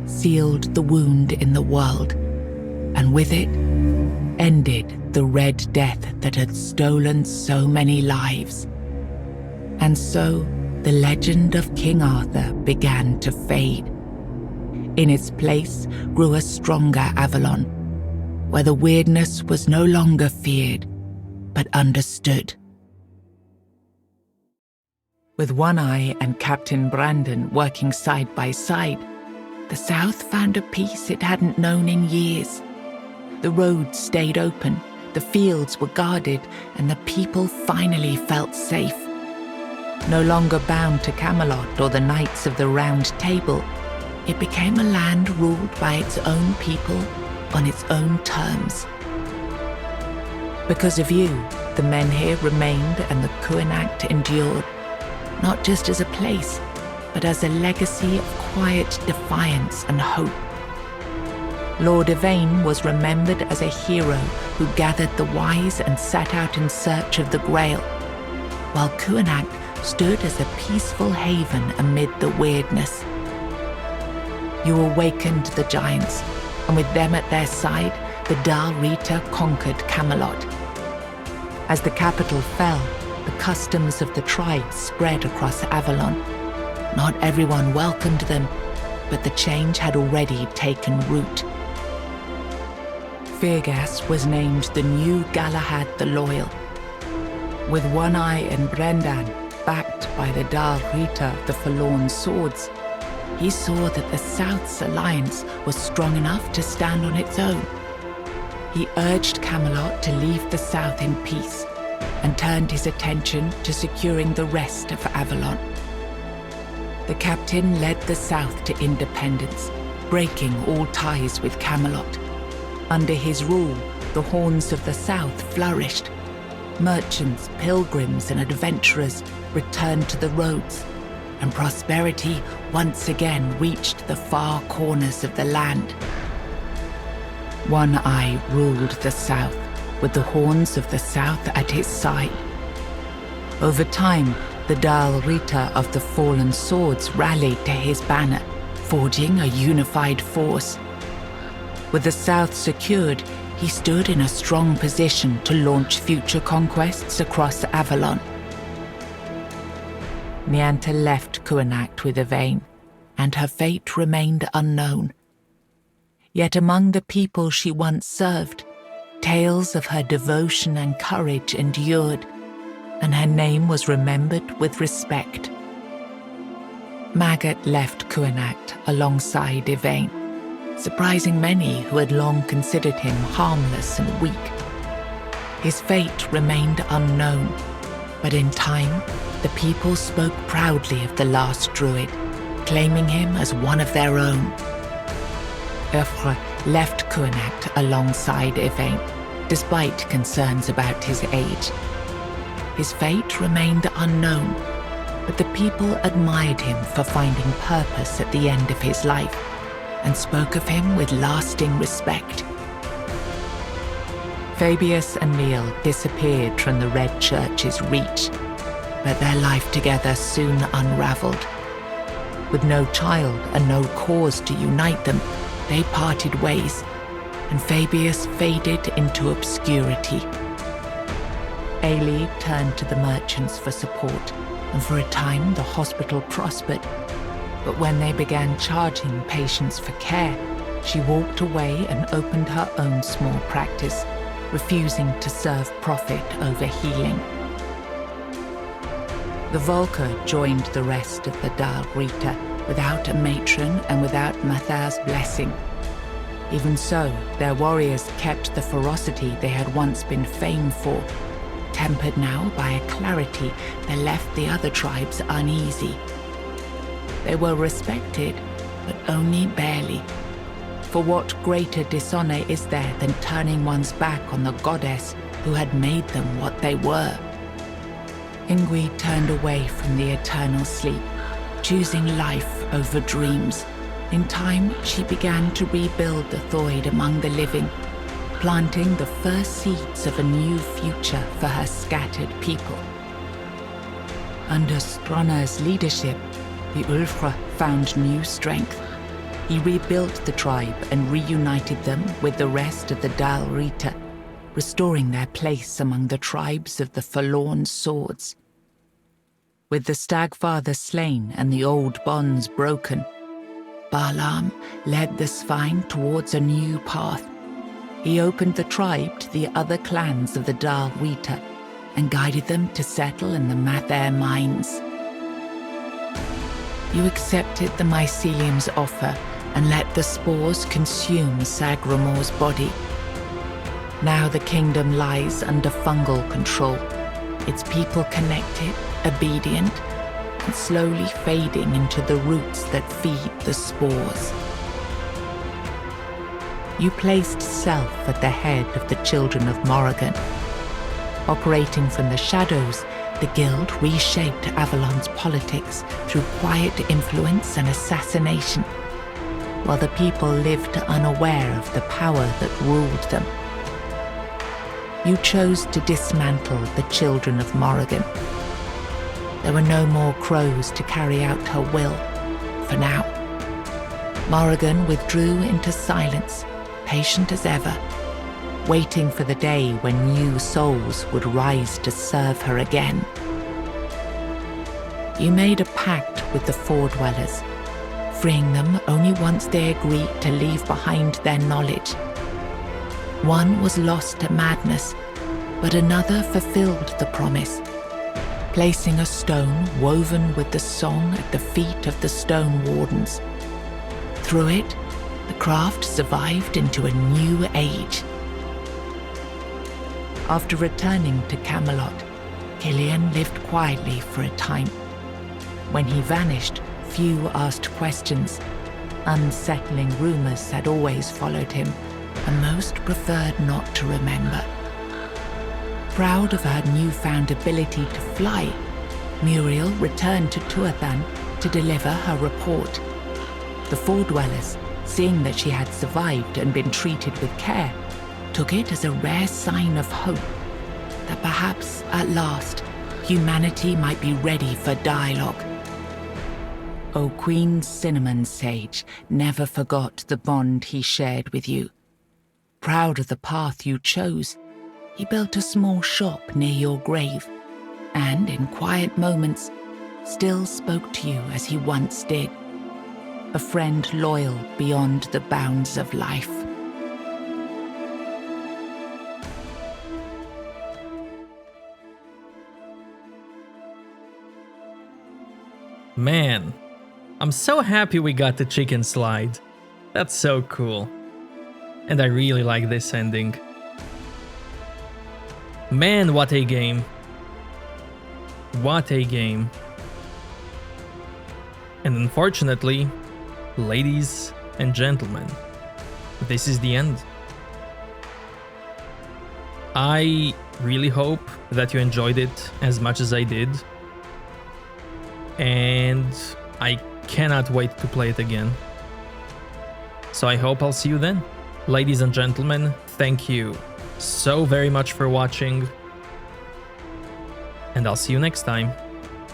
sealed the wound in the world, and with it, ended the Red Death that had stolen so many lives. And so, the legend of King Arthur began to fade. In its place grew a stronger Avalon, where the weirdness was no longer feared, but understood. With One Eye and Captain Brandon working side by side, the South found a peace it hadn't known in years. The roads stayed open, the fields were guarded, and the people finally felt safe. No longer bound to Camelot or the Knights of the Round Table, it became a land ruled by its own people on its own terms. Because of you, the men here remained and the Kuinact endured, not just as a place, but as a legacy of quiet defiance and hope. Lord Yvain was remembered as a hero who gathered the wise and set out in search of the Grail, while Kuinact stood as a peaceful haven amid the weirdness. You awakened the giants, and with them at their side, the Dal Rita conquered Camelot. As the capital fell, the customs of the tribes spread across Avalon. Not everyone welcomed them, but the change had already taken root. Firgas was named the new Galahad the Loyal. With One Eye and Brendan backed by the Dal Rita, the Forlorn Swords, he saw that the South's alliance was strong enough to stand on its own. He urged Camelot to leave the South in peace and turned his attention to securing the rest of Avalon. The captain led the South to independence, breaking all ties with Camelot. Under his rule, the Horns of the South flourished. Merchants, pilgrims, and adventurers returned to the roads, and prosperity once again reached the far corners of the land. One Eye ruled the South, with the Horns of the South at his side. Over time, the Dal Rita of the Fallen Swords rallied to his banner, forging a unified force. With the South secured, he stood in a strong position to launch future conquests across Avalon. Nianta left Kuinact with Yvain, and her fate remained unknown. Yet among the people she once served, tales of her devotion and courage endured, and her name was remembered with respect. Maggot left Kuinact alongside Yvain, surprising many who had long considered him harmless and weak. His fate remained unknown, but in time, the people spoke proudly of the last druid, claiming him as one of their own. Ulfre left Caradoc alongside Yvain, despite concerns about his age. His fate remained unknown, but the people admired him for finding purpose at the end of his life and spoke of him with lasting respect. Fabius and Neil disappeared from the Red Church's reach, but their life together soon unraveled. With no child and no cause to unite them, they parted ways, and Fabius faded into obscurity. Ailey turned to the merchants for support, and for a time the hospital prospered. But when they began charging patients for care, she walked away and opened her own small practice, refusing to serve profit over healing. The Volker joined the rest of the Dal Rita without a matron and without Mathar's blessing. Even so, their warriors kept the ferocity they had once been famed for, tempered now by a clarity that left the other tribes uneasy. They were respected, but only barely. For what greater dishonor is there than turning one's back on the goddess who had made them what they were? Ingui turned away from the eternal sleep, choosing life over dreams. In time, she began to rebuild the Thoid among the living, planting the first seeds of a new future for her scattered people. Under Stronar's leadership, the Ulfre found new strength. He rebuilt the tribe and reunited them with the rest of the Dal Rita, restoring their place among the tribes of the Forlorn Swords. With the Stagfather slain and the old bonds broken, Balaam led the Svine towards a new path. He opened the tribe to the other clans of the Dal Rita and guided them to settle in the Mather mines. You accepted the mycelium's offer and let the spores consume Sagramor's body. Now the kingdom lies under fungal control, its people connected, obedient, and slowly fading into the roots that feed the spores. You placed self at the head of the children of Morrigan. Operating from the shadows, the guild reshaped Avalon's politics through quiet influence and assassination, while the people lived unaware of the power that ruled them. You chose to dismantle the children of Morrigan. There were no more crows to carry out her will, for now. Morrigan withdrew into silence, patient as ever, waiting for the day when new souls would rise to serve her again. You made a pact with the Fordwellers, freeing them only once they agreed to leave behind their knowledge. One was lost to madness, but another fulfilled the promise, placing a stone woven with the song at the feet of the Stone Wardens. Through it, the craft survived into a new age. After returning to Camelot, Killian lived quietly for a time. When he vanished, few asked questions. Unsettling rumors had always followed him, and most preferred not to remember. Proud of her newfound ability to fly, Muriel returned to Tuathan to deliver her report. The Fordwellers, seeing that she had survived and been treated with care, took it as a rare sign of hope, that perhaps, at last, humanity might be ready for dialogue. O Queen Cinnamon Sage never forgot the bond he shared with you. Proud of the path you chose, he built a small shop near your grave, and in quiet moments, still spoke to you as he once did. A friend loyal beyond the bounds of life. Man, I'm so happy we got the chicken slide. That's so cool. And I really like this ending. Man, what a game. What a game. And unfortunately, ladies and gentlemen, this is the end. I really hope that you enjoyed it as much as I did. And I cannot wait to play it again. So I hope I'll see you then. Ladies and gentlemen, thank you so very much for watching. And I'll see you next time.